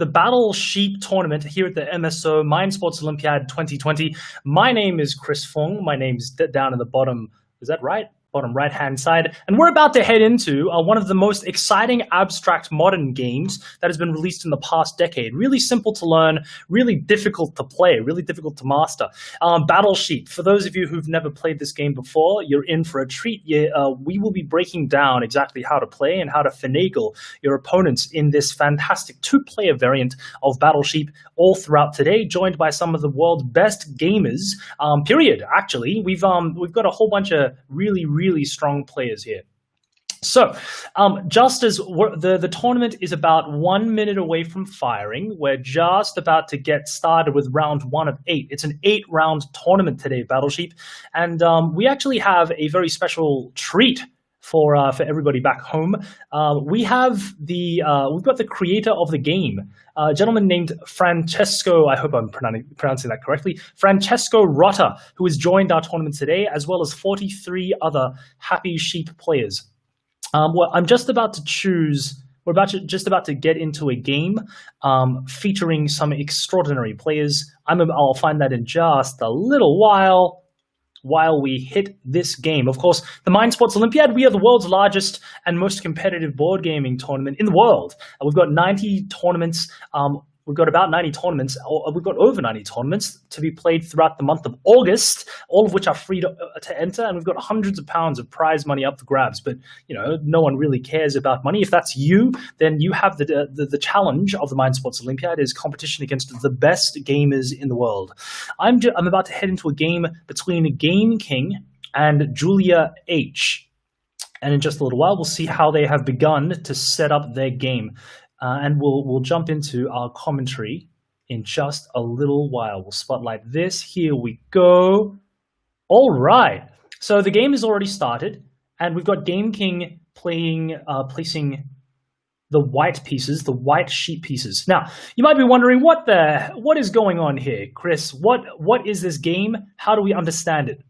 the Battle Sheep Tournament here at the MSO Mind Sports Olympiad 2020. My name is Chris Fung. My name's down in the bottom. Is that right? Bottom right-hand side. And we're about to head into one of the most exciting abstract modern games that has been released in the past decade. Really simple to learn, really difficult to play, really difficult to master. Battle Sheep. For those of you who've never played this game before, you're in for a treat. We will be breaking down exactly how to play and how to finagle your opponents in this fantastic two-player variant of Battle Sheep all throughout today, joined by some of the world's best gamers, period, actually. We've got a whole bunch of really strong players here. So, just as the tournament is about 1 minute away from firing, we're just about to get started with round 1 of 8. It's an 8-round tournament today, Battle Sheep, and we actually have a very special treat for everybody back home. We've got the creator of the game, a gentleman named Francesco, I hope I'm pronouncing that correctly, Francesco Rotta, who has joined our tournament today, as well as 43 other Happy Sheep players. I'm just about to choose, just about to get into a game featuring some extraordinary players. I'll find that in just a little while we hit this game. Of course, the Mind Sports Olympiad, we are the world's largest and most competitive board gaming tournament in the world. We've got 90 tournaments. We've got about 90 tournaments, or we've got over 90 tournaments to be played throughout the month of August, all of which are free to enter, and we've got hundreds of pounds of prize money up for grabs. But no one really cares about money. If that's you, then you have the challenge of the Mind Sports Olympiad is competition against the best gamers in the world. I'm about to head into a game between Game King and Julia H. And in just a little while, we'll see how they have begun to set up their game. And we'll jump into our commentary in just a little while. We'll spotlight this. Here we go. All right. So the game has already started, and we've got Game King placing the white pieces, the white sheep pieces. Now, you might be wondering, what is going on here, Chris? What is this game? How do we understand it?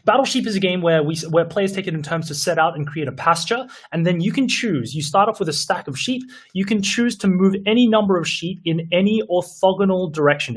Battle Sheep is a game where players take it in turns to set out and create a pasture, and then you can choose. You start off with a stack of sheep. You can choose to move any number of sheep in any orthogonal direction,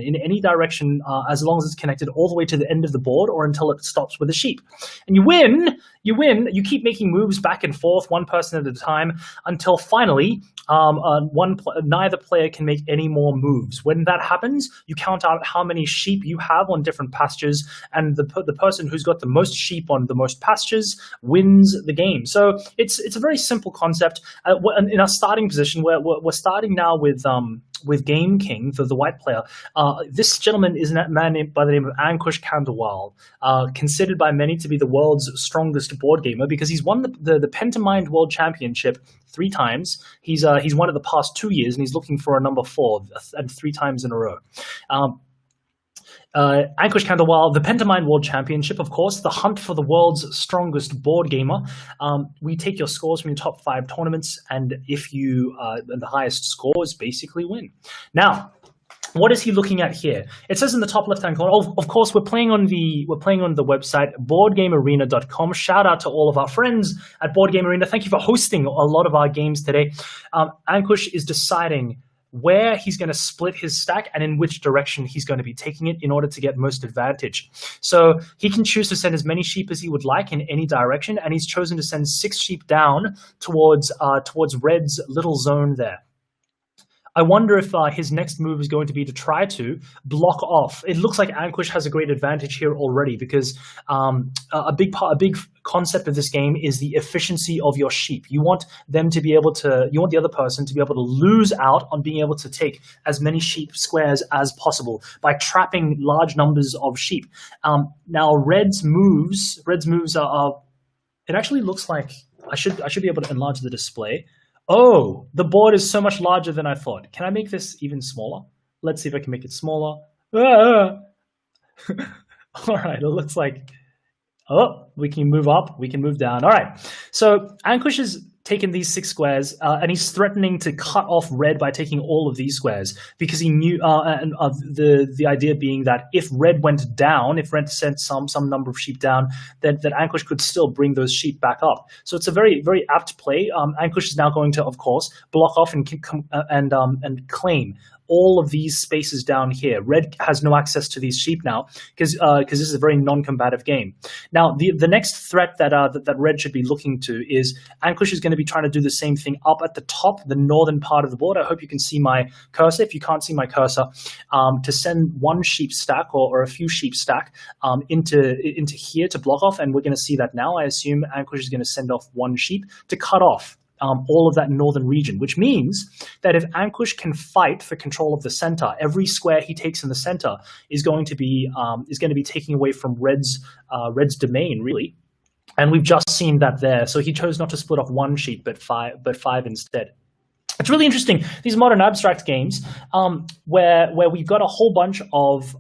as long as it's connected all the way to the end of the board or until it stops with a sheep. And you win. You keep making moves back and forth, one person at a time, until finally neither player can make any more moves. When that happens, you count out how many sheep you have on different pastures, and the person who's got the most sheep on the most pastures wins the game. So it's a very simple concept. In our starting position, we're starting now with Game King, the white player. This gentleman is a man by the name of Ankush Khandelwal, considered by many to be the world's strongest board gamer because he's won the Pentamind World Championship 3 times. He's won it the past 2 years, and he's looking for a number 4 and 3 times in a row. Ankush Khandelwal, the Pentamind World Championship, of course, the hunt for the world's strongest board gamer. We take your scores from your top 5 tournaments, and if you the highest scores basically win. Now, what is he looking at here? It says in the top left-hand corner. Of course, we're playing on the website boardgamearena.com. Shout out to all of our friends at Board Game Arena. Thank you for hosting a lot of our games today. Ankush is deciding where he's going to split his stack and in which direction he's going to be taking it in order to get most advantage. So he can choose to send as many sheep as he would like in any direction, and he's chosen to send 6 sheep down towards Red's little zone there. I wonder if his next move is going to be to try to block off. It looks like Ankush has a great advantage here already because a big concept of this game is the efficiency of your sheep. You want the other person to be able to lose out on being able to take as many sheep squares as possible by trapping large numbers of sheep. Now, Red's moves are. It actually looks like I should be able to enlarge the display. Oh, the board is so much larger than I thought. Can I make this even smaller? Let's see if I can make it smaller. All right, it looks like, we can move up, we can move down. All right, so Ankush is taken these 6 squares, and he's threatening to cut off red by taking all of these squares because he knew, the idea being that if red went down, if red sent some number of sheep down, that Ankush could still bring those sheep back up. So it's a very, very apt play. Ankush is now going to, of course, block off and claim all of these spaces down here. Red has no access to these sheep now because this is a very non-combative game. Now, the next threat that Red should be looking to is Ankush is going to be trying to do the same thing up at the top, the northern part of the board. I hope you can see my cursor. If you can't see my cursor, to send one sheep stack or a few sheep stack into here to block off, and we're going to see that now. I assume Ankush is going to send off one sheep to cut off all of that northern region, which means that if Ankush can fight for control of the center, every square he takes in the center is going to be taking away from Red's domain, really. And we've just seen that there. So he chose not to split off one sheep, but five instead. It's really interesting, these modern abstract games, where we've got a whole bunch of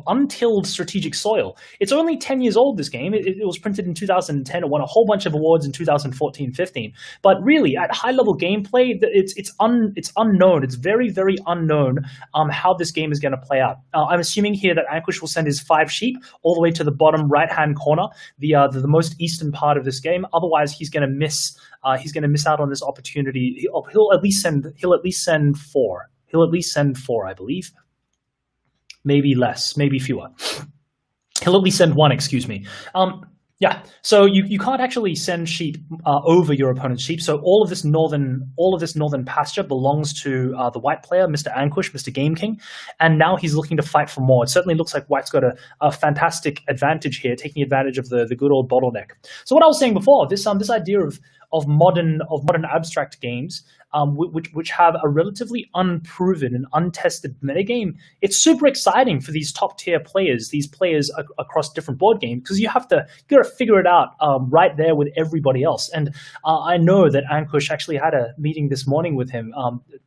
untilled strategic soil. It's only 10 years old, this game. It was printed in 2010. It won a whole bunch of awards in 2014-15. But really, at high-level gameplay, it's unknown. It's very, very unknown how this game is going to play out. I'm assuming here that Ankush will send his 5 sheep all the way to the bottom right-hand corner, the most eastern part of this game. Otherwise, he's going to miss. He's going to miss out on this opportunity. He'll at least send 4. He'll at least send 4, I believe. Maybe less, maybe fewer. He'll at least send 1. Excuse me. Yeah. So you can't actually send sheep over your opponent's sheep. So all of this northern pasture belongs to the white player, Mr. Ankush, Mr. Game King, and now he's looking to fight for more. It certainly looks like white's got a fantastic advantage here, taking advantage of the good old bottleneck. So what I was saying before, this idea of modern abstract games, which have a relatively unproven and untested metagame, it's super exciting for these top tier players, these players across different board games, because you gotta figure it out right there with everybody else. And I know that Ankush actually had a meeting this morning with him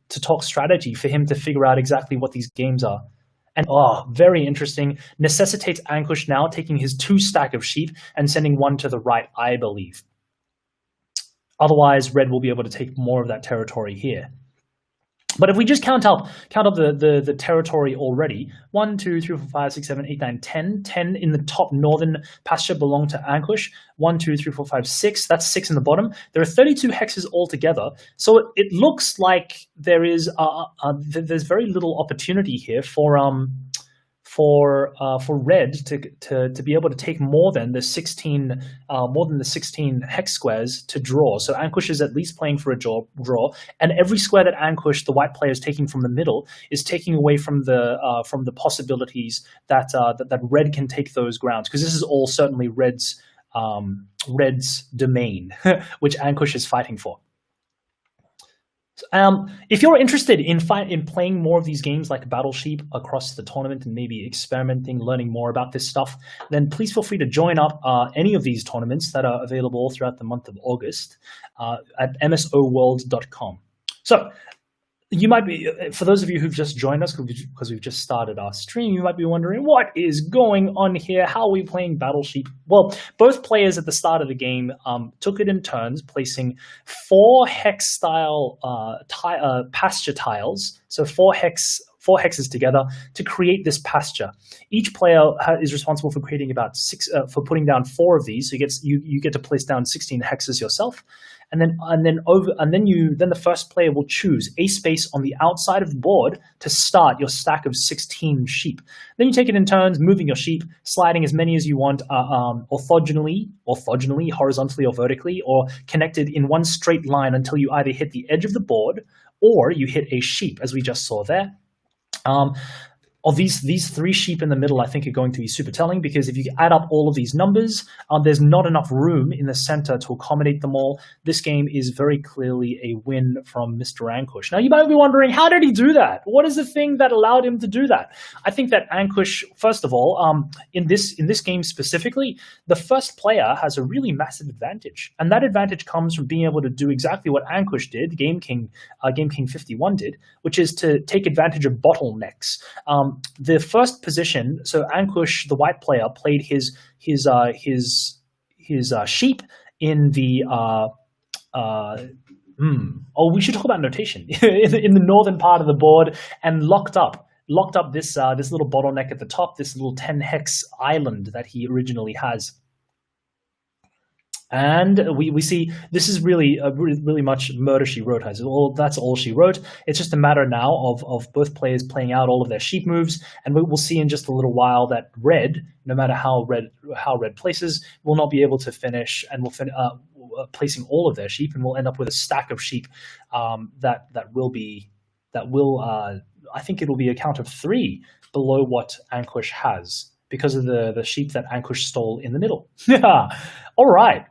to talk strategy for him to figure out exactly what these games are. And very interesting. Necessitates Ankush now taking his 2 stack of sheep and sending 1 to the right, I believe. Otherwise, Red will be able to take more of that territory here. But if we just count up the territory already, 1, 2, 3, 4, 5, 6, 7, 8, 9, 10. 10 in the top northern pasture belong to Ankush. 1, 2, 3, 4, 5, 6. That's 6 in the bottom. There are 32 hexes altogether. So it looks like there's very little opportunity here for Red to be able to take more than the 16 hex squares to draw. So Ankush is at least playing for a draw, and every square that Ankush, the white player, is taking from the middle, is taking away from the possibilities that Red can take those grounds, because this is all certainly Red's domain, which Ankush is fighting for. If you're interested in playing more of these games like Battle Sheep across the tournament and maybe experimenting, learning more about this stuff, then please feel free to join up any of these tournaments that are available throughout the month of August at msoworld.com. So you might be, for those of you who've just joined us, because we've just started our stream, you might be wondering, what is going on here? How are we playing Battle Sheep? Well, both players at the start of the game took it in turns, placing 4 hex-style pasture tiles, so 4 hexes together to create this pasture. Each player is responsible for creating about 6, for putting down 4 of these. So you get to place down 16 hexes yourself. And then the first player will choose a space on the outside of the board to start your stack of 16 sheep. Then you take it in turns, moving your sheep, sliding as many as you want, orthogonally, horizontally or vertically, or connected in one straight line until you either hit the edge of the board or you hit a sheep, as we just saw there. Of these 3 sheep in the middle, I think, are going to be super telling, because if you add up all of these numbers, there's not enough room in the center to accommodate them all. This game is very clearly a win from Mr. Ankush. Now, you might be wondering, how did he do that? What is the thing that allowed him to do that? I think that Ankush, first of all, in this game specifically, the first player has a really massive advantage, and that advantage comes from being able to do exactly what Ankush did, Game King 51 did, which is to take advantage of bottlenecks. The first position, so Ankush, the white player, played his sheep in the Oh, we should talk about notation in the northern part of the board, and locked up this this little bottleneck at the top, this little 10 hex island that he originally has. And we see this is really really much murder she wrote. That's all she wrote. It's just a matter now of both players playing out all of their sheep moves, and we'll see in just a little while that red, no matter how red places, will not be able to finish, and will placing all of their sheep, and we'll end up with a stack of sheep that will I think it'll be a count of 3 below what Ankush has, because of the sheep that Ankush stole in the middle. All right.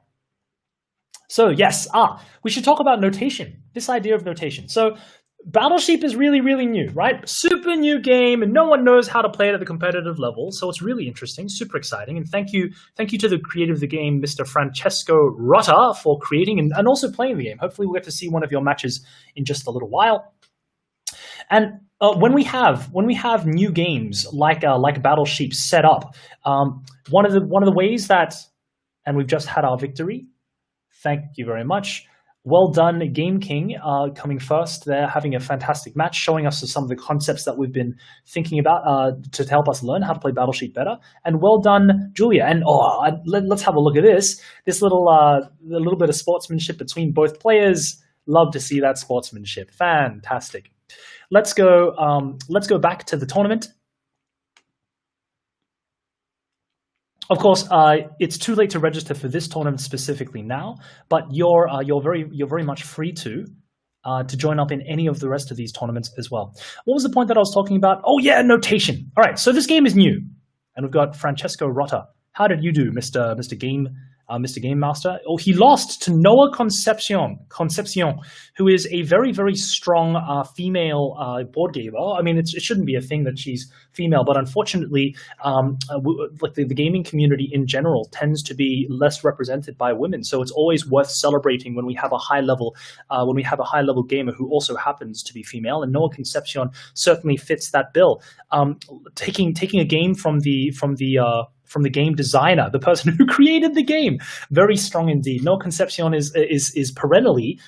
So yes, we should talk about notation, this idea of notation. So Battle Sheep is really, really new, right? Super new game, and no one knows how to play it at the competitive level. So it's really interesting, super exciting. And thank you to the creator of the game, Mr. Francesco Rotta, for creating and also playing the game. Hopefully we'll get to see one of your matches in just a little while. And when we have new games like Battle Sheep set up, one of the ways that, and we've just had our victory. Thank you very much. Well done, Game King, coming first there, having a fantastic match, showing us some of the concepts that we've been thinking about to help us learn how to play Battle Sheet better. And well done, Julia. And let's have a look at this little little bit of sportsmanship between both players. Love to see that sportsmanship. Fantastic. Let's go back to the tournament. Of course, it's too late to register for this tournament specifically now, but you're very much free to join up in any of the rest of these tournaments as well. What was the point that I was talking about? Oh yeah, notation. All right, so this game is new, and we've got Francesco Rotta. How did you do, Mr. Game Master? Oh, he lost to Noah Concepcion, who is a very, very strong female board gamer. I mean, it shouldn't be a thing that she's female, but unfortunately, like the gaming community in general tends to be less represented by women. So it's always worth celebrating when we have a high level gamer who also happens to be female. And Noah Concepcion certainly fits that bill. Taking a game from the game designer, the person who created the game. Very strong indeed. No Concepcion is perennially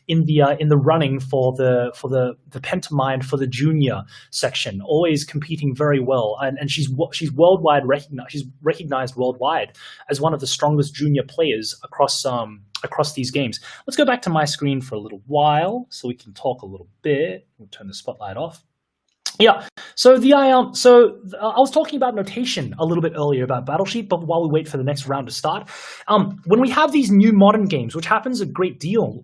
in the running for the Pentamind for the junior section, always competing very well, and she's worldwide recognized. She's recognized worldwide as one of the strongest junior players across these games. Let's go back to my screen for a little while so we can talk a little bit. We'll turn the spotlight off. Yeah, so I was talking about notation a little bit earlier about Battle Sheet, but while we wait for the next round to start, when we have these new modern games, which happens a great deal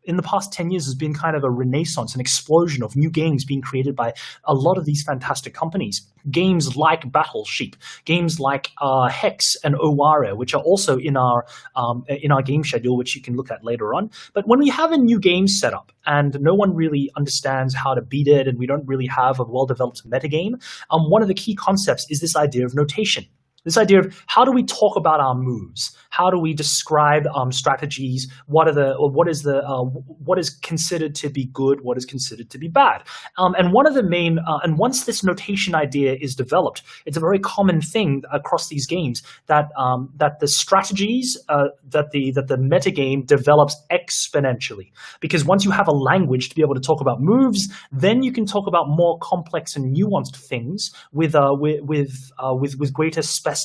in the past 10 years, has been kind of a renaissance, an explosion of new games being created by a lot of these fantastic companies. Games like Battle Sheep, games like Hex and Oware, which are also in our game schedule, which you can look at later on. But when we have a new game set up and no one really understands how to beat it, and we don't really have a well-developed metagame, one of the key concepts is this idea of notation. This idea of how do we talk about our moves? How do we describe strategies? What is considered to be good? What is considered to be bad? And one of the main and once this notation idea is developed, it's a very common thing across these games that the strategies that the metagame develops exponentially. Because once you have a language to be able to talk about moves, then you can talk about more complex and nuanced things with greater specificity.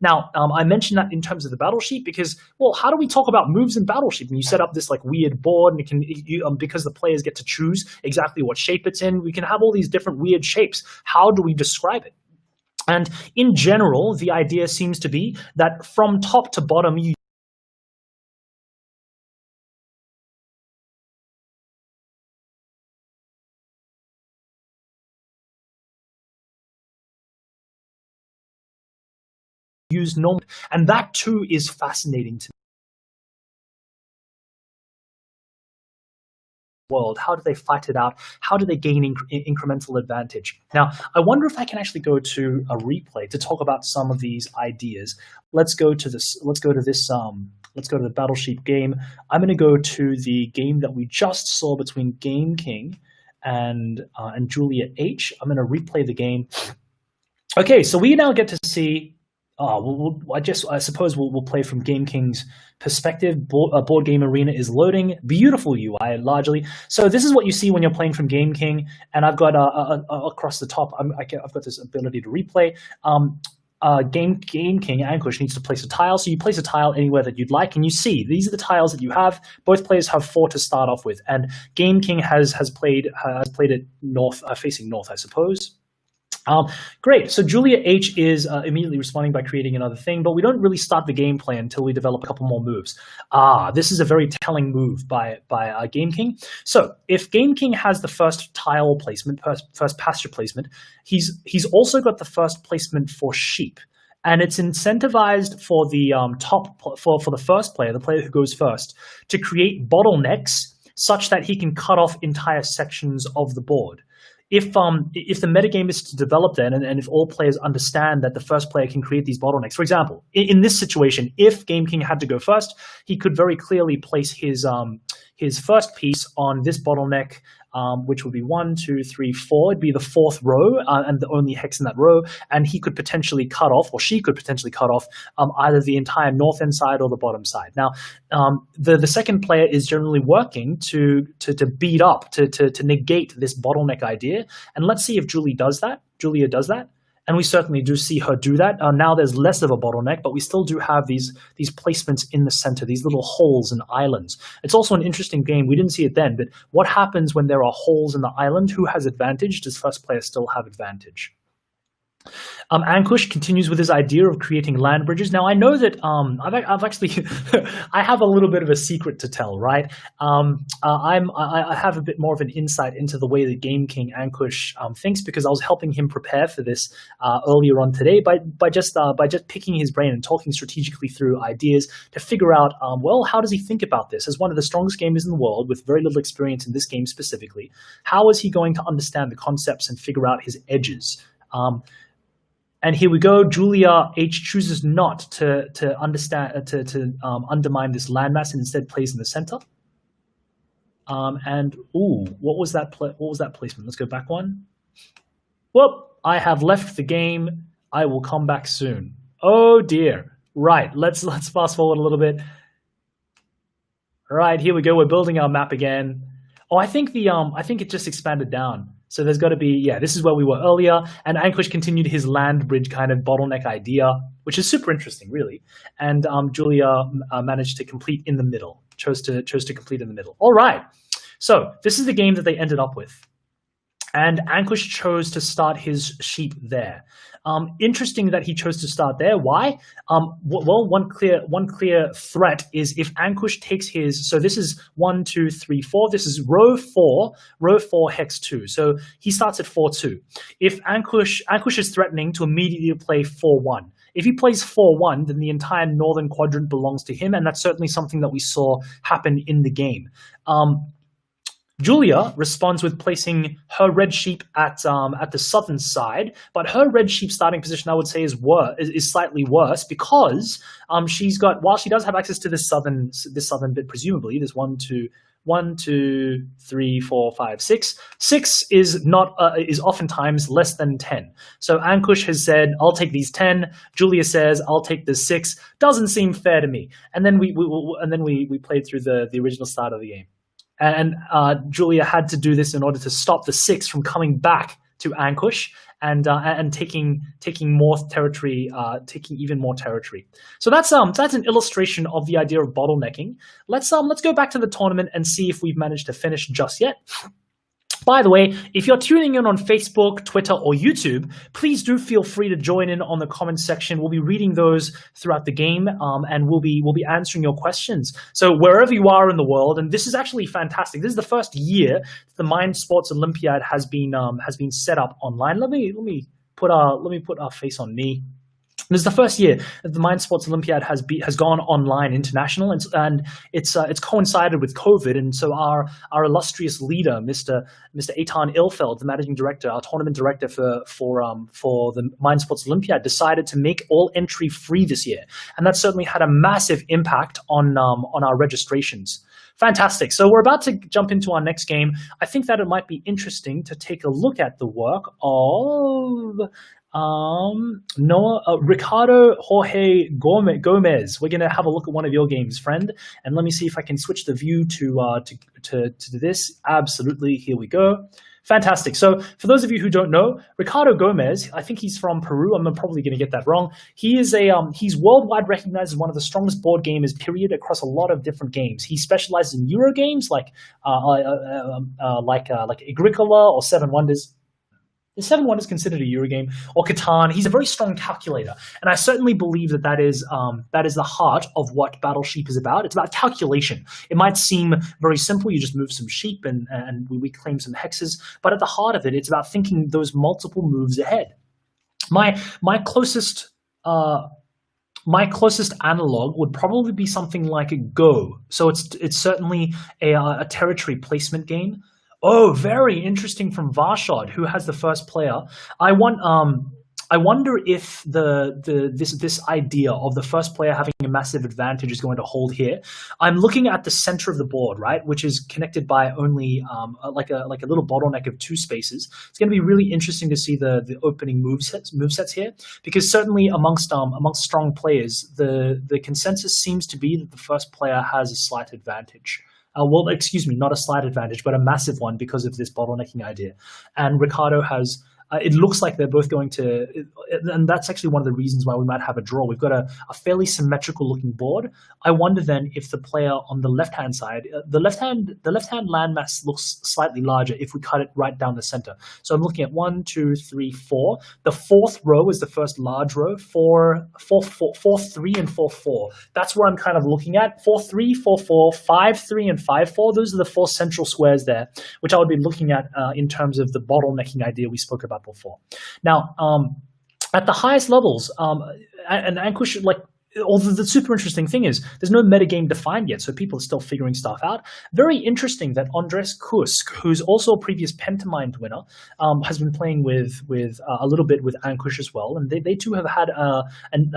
Now, I mentioned that in terms of the Battle Sheet because, well, how do we talk about moves in Battle Sheet? When you set up this like weird board, and because the players get to choose exactly what shape it's in, we can have all these different weird shapes. How do we describe it? And in general, the idea seems to be that from top to bottom, you use normal, and that too is fascinating to me. World, how do they fight it out? How do they gain incremental advantage? Now, I wonder if I can actually go to a replay to talk about some of these ideas. Let's go to the Battle Sheet game. I'm going to go to the game that we just saw between Game King and Julia H. I'm going to replay the game. Okay, so we now get to see I suppose we'll play from Game King's perspective. Board Game Arena is loading. Beautiful UI, largely. So this is what you see when you're playing from Game King. And I've got across the top, I've got this ability to replay. Game King Ankush needs to place a tile. So you place a tile anywhere that you'd like, and you see these are the tiles that you have. Both players have 4 to start off with, and Game King has played it north, facing north, I suppose. Great. So Julia H is immediately responding by creating another thing, but we don't really start the gameplay until we develop a couple more moves. This is a very telling move by Game King. So if Game King has the first tile placement, first pasture placement, he's also got the first placement for sheep. And it's incentivized for the for the first player, the player who goes first, to create bottlenecks such that he can cut off entire sections of the board. If the metagame is to develop then, and if all players understand that the first player can create these bottlenecks, for example, in this situation, if Game King had to go first, he could very clearly place his first piece on this bottleneck, which would be 1, 2, 3, 4. It'd be the 4th row and the only hex in that row, and he could potentially cut off, or she could potentially cut off either the entire north end side or the bottom side. Now, the second player is generally working to beat up, to negate this bottleneck idea, and let's see if Julia does that. And we certainly do see her do that. Now there's less of a bottleneck, but we still do have these placements in the center, these little holes and islands. It's also an interesting game. We didn't see it then, but what happens when there are holes in the island? Who has advantage? Does first player still have advantage? Ankush continues with his idea of creating land bridges. Now I know that I've actually I have a little bit of a secret to tell, right? I have a bit more of an insight into the way that Game King Ankush thinks, because I was helping him prepare for this earlier on today by just picking his brain and talking strategically through ideas to figure out well, how does he think about this as one of the strongest gamers in the world with very little experience in this game specifically? How is he going to understand the concepts and figure out his edges? And here we go. Julia H chooses not to undermine this landmass and instead plays in the center. And what was that placement? Let's go back one. Whoop! I have left the game. I will come back soon. Oh dear. Right. Let's fast forward a little bit. All right. Here we go. We're building our map again. Oh, I think it just expanded down. So there's got to be, yeah, this is where we were earlier. And Ankush continued his land bridge kind of bottleneck idea, which is super interesting, really. And Julia managed to complete in the middle, chose to complete in the middle. All right. So this is the game that they ended up with. And Ankush chose to start his sheep there. Interesting that he chose to start there. Why? Well, one clear threat is if Ankush takes his. So this is 1, 2, 3, 4. This is row 4, hex 2. So he starts at 4-2. If Ankush is threatening to immediately play 4-1. If he plays 4-1, then the entire northern quadrant belongs to him, and that's certainly something that we saw happen in the game. Julia responds with placing her red sheep at the southern side, but her red sheep starting position, I would say, is slightly worse because she's got, while she does have access to this southern bit, presumably there's 1, 2, 3, 4, 5, 6. 6 is oftentimes less than 10. So Ankush has said, "I'll take these 10." Julia says, "I'll take the 6." Doesn't seem fair to me. And then we played through the original start of the game. And Julia had to do this in order to stop the 6 from coming back to Ankush and taking more territory, taking even more territory. So that's an illustration of the idea of bottlenecking. Let's go back to the tournament and see if we've managed to finish just yet. By the way, if you're tuning in on Facebook, Twitter, or YouTube, please do feel free to join in on the comments section. We'll be reading those throughout the game, and we'll be answering your questions. So wherever you are in the world, and this is actually fantastic. This is the first year the Mind Sports Olympiad has been set up online. Let me put our face on me. This is the first year that the Mind Sports Olympiad has gone online international, and it's coincided with COVID, and so our illustrious leader, Mr. Eitan Ilfeld, the managing director, our tournament director for the Mind Sports Olympiad, decided to make all entry free this year, and that certainly had a massive impact on our registrations. Fantastic. So we're about to jump into our next game. I think that it might be interesting to take a look at the work of Noah, Ricardo Jorge Gomez. We're gonna have a look at one of your games, friend, and let me see if I can switch the view to this. Absolutely, here we go. Fantastic. So, for those of you who don't know, Ricardo Gomez, I think he's from Peru. I'm probably going to get that wrong. He is he's worldwide recognized as one of the strongest board gamers, period, across a lot of different games. He specializes in Euro games like Agricola or Seven Wonders. The Seven Wonders is considered a Eurogame, or Catan. He's a very strong calculator, and I certainly believe that is the heart of what Battle Sheep is about. It's about calculation. It might seem very simple. You just move some sheep and we claim some hexes, but at the heart of it, it's about thinking those multiple moves ahead. My closest analog would probably be something like a Go. So it's certainly a territory placement game. Oh, very interesting from Varshad, who has the first player. I wonder if this idea of the first player having a massive advantage is going to hold here. I'm looking at the center of the board, right, which is connected by only like a little bottleneck of 2 spaces. It's going to be really interesting to see the opening movesets here, because certainly amongst strong players, the consensus seems to be that the first player has a slight advantage. Well, excuse me, not a slight advantage, but a massive one because of this bottlenecking idea. And Ricardo has, it looks like they're both going to, and that's actually one of the reasons why we might have a draw. We've got a fairly symmetrical looking board. I wonder then if the player on the left-hand side, the left-hand landmass looks slightly larger if we cut it right down the center. So I'm looking at 1, 2, 3, 4. The 4th row is the first large row, 4, 3, and 4, 4. That's where I'm kind of looking at. 4, 3, 4, 4, 5, 3, and 5, 4. Those are the 4 central squares there, which I would be looking at in terms of the bottlenecking idea we spoke about before. Now, at the highest levels, and Ankush, like, although the super interesting thing is there's no metagame defined yet, so people are still figuring stuff out. Very interesting that Andres Kusk, who's also a previous Pentamind winner, has been playing with a little bit with Ankush as well, and they too have had a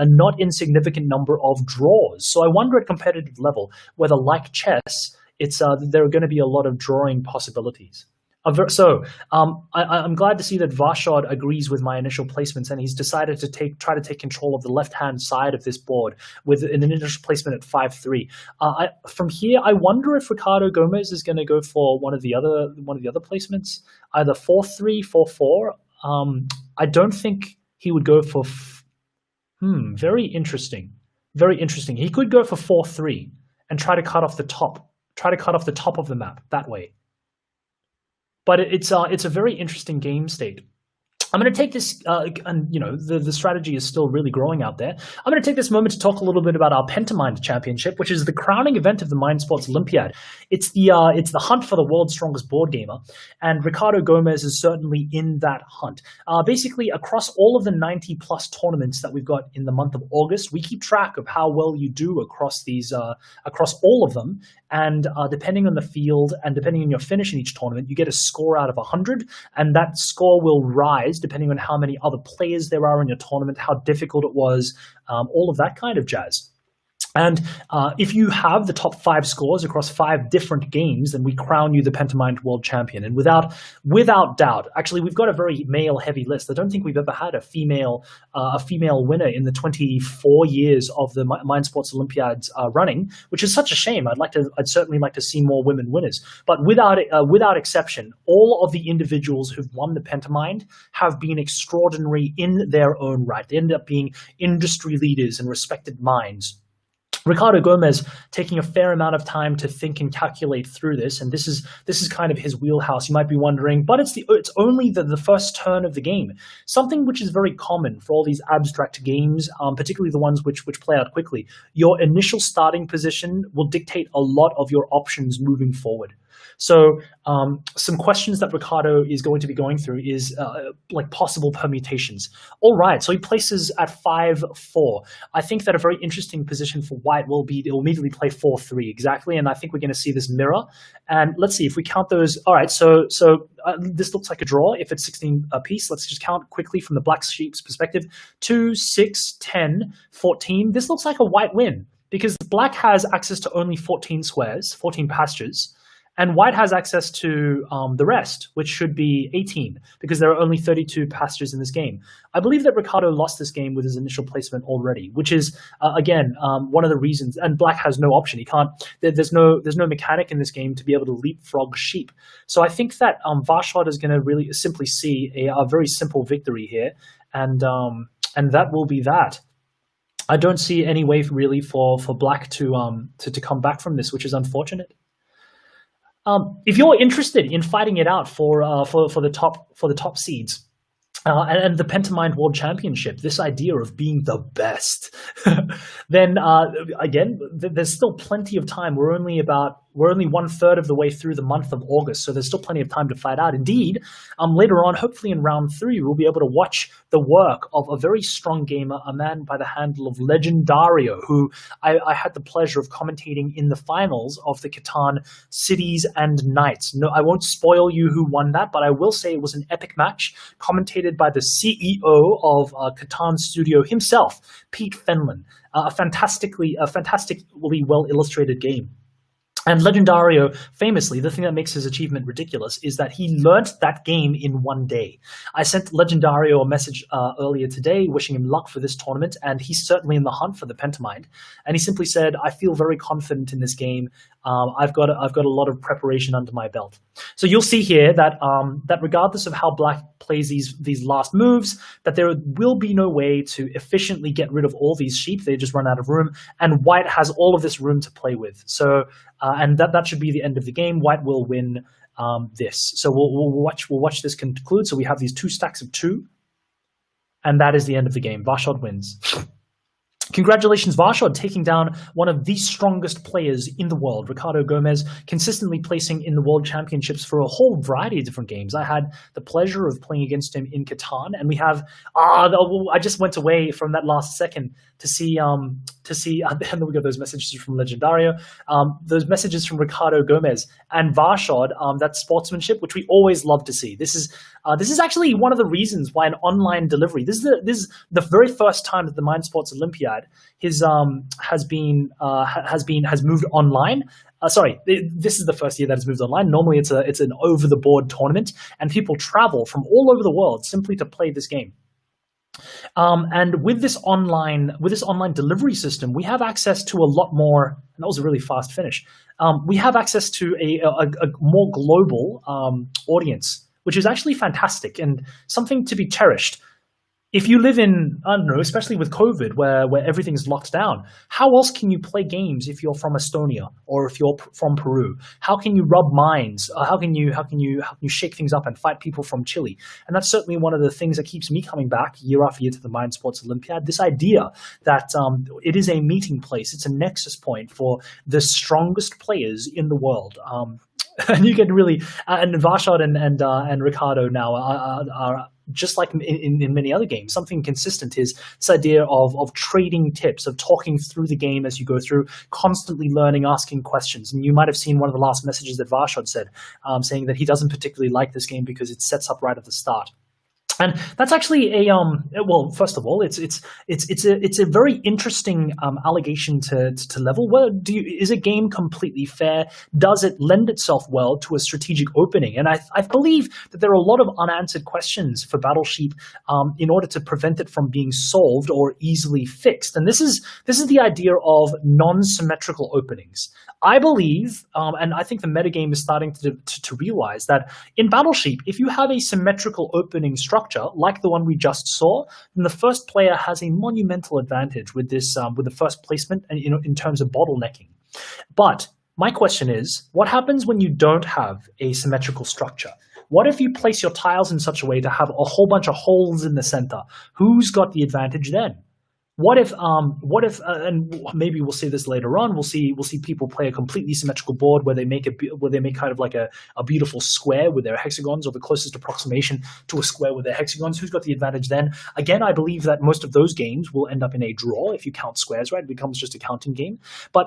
not insignificant number of draws. So I wonder at competitive level whether, like chess, there are going to be a lot of drawing possibilities. I'm glad to see that Varshad agrees with my initial placements, and he's decided to try to take control of the left-hand side of this board with an initial placement at 5-3. From here, I wonder if Ricardo Gomez is going to go for one of the other placements, either 4-3, 4-4. I don't think he would go for. Very interesting. Very interesting. He could go for 4-3 and try to cut off the top. Try to cut off the top of the map that way. But it's a very interesting game state. I'm going to take this, and the strategy is still really growing out there. I'm going to take this moment to talk a little bit about our Pentamind Championship, which is the crowning event of the Mind Sports Olympiad. It's the hunt for the world's strongest board gamer, and Ricardo Gomez is certainly in that hunt. Basically, across all of the 90-plus tournaments that we've got in the month of August, we keep track of how well you do across all of them. And depending on the field and depending on your finish in each tournament, you get a score out of 100, and that score will rise depending on how many other players there are in your tournament, how difficult it was, all of that kind of jazz. And if you have the top 5 scores across 5 different games, then we crown you the Pentamind World Champion. And without doubt, actually, we've got a very male-heavy list. I don't think we've ever had a female winner in the 24 years of the Mind Sports Olympiads running, which is such a shame. I'd certainly like to see more women winners. But without exception, all of the individuals who've won the Pentamind have been extraordinary in their own right. They end up being industry leaders and respected minds. Ricardo Gomez taking a fair amount of time to think and calculate through this, and this is kind of his wheelhouse. You might be wondering, but it's only the first turn of the game, something which is very common for all these abstract games, particularly the ones which play out quickly. Your initial starting position will dictate a lot of your options moving forward. So some questions that Ricardo is going to be going through is like possible permutations. All right, so he places at 5-4. I think that a very interesting position for White will be, it will immediately play 4-3 exactly, and I think we're going to see this mirror. And let's see if we count those. All right, so this looks like a draw. If it's 16 apiece, let's just count quickly from the Black Sheep's perspective. 2, 6, 10, 14. This looks like a White win because Black has access to only 14 squares, 14 pastures. And white has access to the rest, which should be 18, because there are only 32 passengers in this game. I believe that Ricardo lost this game with his initial placement already, which is again one of the reasons. And black has no option; he can't. There's no mechanic in this game to be able to leapfrog sheep. So I think that Varshad is going to really simply see a very simple victory here, and that will be that. I don't see any way really for black to come back from this, which is unfortunate. If you're interested in fighting it out for the top seeds and the Pentamind World Championship, this idea of being the best, then again, there's still plenty of time. We're only 1/3 of the way through the month of August, so there's still plenty of time to fight out. Indeed, later on, hopefully in round 3, we'll be able to watch the work of a very strong gamer, a man by the handle of Legendario, who I had the pleasure of commentating in the finals of the Catan Cities and Knights. No, I won't spoil you who won that, but I will say it was an epic match, commentated by the CEO of Catan Studio himself, Pete Fenlon. A fantastically well illustrated game. And Legendario, famously, the thing that makes his achievement ridiculous is that he learnt that game in one day. I sent Legendario a message earlier today wishing him luck for this tournament, and he's certainly in the hunt for the Pentamind. And he simply said, "I feel very confident in this game. I've got a lot of preparation under my belt." So you'll see here that that regardless of how black plays these last moves, that there will be no way to efficiently get rid of all these sheep. They just run out of room, and white has all of this room to play with. So and that should be the end of the game. White will win this. So we'll watch this conclude. So we have these 2 stacks of 2, and that is the end of the game. Varshad wins. Congratulations, Varshad, taking down one of the strongest players in the world, Ricardo Gomez, consistently placing in the World Championships for a whole variety of different games. I had the pleasure of playing against him in Catan, and we have I just went away from that last second to see and then we got those messages from Legendario, those messages from Ricardo Gomez and Varshad, that sportsmanship, which we always love to see. This is actually one of the reasons why an online delivery. This is the very first time that the Mind Sports Olympiad has moved online. This is the first year that it's moved online. Normally, it's an over the board tournament, and people travel from all over the world simply to play this game. And with this online delivery system, we have access to a lot more. And that was a really fast finish. We have access to a more global audience, which is actually fantastic and something to be cherished. If you live in, I don't know, especially with COVID, where everything's locked down, how else can you play games if you're from Estonia or if you're from Peru? How can you rub minds? How can you shake things up and fight people from Chile? And that's certainly one of the things that keeps me coming back year after year to the Mind Sports Olympiad. This idea that it is a meeting place, it's a nexus point for the strongest players in the world. And you can really, and Varshad and Ricardo now are just like in many other games, something consistent is this idea of trading tips, of talking through the game as you go through, constantly learning, asking questions. And you might have seen one of the last messages that Varshad said, saying that he doesn't particularly like this game because it sets up right at the start. And that's actually well, first of all, it's a very interesting allegation to level. Well, is a game completely fair? Does it lend itself well to a strategic opening? And I believe that there are a lot of unanswered questions for Battle Sheep in order to prevent it from being solved or easily fixed. And this is the idea of non-symmetrical openings. I believe, and I think the metagame is starting to realize that in Battle Sheep, if you have a symmetrical opening structure like the one we just saw, then the first player has a monumental advantage with this, with the first placement, and in terms of bottlenecking. But my question is, what happens when you don't have a symmetrical structure? What if you place your tiles in such a way to have a whole bunch of holes in the center? Who's got the advantage then? What if, and maybe we'll see this later on. We'll see people play a completely symmetrical board where they make kind of like a beautiful square with their hexagons, or the closest approximation to a square with their hexagons. Who's got the advantage then? Again, I believe that most of those games will end up in a draw if you count squares, right? It becomes just a counting game. But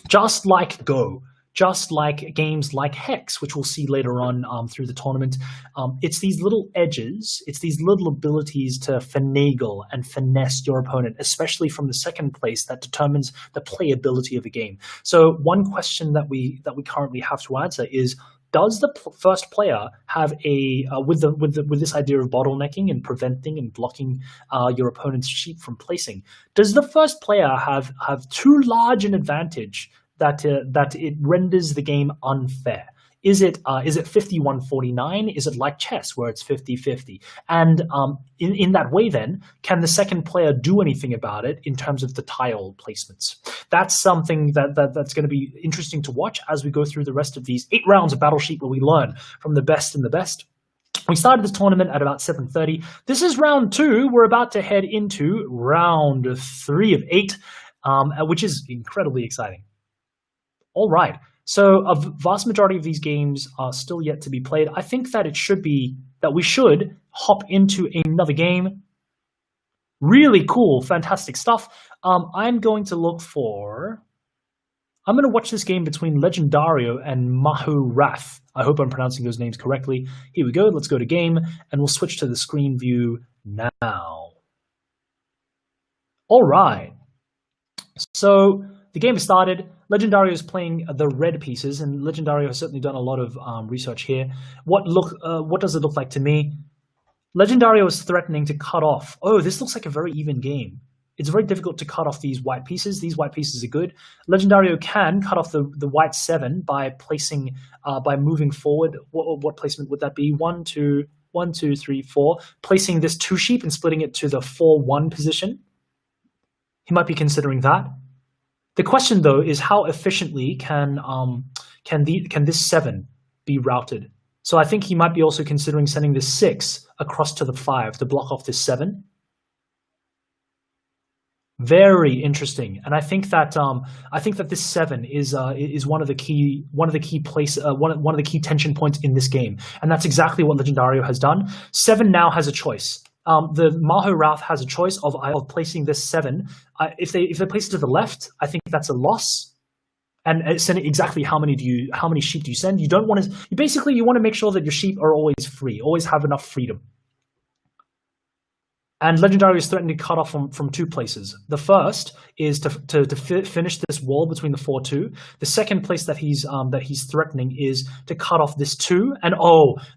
just like Go, just like games like Hex, which we'll see later on through the tournament. It's these little edges, it's these little abilities to finagle and finesse your opponent, especially from the second place, that determines the playability of a game. So one question that we currently have to answer is, does the first player have with this idea of bottlenecking and preventing and blocking your opponent's sheep from placing? Does the first player have too large an advantage that it renders the game unfair? Is it 51-49? Is it like chess where it's 50-50? And in that way, then, can the second player do anything about it in terms of the tile placements? That's something that's going to be interesting to watch as we go through the rest of these 8 rounds of Battle Sheet, where we learn from the best and the best. We started this tournament at about 7:30. This is round 2. We're about to head into round 3 of 8, which is incredibly exciting. All right. So a vast majority of these games are still yet to be played. I think that we should hop into another game. Really cool, fantastic stuff. I'm going to watch this game between Legendario and Mahu Wrath. I hope I'm pronouncing those names correctly. Here we go. Let's go to game, and we'll switch to the screen view now. All right. So the game has started. Legendario is playing the red pieces, and Legendario has certainly done a lot of research here. What does it look like to me? Legendario is threatening to cut off. Oh, this looks like a very even game. It's very difficult to cut off these white pieces. These white pieces are good. Legendario can cut off the white 7 by placing, by moving forward. What placement would that be? 1, 2, 3, 4. Placing this 2 sheep and splitting it to the 4-1 position. He might be considering that. The question, though, is how efficiently can this 7 be routed? So I think he might be also considering sending this 6 across to the 5 to block off this 7. Very interesting, and I think that this 7 is one of the key tension points in this game, and that's exactly what Legendario has done. 7 now has a choice. The Mahu Wrath has a choice of placing this 7. If they place it to the left, I think that's a loss. And send exactly how many sheep do you send? You don't want to. You want to make sure that your sheep are always free, always have enough freedom. And Legendario is threatening to cut off from 2 places. The first is to finish this wall between the 4-2. The second place that he's threatening is to cut off this 2. And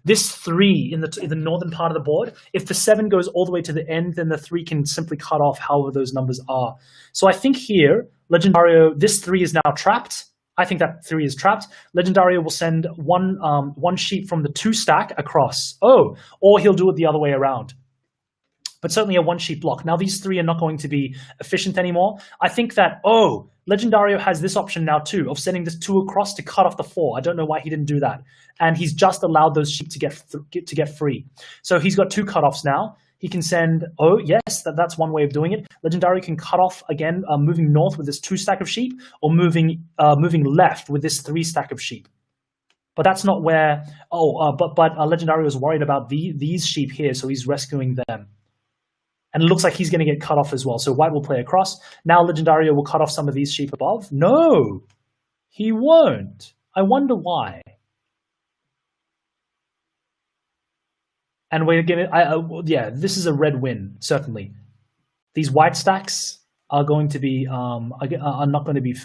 this 3 in the northern part of the board. If the 7 goes all the way to the end, then the 3 can simply cut off however those numbers are. So I think here, Legendario, this 3 is now trapped. I think that 3 is trapped. Legendario will send one sheep from the 2 stack across. Or he'll do it the other way around. But certainly a 1 sheep block. Now these 3 are not going to be efficient anymore. I think that, Legendario has this option now too, of sending this 2 across to cut off the 4. I don't know why he didn't do that. And he's just allowed those sheep to get free. So he's got 2 cutoffs now. He can send, yes, that's one way of doing it. Legendario can cut off again, moving north with this 2 stack of sheep, or moving left with this 3 stack of sheep. But that's not where, but Legendario is worried about these sheep here, so he's rescuing them. And it looks like he's going to get cut off as well. So white will play across. Now Legendario will cut off some of these sheep above. No, he won't. I wonder why. And we're going to, this is a red win, certainly. These white stacks are going to be, are not going to be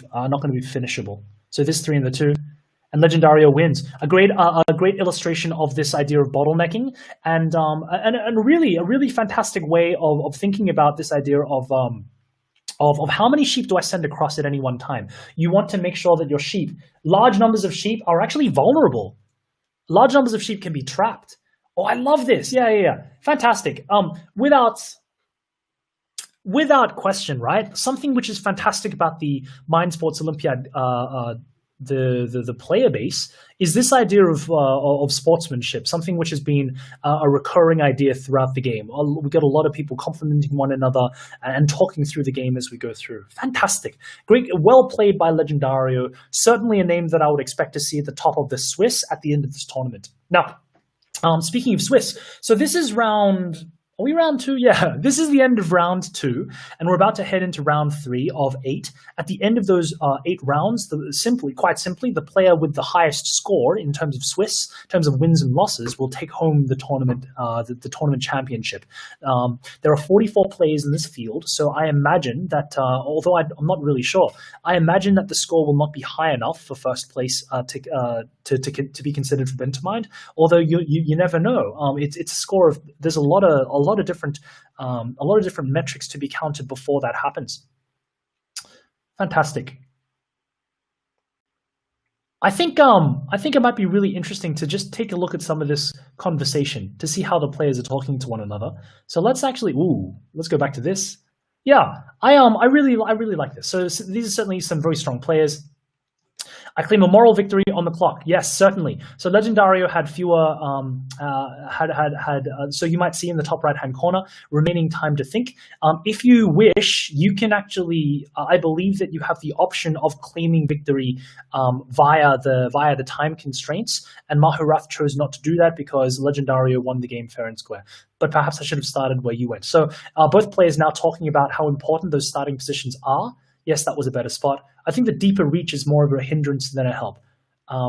finishable. So this 3 and the 2. And Legendario wins. A great illustration of this idea of bottlenecking, and really a really fantastic way of thinking about this idea of how many sheep do I send across at any one time. You want to make sure that your sheep, large numbers of sheep, are actually vulnerable. Large numbers of sheep can be trapped. Oh, I love this. Yeah. Fantastic. Without question, right? Something which is fantastic about the Mind Sports Olympiad the player base is this idea of sportsmanship, something which has been a recurring idea throughout the game. We got a lot of people complimenting one another and talking through the game as we go through. Fantastic. Great. Well played by Legendario. Certainly a name that I would expect to see at the top of the Swiss at the end of this tournament. Now, speaking of Swiss, so this is round Are we round 2? Yeah, this is the end of round 2, and we're about to head into round 3 of 8. At the end of those 8 rounds, quite simply, the player with the highest score in terms of Swiss, in terms of wins and losses, will take home the tournament, the tournament championship. There are 44 players in this field, so I imagine that, although I'm not really sure, I imagine that the score will not be high enough for first place to be considered for Pentamind. Although you never know. It's a score of there's a lot of different metrics to be counted before that happens. Fantastic. I think it might be really interesting to just take a look at some of this conversation to see how the players are talking to one another. So let's go back to this. Yeah, I really like this. So these are certainly some very strong players. I claim a moral victory on the clock. Yes, certainly. So Legendario had fewer, so you might see in the top right-hand corner, remaining time to think. If you wish, you can actually, I believe that you have the option of claiming victory via the time constraints, and Mahurath chose not to do that because Legendario won the game fair and square. But perhaps I should have started where you went. So both players now talking about how important those starting positions are. Yes, that was a better spot. I think the deeper reach is more of a hindrance than a help.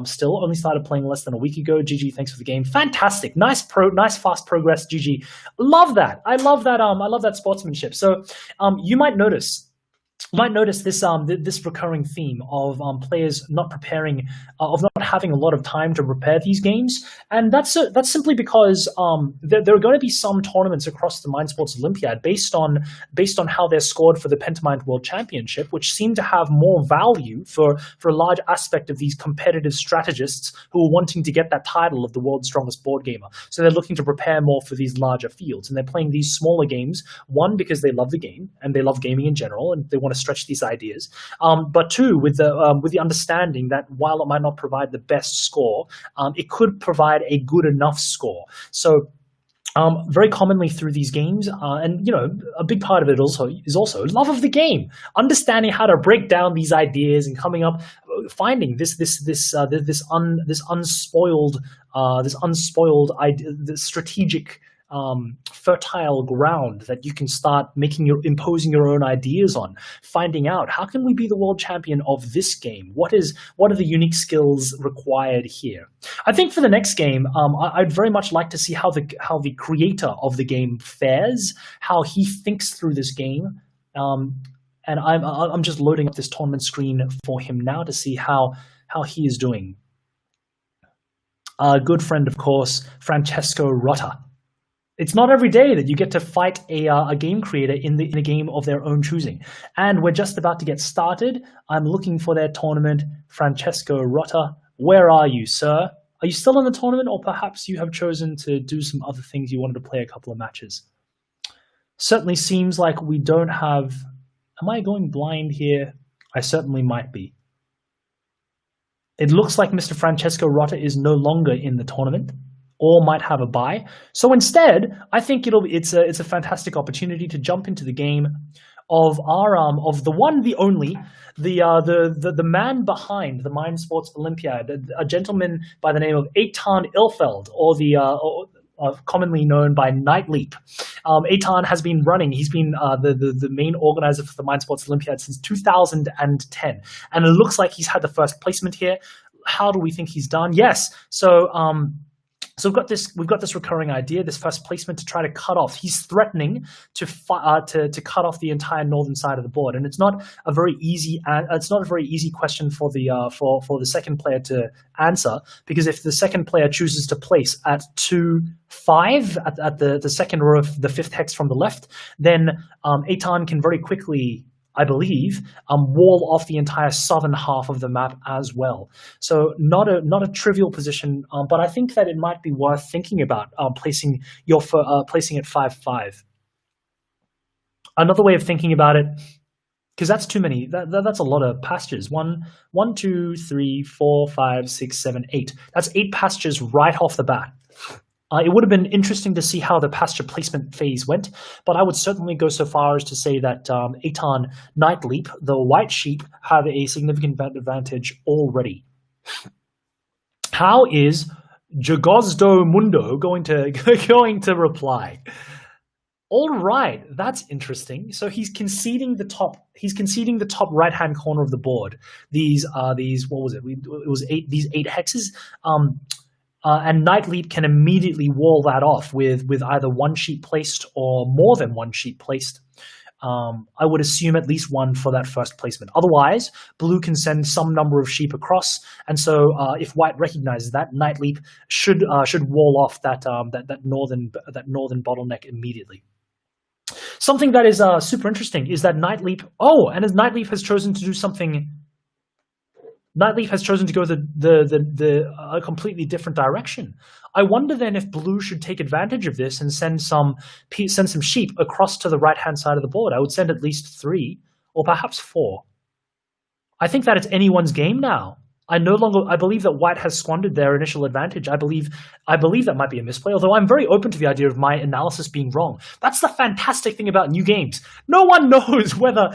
Still, only started playing less than a week ago. GG, thanks for the game. Fantastic, nice fast progress. GG, love that. I love that sportsmanship. So you might notice this recurring theme of players not preparing, of not having a lot of time to prepare these games, and that's simply because there are going to be some tournaments across the Mind Sports Olympiad based on how they're scored for the Pentamind World Championship, which seem to have more value for a large aspect of these competitive strategists who are wanting to get that title of the world's strongest board gamer. So they're looking to prepare more for these larger fields, and they're playing these smaller games. One, because they love the game and they love gaming in general, and they want to stretch these ideas. But two, with the understanding that while it might not provide the best score, it could provide a good enough score. So very commonly through these games, and a big part of it is also love of the game, understanding how to break down these ideas and coming up, finding this unspoiled idea, this strategic fertile ground that you can start imposing your own ideas on, finding out how can we be the world champion of this game? What are the unique skills required here? I think for the next game, I'd very much like to see how the creator of the game fares, how he thinks through this game. And I'm just loading up this tournament screen for him now to see how he is doing. A good friend, of course, Francesco Rotta. It's not every day that you get to fight a game creator in a game of their own choosing. And we're just about to get started. I'm looking for their tournament. Francesco Rotta, where are you, sir? Are you still in the tournament, or perhaps you have chosen to do some other things? You wanted to play a couple of matches. Certainly seems like we don't have... Am I going blind here? I certainly might be. It looks like Mr. Francesco Rotta is no longer in the tournament, or might have a bye. So instead, I think it's a fantastic opportunity to jump into the game of of the one, the only, the man behind the Mind Sports Olympiad, a gentleman by the name of Eitan Ilfeld, or commonly known by Nightleap. Eitan has been running. He's been the main organizer for the Mind Sports Olympiad since 2010, and it looks like he's had the first placement here. How do we think he's done? Yes. So we've got this recurring idea, this first placement to try to cut off. He's threatening to cut off the entire northern side of the board, and it's not a very easy question for the second player to answer, because if the second player chooses to place at 2-5 at the second row of the fifth hex from the left, then Eitan can very quickly, I believe, wall off the entire southern half of the map as well. So not a trivial position, but I think that it might be worth thinking about placing at 5-5. Another way of thinking about it, because that's too many. That's a lot of pastures. 1, 2, 3, 4, 5, 6, 7, 8. That's 8 pastures right off the bat. It would have been interesting to see how the pasture placement phase went, but I would certainly go so far as to say that Eitan Nightleap, the white sheep, have a significant advantage already. How is Jagozdo Mundo going to reply? All right, that's interesting. So he's conceding the top. He's conceding the top right-hand corner of the board. These are these. What was it? It was eight. These 8 hexes. And Night Leap can immediately wall that off with either one sheep placed or more than one sheep placed. I would assume at least one for that first placement. Otherwise, Blue can send some number of sheep across, and so if White recognizes that, Night Leap should wall off that northern bottleneck immediately. Something that is super interesting is that Night Leap. Oh, and as Night Leap has chosen to do something. Night Leap has chosen to go a completely different direction. I wonder then if Blue should take advantage of this and send some sheep across to the right-hand side of the board. I would send at least 3 or perhaps 4. I think that it's anyone's game now. I believe that White has squandered their initial advantage. I believe that might be a misplay, although I'm very open to the idea of my analysis being wrong. That's the fantastic thing about new games. No one knows whether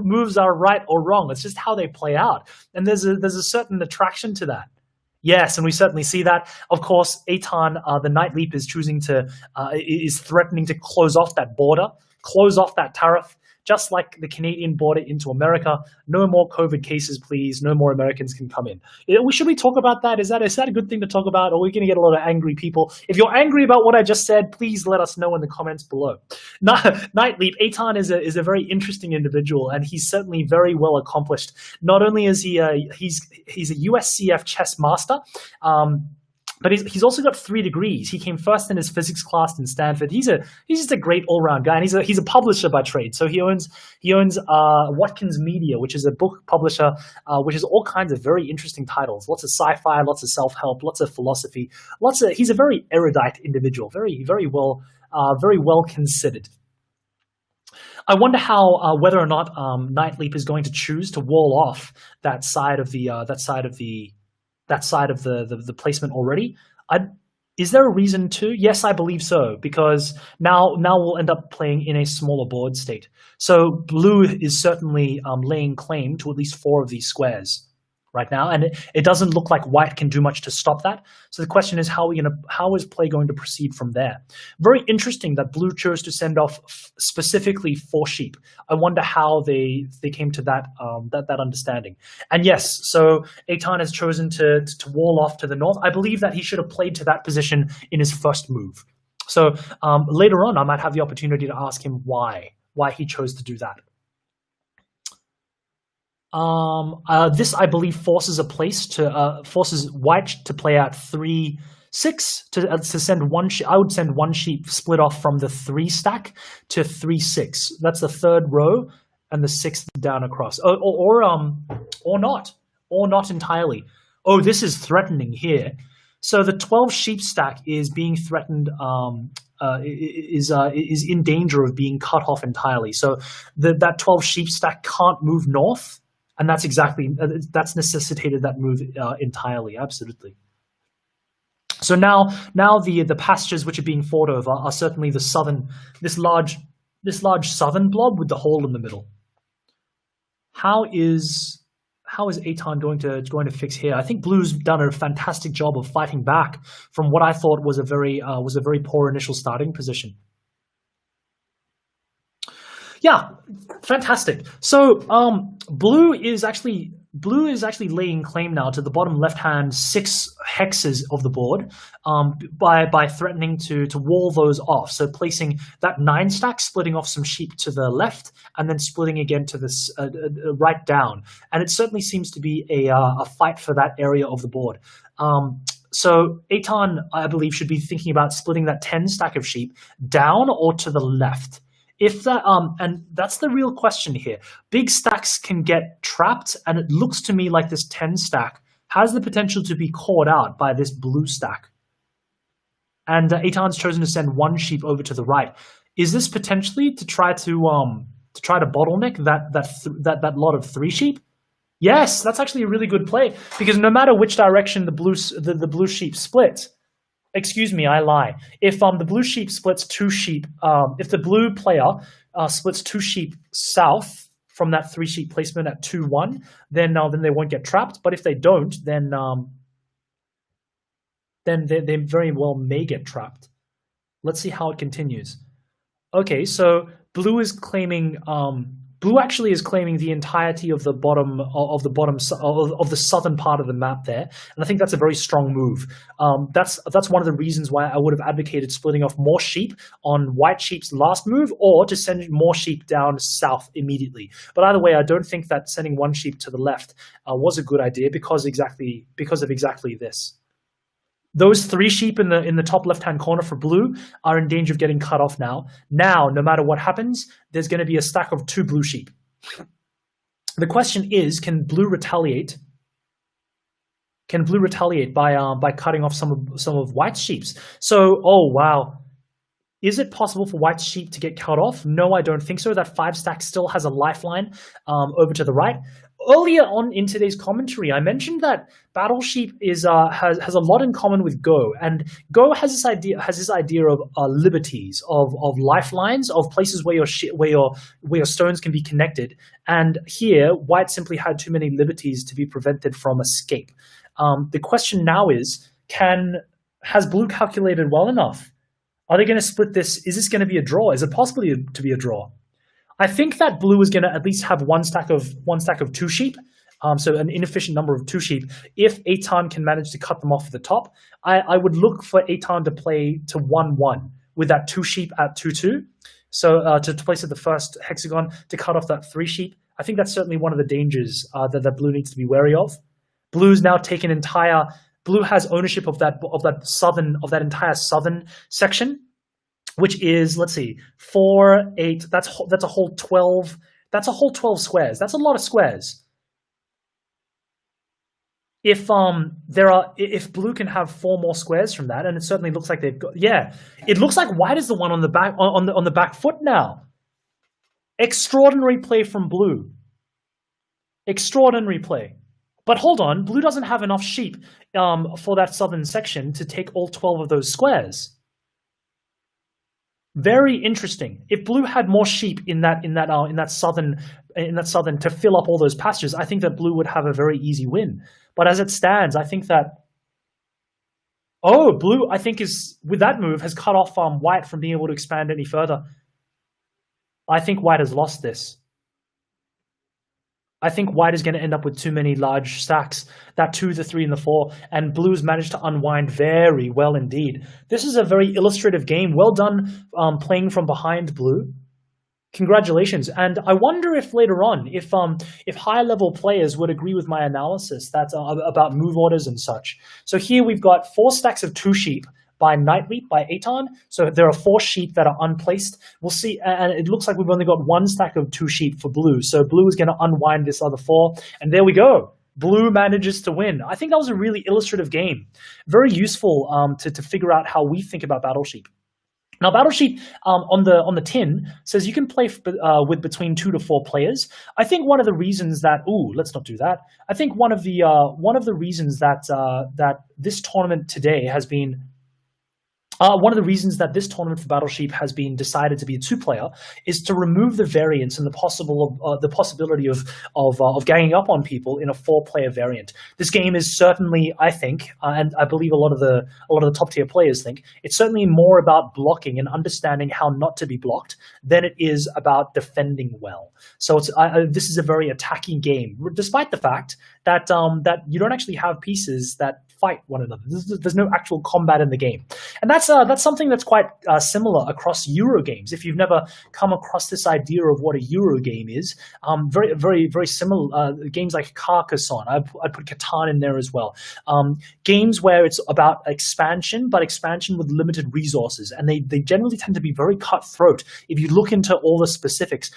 moves are right or wrong. It's just how they play out. And there's a certain attraction to that. Yes, and we certainly see that. Of course, Eitan, the Night Leap, is threatening to close off that border, close off that tariff, just like the Canadian border into America. No more COVID cases, please. No more Americans can come in. Should we talk about that? Is that a good thing to talk about? Or are we going to get a lot of angry people? If you're angry about what I just said, please let us know in the comments below. Night Leap, Eitan is a very interesting individual, and he's certainly very well accomplished. Not only is he's a USCF chess master, but he's also got 3 degrees. He came first in his physics class in Stanford. He's just a great all-round guy, and he's a publisher by trade. So he owns Watkins Media, which is a book publisher, which is all kinds of very interesting titles. Lots of sci-fi, lots of self-help, lots of philosophy. He's a very erudite individual, very well considered. I wonder how whether or not Night Leap is going to choose to wall off that side of the placement already. Is there a reason to? Yes, I believe so, because now we'll end up playing in a smaller board state. So Blue is certainly laying claim to at least 4 of these squares right now, and it doesn't look like White can do much to stop that. So the question is, how is play going to proceed from there? Very interesting that Blue chose to send off specifically 4 sheep. I wonder how they came to that understanding. And yes, so Eitan has chosen to wall off to the north. I believe that he should have played to that position in his first move. So later on, I might have the opportunity to ask him why he chose to do that. This, I believe, forces White to play out 3-6 to send one. I would send 1 sheep split off from the 3 stack to 3-6. That's the 3rd row and the 6th down across. Or not entirely. Oh, this is threatening here. So the 12 sheep stack is being threatened. Is in danger of being cut off entirely. So that 12 sheep stack can't move north. And that's necessitated that move entirely, absolutely. So now the pastures which are being fought over are certainly this large southern blob with the hole in the middle. How is Eitan going to fix here? I think Blue's done a fantastic job of fighting back from what I thought was a very poor initial starting position. Yeah, fantastic. So Blue is actually laying claim now to the bottom left-hand 6 hexes of the board by threatening to wall those off. So placing that 9 stack, splitting off some sheep to the left, and then splitting again to this right down. And it certainly seems to be a fight for that area of the board. So Eitan, I believe, should be thinking about splitting that 10 stack of sheep down or to the left. If that and that's the real question here. Big stacks can get trapped, and it looks to me like this 10 stack has the potential to be caught out by this blue stack. And Eitan's chosen to send 1 sheep over to the right. Is this potentially to try to bottleneck that lot of 3 sheep? Yes, that's actually a really good play, because no matter which direction the blue sheep splits. Excuse me, I lie. If the blue sheep splits 2 sheep, if the blue player splits 2 sheep south from that 3 sheep placement at 2-1, then they won't get trapped. But if they don't, then they very well may get trapped. Let's see how it continues. Okay, so blue is claiming blue actually is claiming the entirety of the of the southern part of the map there, and I think that's a very strong move. That's one of the reasons why I would have advocated splitting off more sheep on white sheep's last move, or to send more sheep down south immediately. But either way, I don't think that sending one sheep to the left was a good idea because of exactly this. Those 3 sheep in the top left-hand corner for blue are in danger of getting cut off now. Now, no matter what happens, there's going to be a stack of 2 blue sheep. The question is, can blue retaliate? Can blue retaliate by cutting off some of white's sheeps? So, oh wow. Is it possible for white sheep to get cut off? No, I don't think so. That 5 stack still has a lifeline over to the right. Earlier on in today's commentary, I mentioned that Battle Sheep has a lot in common with Go, and Go has this idea of liberties, of lifelines, of places where your stones can be connected. And here, white simply had too many liberties to be prevented from escape. The question now is, has blue calculated well enough? Are they going to split this? Is this going to be a draw? Is it possible to be a draw? I think that blue is going to at least have one stack of 2 sheep, so an inefficient number of 2 sheep. If Eitan can manage to cut them off at the top, I would look for Eitan to play to 1-1 with that 2 sheep at 2-2. So to place at the first hexagon to cut off that 3 sheep. I think that's certainly one of the dangers that blue needs to be wary of. Blue's now taken entire. Blue has ownership of that entire southern section, which is, let's see, 4, 8. That's a whole 12. That's a whole 12 squares. That's a lot of squares. If blue can have 4 more squares from that, and it certainly looks like they've got. Yeah, it looks like white is the one on the back on the back foot now. Extraordinary play from blue. Extraordinary play. But hold on, blue doesn't have enough sheep for that southern section to take all 12 of those squares. Very interesting. If blue had more sheep in that southern to fill up all those pastures, I think that blue would have a very easy win. But as it stands, I think that blue, I think, is with that move has cut off white from being able to expand any further. I think white has lost this. I think white is going to end up with too many large stacks, that 2, the 3, and the 4, and blue's managed to unwind very well indeed. This is a very illustrative game. Well done playing from behind, blue. Congratulations. And I wonder if later on, if high-level players would agree with my analysis about move orders and such. So here we've got 4 stacks of 2 sheep by Night Leap by Eitan. So there are 4 sheep that are unplaced. We'll see, and it looks like we've only got 1 stack of 2 sheep for blue. So blue is going to unwind this other 4, and there we go. Blue manages to win. I think that was a really illustrative game. Very useful to figure out how we think about Battle Sheep. Now, Battle Sheep on the tin says you can play with between 2 to 4 players. I think one of the reasons that let's not do that. I think one of the reasons that this tournament today has been. One of the reasons that this tournament for Battle Sheep has been decided to be a 2-player is to remove the variance and the possibility of ganging up on people in a 4-player variant. This game is certainly, I think, and I believe a lot of the top tier players think, it's certainly more about blocking and understanding how not to be blocked than it is about defending well. So this is a very attacking game, despite the fact that you don't actually have pieces that fight one another. There's no actual combat in the game, and that's something that's quite similar across Euro games. If you've never come across this idea of what a Euro game is, very, very, very similar. Games like Carcassonne, I'd put Catan in there as well. Games where it's about expansion, but expansion with limited resources, and they generally tend to be very cutthroat. If you look into all the specifics,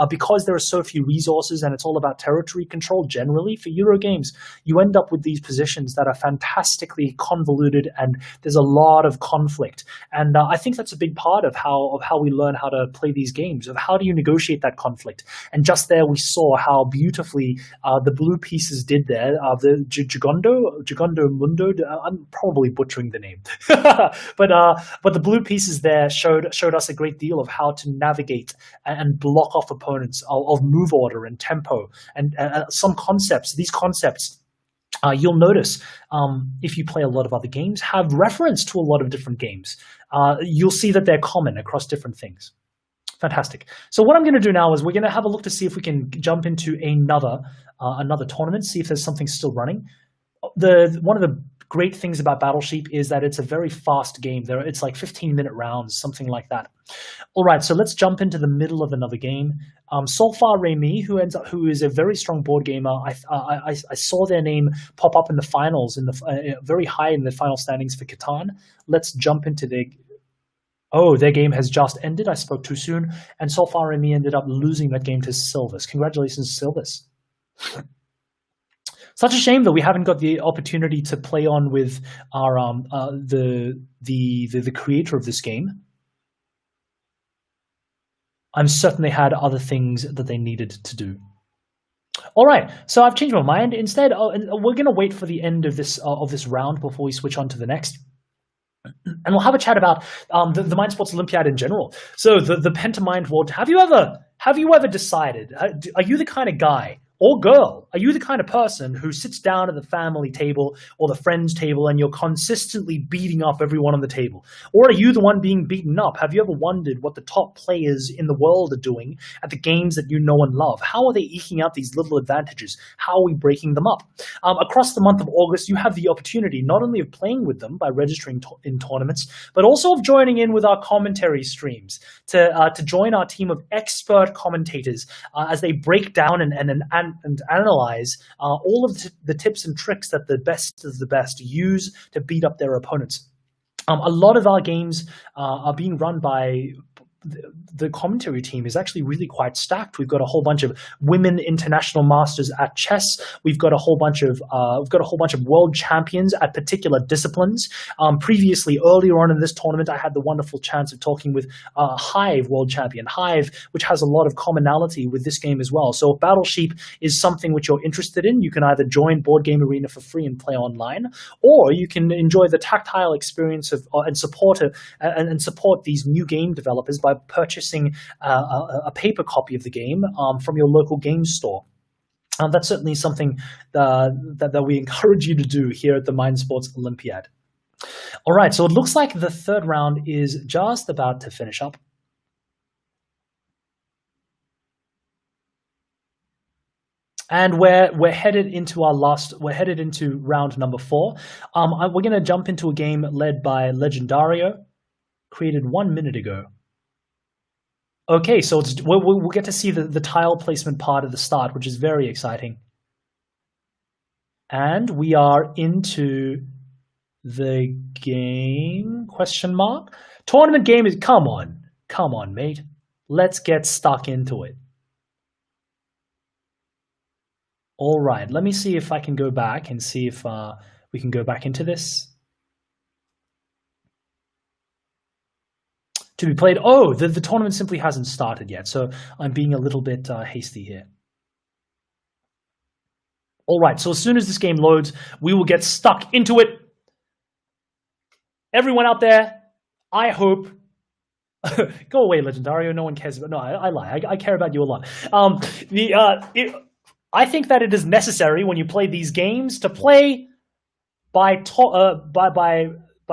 because there are so few resources and it's all about territory control generally for Euro games, you end up with these positions that are fantastically convoluted, and there's a lot of conflict. And I think that's a big part of how we learn how to play these games, of how do you negotiate that conflict. And just there we saw how beautifully the blue pieces did there. The Giogondo Mundo, I'm probably butchering the name, but the blue pieces there showed us a great deal of how to navigate and block off opponents of move order and tempo and some concepts. These concepts, you'll notice if you play a lot of other games, have reference to a lot of different games. You'll see that they're common across different things. Fantastic. So what I'm going to do now is we're going to have a look to see if we can jump into another tournament, see if there's something still running. One of the great things about Battlesheep is that it's a very fast game. It's like 15-minute rounds, something like that. All right, so let's jump into the middle of another game. Solfar Remy, who is a very strong board gamer, I saw their name pop up in the finals, very high in the final standings for Catan. Let's jump into their game has just ended. I spoke too soon, and Solfar Remy ended up losing that game to Silvis. Congratulations, Silvis. Such a shame that we haven't got the opportunity to play on with our the creator of this game. I'm certain they had other things that they needed to do. All right, so I've changed my mind. Instead, we're going to wait for the end of this round before we switch on to the next. And we'll have a chat about the Mind Sports Olympiad in general. So the Pentamind World. Have you ever decided? Are you the kind of guy or girl? Are you the kind of person who sits down at the family table or the friends table and you're consistently beating up everyone on the table? Or are you the one being beaten up? Have you ever wondered what the top players in the world are doing at the games that you know and love? How are they eking out these little advantages? How are we breaking them up? Across the month of August, you have the opportunity not only of playing with them by registering in tournaments, but also of joining in with our commentary streams to join our team of expert commentators as they break down and analyze all of the tips and tricks that the best of the best use to beat up their opponents. A lot of our games are being run by the commentary team is actually really quite stacked. We've got a whole bunch of women international masters at chess. We've got a whole bunch of world champions at particular disciplines. Previously, earlier on in this tournament, I had the wonderful chance of talking with Hive world champion. Hive, which has a lot of commonality with this game as well. So if Battlesheep is something which you're interested in, you can either join Board Game Arena for free and play online, or you can enjoy the tactile experience of and support these new game developers by purchasing a paper copy of the game from your local game store. That's certainly something that we encourage you to do here at the Mind Sports Olympiad. All right, so it looks like the third round is just about to finish up. And we're headed into round number 4. We're going to jump into a game led by Legendario, created 1 minute ago. Okay, so we'll get to see the tile placement part at the start, which is very exciting. And we are into the game, question mark? Tournament game is, come on, mate. Let's get stuck into it. All right, let me see if I can go back and see if we can go back into this. To be played. Oh, the tournament simply hasn't started yet, so I'm being a little bit hasty here. All right, so as soon as this game loads, we will get stuck into it. Everyone out there, I hope... Go away, Legendario. No one cares about... No, I lie. I care about you a lot. I think that it is necessary when you play these games to play by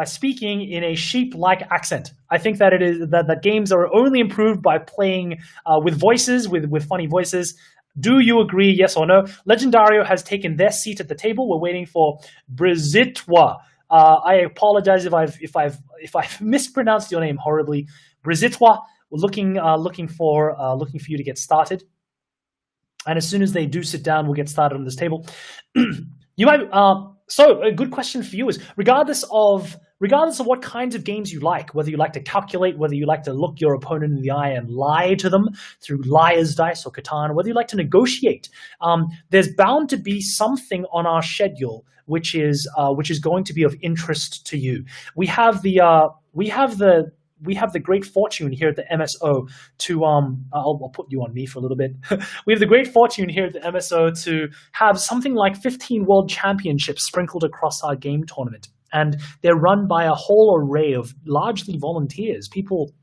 speaking in a sheep-like accent. I think that it is that games are only improved by playing with voices, with funny voices. Do you agree? Yes or no? Legendario has taken their seat at the table. We're waiting for Brazilwa. I apologize if I've mispronounced your name horribly. Brazilwa. We're looking for you to get started. And as soon as they do sit down, we'll get started on this table. You might. So a good question for you is, regardless of what kinds of games you like, whether you like to calculate, whether you like to look your opponent in the eye and lie to them through Liar's Dice or Catan, whether you like to negotiate, there's bound to be something on our schedule which is going to be of interest to you. We have the great fortune here at the MSO to I'll put you on me for a little bit. We have the great fortune here at the MSO to have something like 15 world championships sprinkled across our game tournament, and they're run by a whole array of largely volunteers, people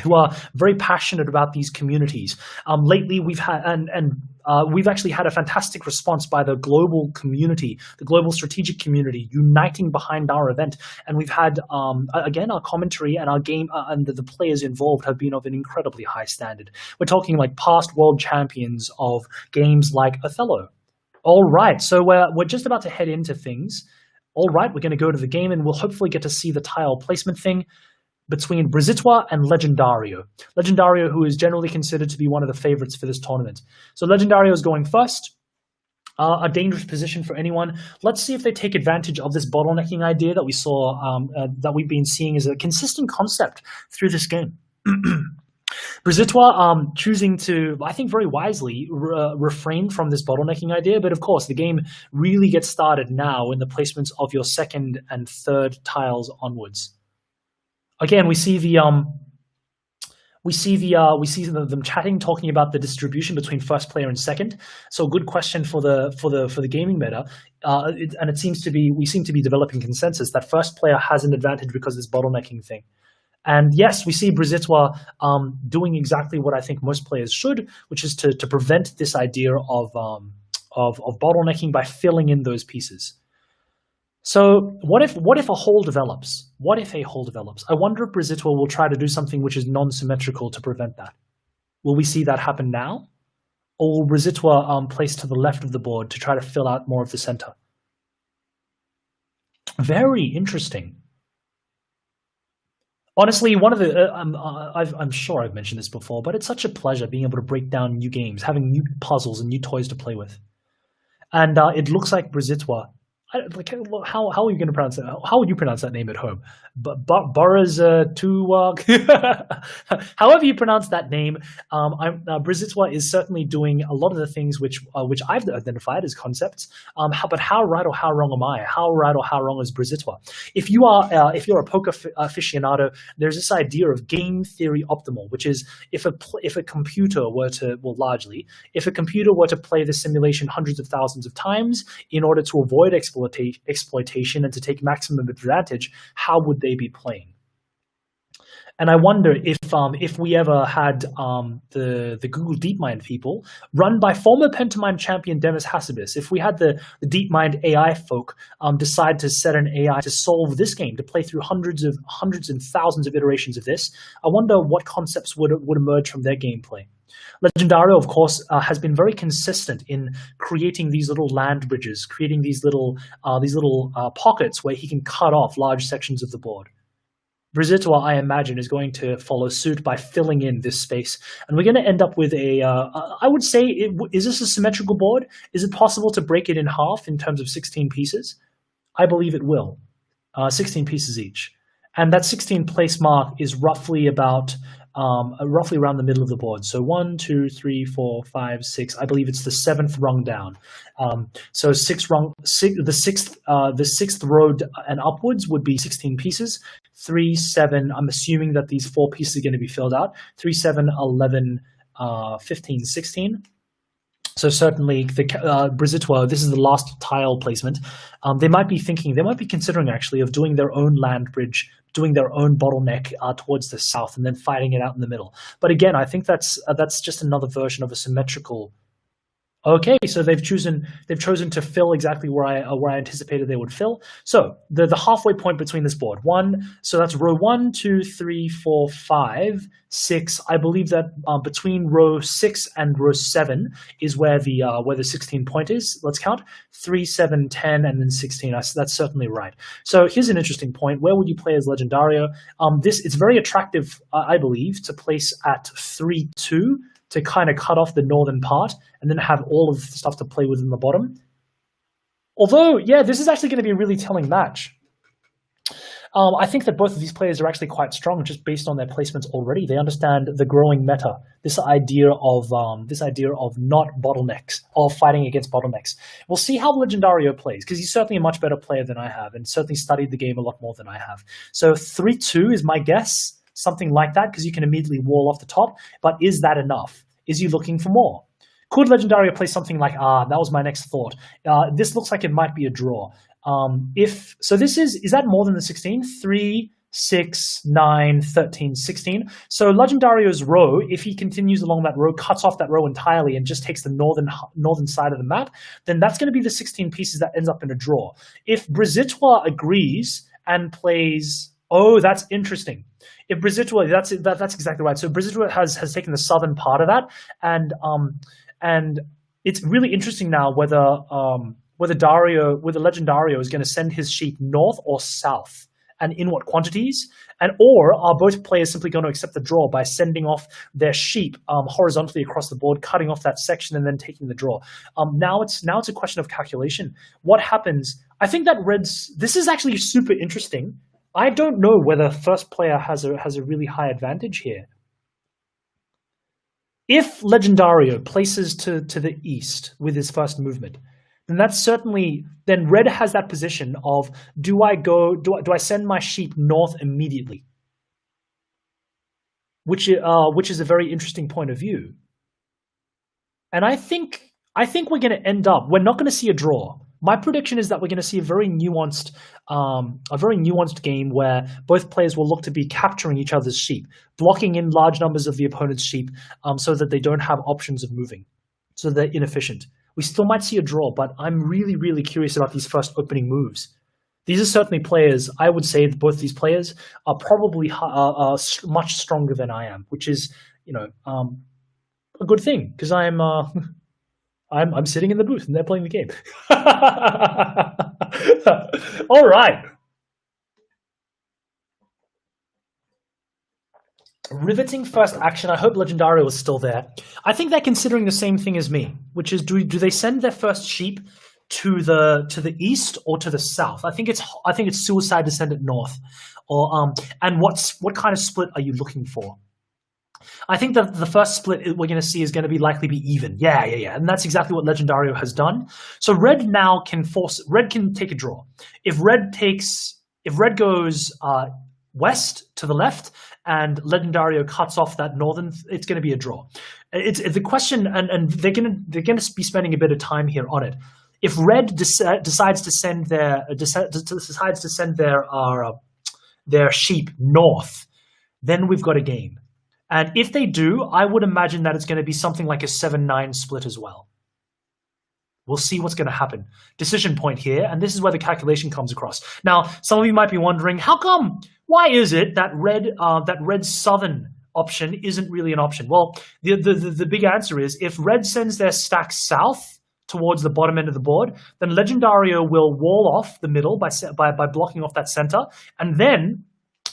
who are very passionate about these communities. Lately, we've had we've actually had a fantastic response by the global community, the global strategic community, uniting behind our event. And we've had, again, our commentary and our game and the players involved have been of an incredibly high standard. We're talking like past world champions of games like Othello. All right, so we're just about to head into things. All right, we're going to go to the game, and we'll hopefully get to see the tile placement thing between Brazilwa and Legendario. Legendario, who is generally considered to be one of the favorites for this tournament. So Legendario is going first. A dangerous position for anyone. Let's see if they take advantage of this bottlenecking idea that we saw, that we've been seeing as a consistent concept through this game. Brazilwa choosing to, I think very wisely, refrain from this bottlenecking idea. But of course, the game really gets started now in the placements of your second and third tiles onwards. Again, we see them chatting, talking about the distribution between first player and second. So a good question for the gaming meta, and we seem to be developing consensus that first player has an advantage because of this bottlenecking thing. And yes, we see Brazilwa doing exactly what I think most players should, which is to prevent this idea of bottlenecking by filling in those pieces. So what if a hole develops? What if a hole develops? I wonder if Brazilwa will try to do something which is non-symmetrical to prevent that. Will we see that happen now? Or will Brazilwa place to the left of the board to try to fill out more of the center? Very interesting. Honestly, one of the I'm sure I've mentioned this before, but it's such a pleasure being able to break down new games, having new puzzles and new toys to play with. And it looks like Brazilwa. How are you going to pronounce it? How would you pronounce that name at home? However you pronounce that name, Brazilwa is certainly doing a lot of the things which I've identified as concepts. But how right or how wrong am I? How right or how wrong is Brazilwa? If you're a poker aficionado, there's this idea of game theory optimal, which is if a computer were to, well, largely, if a computer were to play the simulation hundreds of thousands of times in order to avoid exploitation and to take maximum advantage, how would they be playing? And I wonder if we ever had the Google DeepMind people run by former Pentamind champion Demis Hassabis, if we had the DeepMind AI folk decide to set an AI to solve this game, to play through hundreds and thousands of iterations of this, I wonder what concepts would emerge from their gameplay. Legendario, of course, has been very consistent in creating these little land bridges, creating these little pockets where he can cut off large sections of the board. Brazilwa, I imagine, is going to follow suit by filling in this space. And we're going to end up with I would say, is this a symmetrical board? Is it possible to break it in half in terms of 16 pieces? I believe it will. 16 pieces each. And that 16 place mark is roughly around the middle of the board. So 1, 2, 3, 4, 5, 6. I believe it's the 7th rung down. So the sixth row and upwards would be 16 pieces. 3, 7. I'm assuming that these 4 pieces are going to be filled out. 3, 7, 11, 15, 16. So certainly, Brazilwa, this is the last tile placement. They might be considering actually of doing their own land bridge, doing their own bottleneck towards the south, and then fighting it out in the middle. But again, I think that's just another version of a symmetrical. Okay, so they've chosen to fill exactly where I anticipated they would fill. So the halfway point between this board, so that's row 1, 2, 3, 4, 5, 6. I believe that between row 6 and row 7 is where the 16 point is. Let's count 3, 7, 10, and then 16. That's certainly right. So here's an interesting point. Where would you play as Legendario? It's very attractive, I believe, to place at 3, 2. To kind of cut off the northern part and then have all of the stuff to play with in the bottom. Although, yeah, this is actually going to be a really telling match. I think that both of these players are actually quite strong just based on their placements already. They understand the growing meta, this idea of not bottlenecks, of fighting against bottlenecks. We'll see how Legendario plays, because he's certainly a much better player than I have and certainly studied the game a lot more than I have. So 3-2 is my guess. Something like that, because you can immediately wall off the top. But is that enough? Is you looking for more? Could Legendario play something like, that was my next thought. This looks like it might be a draw. Is that more than the 16? 3, 6, 9, 13, 16. So Legendario's row, if he continues along that row, cuts off that row entirely and just takes the northern side of the map, then that's going to be the 16 pieces that ends up in a draw. If Brazilwa agrees and plays, oh, that's interesting. If Brazilwa, that's exactly right. So Brazilwa has taken the southern part of that, and it's really interesting now whether Legendario is going to send his sheep north or south, and in what quantities, or are both players simply going to accept the draw by sending off their sheep horizontally across the board, cutting off that section, and then taking the draw? Now it's a question of calculation. What happens? I think that this is actually super interesting. I don't know whether first player has a really high advantage here. If Legendario places to the east with his first movement, then red has that position of, do I send my sheep north immediately? Which is a very interesting point of view. And I think we're going to end up, we're not going to see a draw. My prediction is that we're going to see a very nuanced game where both players will look to be capturing each other's sheep, blocking in large numbers of the opponent's sheep, so that they don't have options of moving, so they're inefficient. We still might see a draw, but I'm really, really curious about these first opening moves. These are certainly players, I would say that both these players are probably much stronger than I am, which is, a good thing, because I'm sitting in the booth and they're playing the game. All right. Riveting first action. I hope Legendario is still there. I think they're considering the same thing as me, which is do they send their first sheep to the east or to the south? I think it's suicide to send it north. Or and what kind of split are you looking for? I think that the first split we're going to see is going to likely be even. Yeah. And that's exactly what Legendario has done. So red now can take a draw. If red goes west to the left and Legendario cuts off that northern, it's going to be a draw. It's the question, and they're going to be spending a bit of time here on it. If red decides to send their sheep north, then we've got a game. And if they do, I would imagine that it's going to be something like a 7-9 split as well. We'll see what's going to happen. Decision point here, and this is where the calculation comes across. Now, some of you might be wondering, why is it that red southern option isn't really an option? Well, the big answer is, if red sends their stack south towards the bottom end of the board, then Legendario will wall off the middle by blocking off that center, and then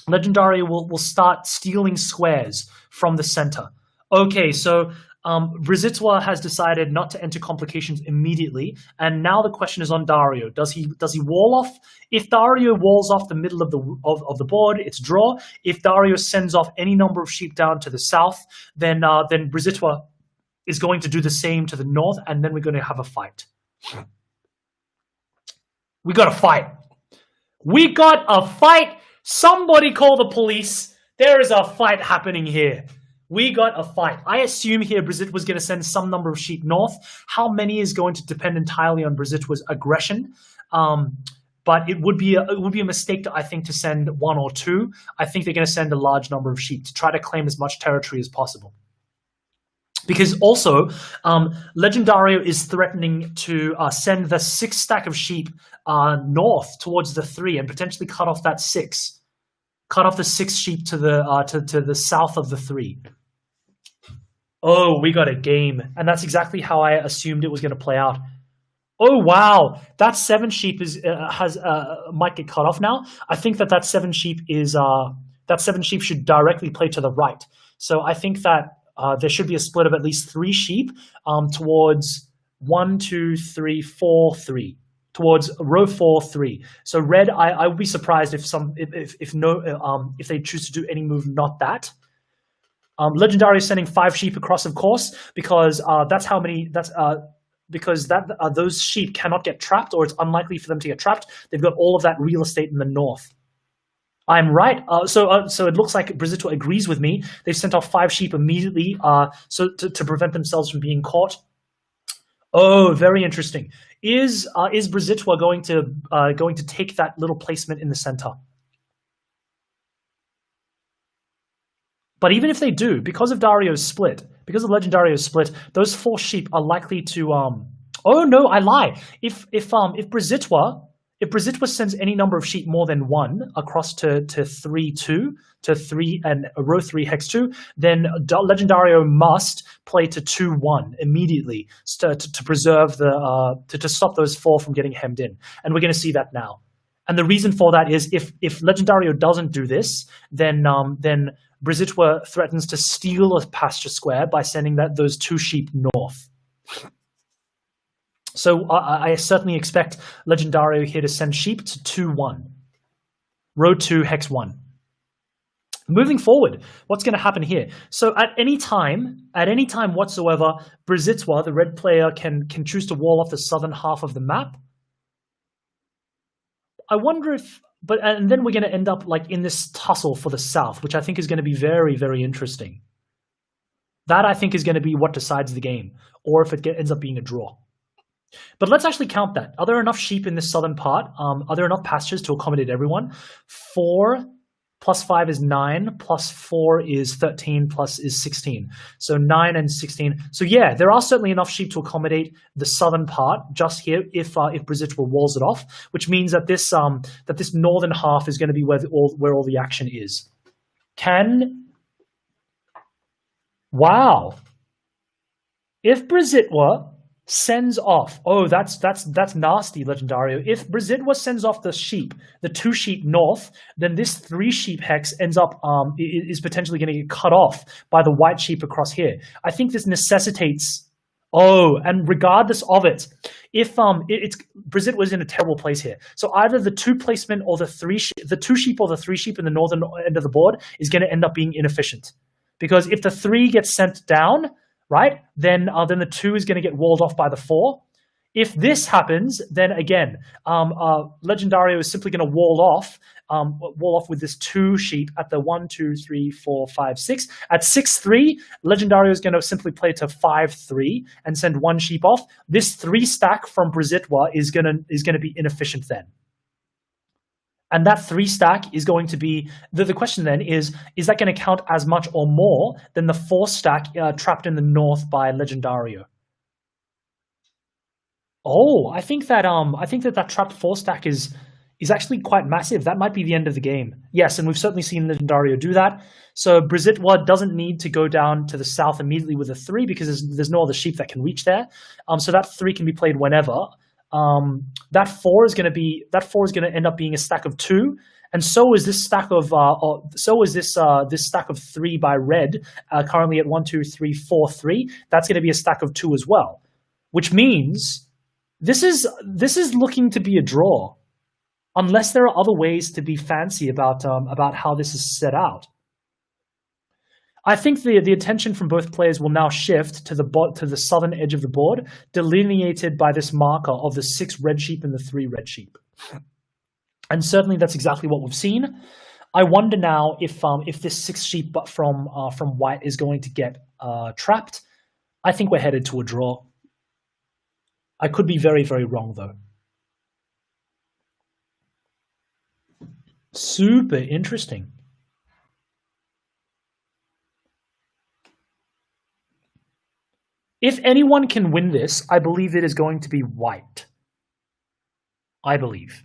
Legendario will start stealing squares from the center. Okay, so Brazilwa has decided not to enter complications immediately, and now the question is on Dario. Does he wall off? If Dario walls off the middle of the board, it's draw. If Dario sends off any number of sheep down to the south, then Brazilwa is going to do the same to the north, and then we're going to have a fight. We got a fight. We got a fight. Somebody call the police. There is a fight happening here. We got a fight. I assume here Brazilwa was going to send some number of sheep north. How many is going to depend entirely on Brazilwa's aggression. But it would be a mistake to send one or two. I think they're going to send a large number of sheep to try to claim as much territory as possible. Because also, Legendario is threatening to send the 6 stack of sheep north towards the 3 and potentially cut off that 6. Cut off the 6 sheep to the south of the 3. Oh, we got a game. And that's exactly how I assumed it was going to play out. Oh, wow. That 7 sheep might get cut off now. I think that 7 sheep should directly play to the right. So I think that there should be a split of at least 3 sheep towards 1, 2, 3, 4, 3. Towards row 4, 3. So red, I would be surprised if they choose to do any move not that. Legendary is sending 5 sheep across, of course, because those sheep cannot get trapped, or it's unlikely for them to get trapped. They've got all of that real estate in the north. I'm right. So it looks like Brazilwa agrees with me. They've sent off 5 sheep immediately, so to prevent themselves from being caught. Oh, very interesting. Is Brazilwa going to take that little placement in the center? But even if they do, because of Dario's split, because of Legendario's split, those 4 sheep are likely to oh no, I lie. If Brazitwa sends any number of sheep more than 1 across to 3-2, to 3 and row 3 hex 2, then Legendario must play to 2-1 immediately to preserve the to stop those 4 from getting hemmed in. And we're going to see that now. And the reason for that is if Legendario doesn't do this, then Brazitwa threatens to steal a pasture square by sending those 2 sheep north. So I certainly expect Legendario here to send sheep to 2-1. Row 2, hex 1. Moving forward, what's going to happen here? So at any time whatsoever, Brazitwa, the red player, can choose to wall off the southern half of the map. I wonder if, and then we're going to end up like in this tussle for the south, which I think is going to be very, very interesting. That I think is going to be what decides the game, or if it ends up being a draw. But let's actually count that. Are there enough sheep in this southern part? Are there enough pastures to accommodate everyone? 4 plus 5 is 9, plus 4 is 13, plus is 16. So 9 and 16. So yeah, there are certainly enough sheep to accommodate the southern part just here if Brazitwa walls it off, which means that this northern half is going to be where all the action is. Wow. If Brazitwa sends off, oh, that's nasty, Legendario. If Brazitwa sends off the 2 sheep north, then this 3 sheep hex ends up is potentially going to get cut off by the white sheep across here. I think this necessitates. Oh, and regardless of it, if Brazitwa is in a terrible place here. So either the 2 placement or the 2 sheep or the 3 sheep in the northern end of the board is going to end up being inefficient, because if the 3 gets sent down, right, then the 2 is going to get walled off by the 4. If this happens, then again, Legendario is simply going to wall off with this 2 sheep at the 1, 2, 3, 4, 5, 6. At 6-3, Legendario is going to simply play to 5-3 and send 1 sheep off. This 3 stack from Brazitwa is going to be inefficient then. And that 3 stack is going to be, the question then is that going to count as much or more than the 4 stack trapped in the north by Legendario? Oh, I think that trapped 4 stack is actually quite massive. That might be the end of the game. Yes, and we've certainly seen Legendario do that. So Brazitwa doesn't need to go down to the south immediately with a 3 because there's no other sheep that can reach there. So that 3 can be played whenever. That 4 is going to end up being a stack of 2, and so is this stack of this stack of 3 by red, currently at 1, 2, 3, 4, 3. That's going to be a stack of 2 as well, which means this is looking to be a draw, unless there are other ways to be fancy about how this is set out. I think the attention from both players will now shift to the southern edge of the board, delineated by this marker of the 6 red sheep and the 3 red sheep. And certainly that's exactly what we've seen. I wonder now if this 6 sheep from white is going to get trapped. I think we're headed to a draw. I could be very, very wrong though. Super interesting. If anyone can win this, I believe it is going to be white. I believe.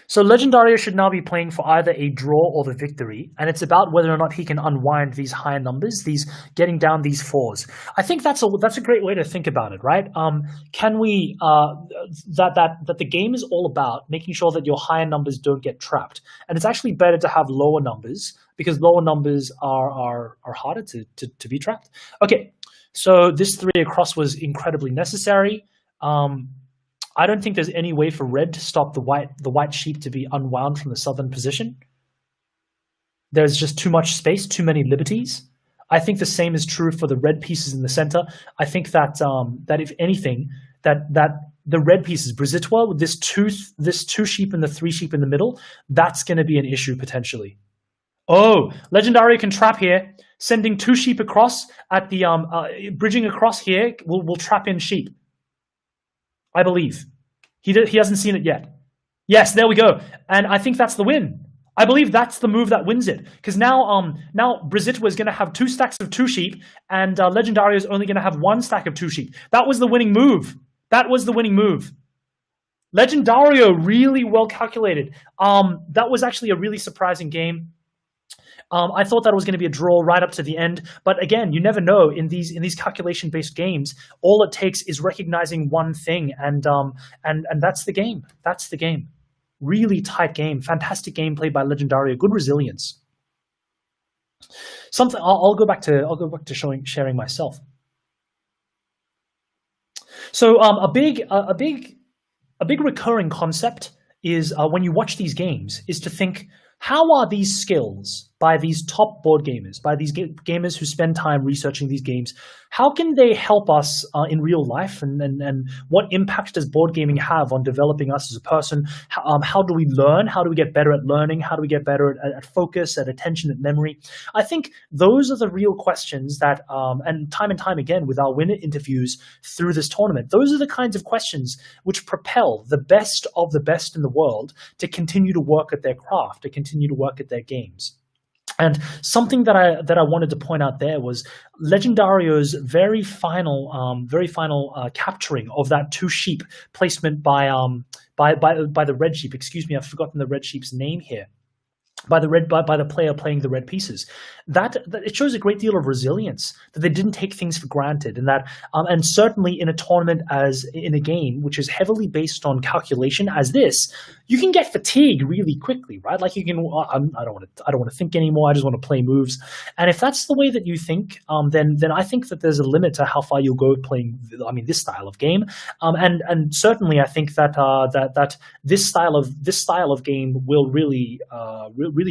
So Legendario should now be playing for either a draw or the victory, and it's about whether or not he can unwind these higher numbers, getting down these 4s. I think that's a great way to think about it, right? Can we that the game is all about making sure that your higher numbers don't get trapped, and it's actually better to have lower numbers because lower numbers are harder to be trapped. Okay, so this 3 across was incredibly necessary. I don't think there's any way for red to stop the white sheep to be unwound from the southern position. There's just too much space, too many liberties. I think the same is true for the red pieces in the center. I think that if anything, that the red pieces, Brazitwa, with this 2 sheep and the 3 sheep in the middle, that's going to be an issue potentially. Oh, Legendario can trap here, sending 2 sheep across at the bridging across here will trap in sheep. I believe. He hasn't seen it yet. Yes, there we go. And I think that's the win. I believe that's the move that wins it, because now Brazilwa is going to have 2 stacks of 2 sheep, and Legendario is only going to have 1 stack of 2 sheep. That was the winning move. That was the winning move. Legendario, really well calculated. That was actually a really surprising game. I thought that it was going to be a draw right up to the end, but again, you never know in these calculation-based games. All it takes is recognizing one thing, and that's the game. That's the game. Really tight game, fantastic gameplay by Legendario, good resilience. Something I'll go back to sharing myself. So a big recurring concept is when you watch these games is to think, how are these skills by these top board gamers, by these gamers who spend time researching these games, how can they help us in real life, and what impact does board gaming have on developing us as a person? How do we learn? How do we get better at learning? How do we get better at focus, at attention, at memory? I think those are the real questions that, and time again with our winner interviews through this tournament, those are the kinds of questions which propel the best of the best in the world to continue to work at their craft, to continue to work at their games. And something that I wanted to point out there was Legendario's very final capturing of that 2 sheep placement by the red sheep. Excuse me, I've forgotten the red sheep's name here. By the player playing the red pieces, that it shows a great deal of resilience, that they didn't take things for granted, and that and certainly in a tournament, as in a game which is heavily based on calculation as this, you can get fatigued really quickly, right? Like you can, I don't want to think anymore. I just want to play moves. And if that's the way that you think, then I think that there's a limit to how far you'll go playing. I mean, this style of game, and certainly I think that that this style of game will really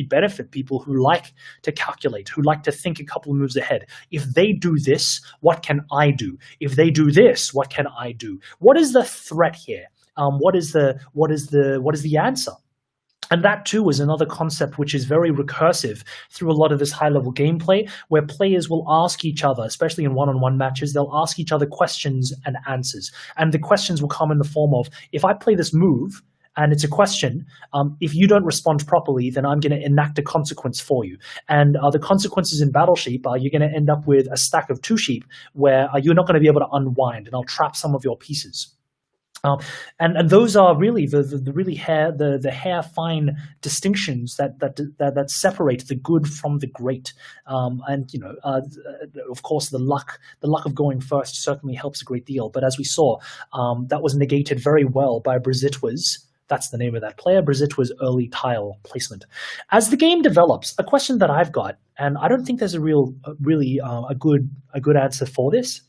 benefit people who like to calculate, who like to think a couple of moves ahead. If they do this, what can I do? If they do this, what can I do? What is the threat here? What is the answer? And that too is another concept which is very recursive through a lot of this high-level gameplay, where players will ask each other, especially in one-on-one matches, they'll ask each other questions and answers. And the questions will come in the form of, if I play this move, and it's a question, if you don't respond properly, then I'm going to enact a consequence for you. And the consequences in Battle Sheep are you're going to end up with a stack of 2 sheep where you're not going to be able to unwind, and I'll trap some of your pieces. And those are really the hair fine distinctions that separate the good from the great. And of course, the luck of going first certainly helps a great deal. But as we saw, that was negated very well by Brazilwa's. That's the name of that player, Brazilwa's early tile placement. As the game develops, a question that I've got, and I don't think there's a good answer for this,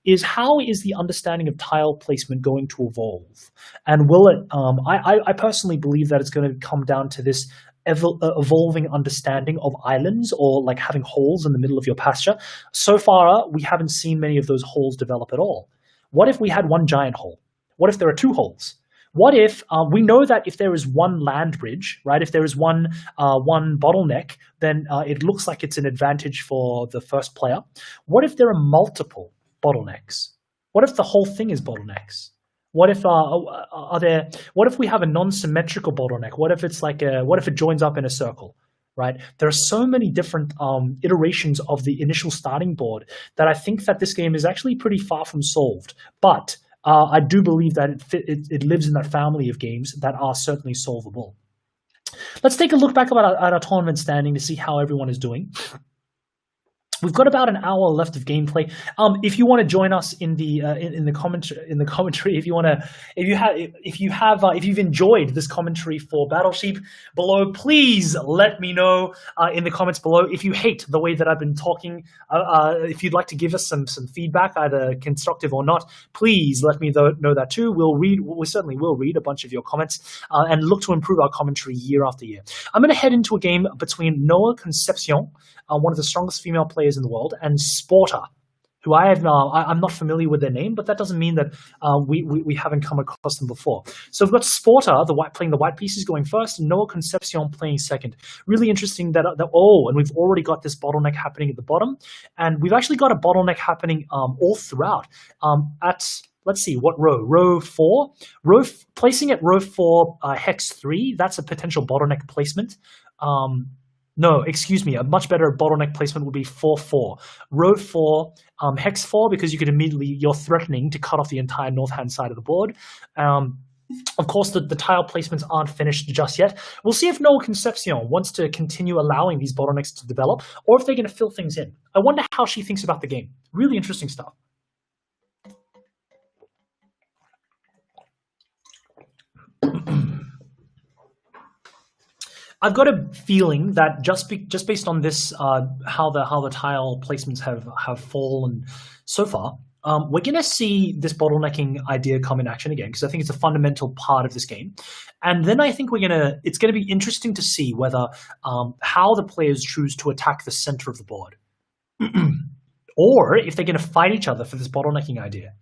is how is the understanding of tile placement going to evolve? And will it? I personally believe that it's going to come down to this evolving understanding of islands, or like having holes in the middle of your pasture. So far, we haven't seen many of those holes develop at all. What if we had one giant hole? What if there are 2 holes? What if we know that if there is one land bridge, right? If there is one bottleneck, then it looks like it's an advantage for the first player. What if there are multiple bottlenecks? What if the whole thing is bottlenecks? What if What if we have a non-symmetrical bottleneck? What if it's what if it joins up in a circle? Right? There are so many different iterations of the initial starting board that I think that this game is actually pretty far from solved. But I do believe that it lives in that family of games that are certainly solvable. Let's take a look back at our tournament standing to see how everyone is doing. We've got about an hour left of gameplay. If you want to join us in the commentary, if you've enjoyed this commentary for Battle Sheep below, please let me know in the comments below. If you hate the way that I've been talking, if you'd like to give us some feedback, either constructive or not, please let me know that too. We certainly will read a bunch of your comments and look to improve our commentary year after year. I'm going to head into a game between Noah Concepcion, one of the strongest female players in the world, and Sporter, who I'm not familiar with their name, but that doesn't mean that we haven't come across them before. So we've got Sporter, playing the white pieces, going first, and Noah Concepcion playing second. Really interesting and we've already got this bottleneck happening at the bottom, and we've actually got a bottleneck happening all throughout. Let's see, what row? Row 4? Placing at row 4, hex 3, that's a potential bottleneck placement. No, excuse me. A much better bottleneck placement would be 4-4. Row 4, hex 4, because you could immediately, you're threatening to cut off the entire north-hand side of the board. Of course, the tile placements aren't finished just yet. We'll see if Noah Concepcion wants to continue allowing these bottlenecks to develop, or if they're going to fill things in. I wonder how she thinks about the game. Really interesting stuff. I've got a feeling that just based on this, how the tile placements have fallen so far, we're going to see this bottlenecking idea come in action again, because I think it's a fundamental part of this game. And then I think it's going to be interesting to see whether how the players choose to attack the center of the board, or if they're going to fight each other for this bottlenecking idea.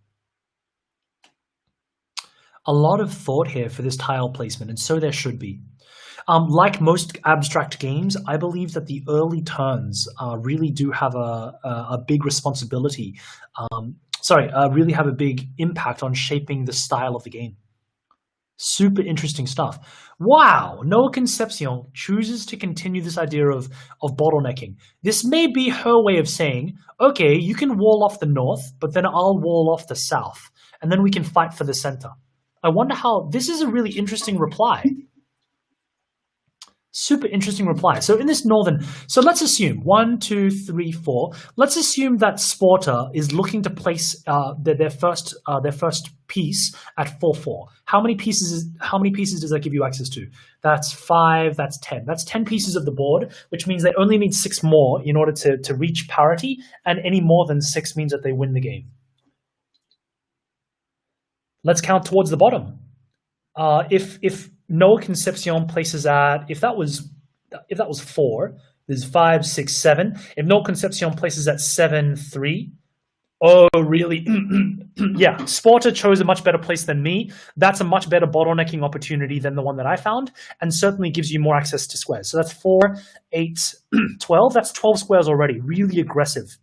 A lot of thought here for this tile placement, and so there should be. Like most abstract games, I believe that the early turns really do have a big responsibility. Really have a big impact on shaping the style of the game. Super interesting stuff. Wow, Noah Concepcion chooses to continue this idea of bottlenecking. This may be her way of saying, okay, you can wall off the north, but then I'll wall off the south, and then we can fight for the center. I wonder how, this is a really interesting reply. Super interesting reply. So in this northern, so let's assume 1, 2, 3, 4. Let's assume that Sporta is looking to place their first piece at 4-4. How many pieces does that give you access to? That's 5. That's 10. That's 10 pieces of the board, which means they only need 6 more in order to reach parity, and any more than 6 means that they win the game. Let's count towards the bottom. If Noah Concepcion places at, if that was 4, there's 5, 6, 7. If Noah Concepcion places at 7, 3, oh really? Yeah, Sporta chose a much better place than me. That's a much better bottlenecking opportunity than the one that I found, and certainly gives you more access to squares. So that's 4, 8, 12. That's 12 squares already. Really aggressive.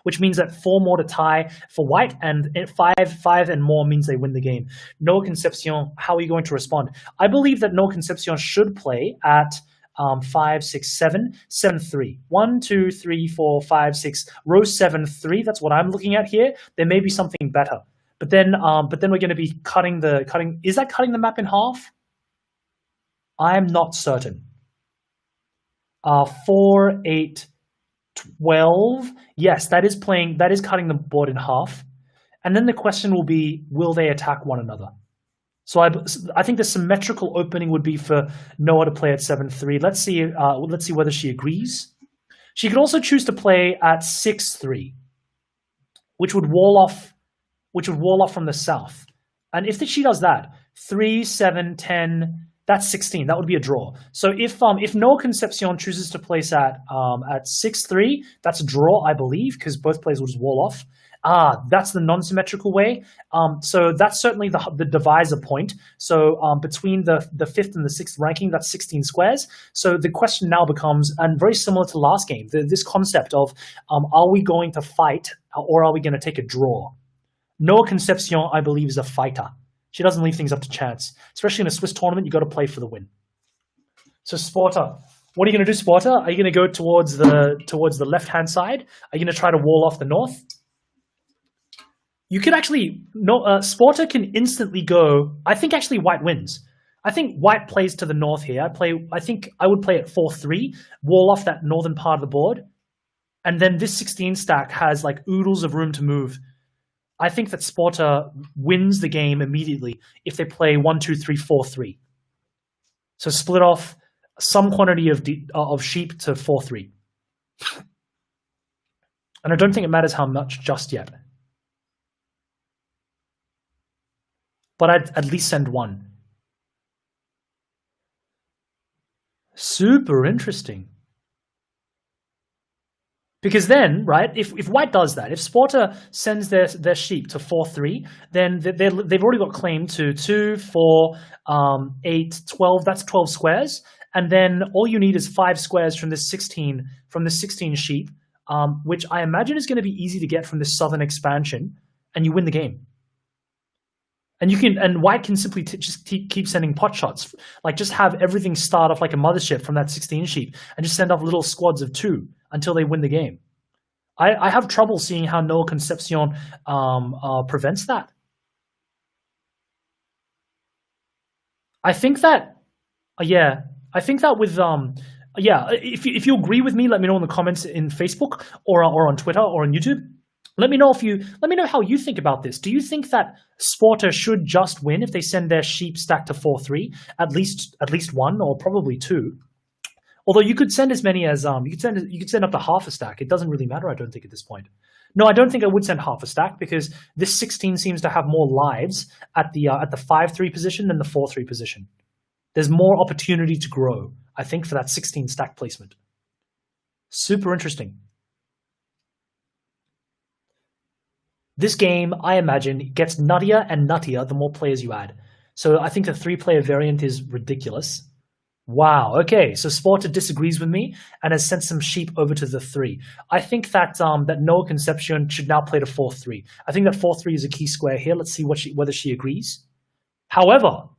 Which means that 4 more to tie for white, and 5 and more means they win the game. Noah Concepcion, how are you going to respond? I believe that Noah Concepcion should play at 5, 6, 7, 7, 3. 1, 2, 3, 4, 5, 6. Row 7, 3. That's what I'm looking at here. There may be something better, but then we're going to be cutting. Is that cutting the map in half? I'm not certain. 4, 8. 12. Yes, that is cutting the board in half. And then the question will be, will they attack one another? So I think the symmetrical opening would be for Noah to play at 7-3. Let's see whether she agrees. She could also choose to play at 6-3, which would wall off from the south. And if she does that, 3, 7, 10, that's 16. That would be a draw. So if Noah Concepcion chooses to place at 6-3, that's a draw, I believe, because both players will just wall off. That's the non-symmetrical way. So that's certainly the divisor point. So between the 5th and the 6th ranking, that's 16 squares. So the question now becomes, and very similar to last game, this concept of are we going to fight or are we going to take a draw? Noah Concepcion, I believe, is a fighter. She doesn't leave things up to chance. Especially in a Swiss tournament, you got to play for the win. So Sporta, what are you going to do, Sporta? Are you going to go towards the left-hand side? Are you going to try to wall off the north? You could actually, Sporta can instantly go, I think actually white wins. I think white plays to the north here. I think I would play at 4-3, wall off that northern part of the board. And then this 16 stack has like oodles of room to move. I think that Sporta wins the game immediately if they play 1, 2, 3, 4, 3. So split off some quantity of sheep to 4, 3. And I don't think it matters how much just yet. But I'd at least send 1. Super interesting. Because then, right, if white does that, if Sporta sends their sheep to 4-3, then they've already got claim to 2, 4, 8, 12. That's 12 squares, and then all you need is 5 squares from the 16 sheep, which I imagine is going to be easy to get from this southern expansion, and you win the game. And white can simply just keep sending pot shots, like just have everything start off like a mothership from that 16 sheep, and just send off little squads of 2 until they win the game. I have trouble seeing how no Concepcion prevents that. I think that, I think that with if you agree with me, let me know in the comments in Facebook or on Twitter or on YouTube. Let me know how you think about this. Do you think that Sporter should just win if they send their sheep stacked to 4-3, at least 1 or probably 2? Although you could send as many as you could send up to half a stack. It doesn't really matter, I don't think, at this point. No, I don't think I would send half a stack because this 16 seems to have more lives at the 5-3 position than the 4-3 position. There's more opportunity to grow, I think, for that 16 stack placement. Super interesting. This game, I imagine, gets nuttier and nuttier the more players you add. So I think the 3-player variant is ridiculous. Wow, okay, so Sporter disagrees with me and has sent some sheep over to the 3. I think that that Noah Concepcion should now play to 4-3. I think that 4-3 is a key square here. Let's see whether she agrees. However,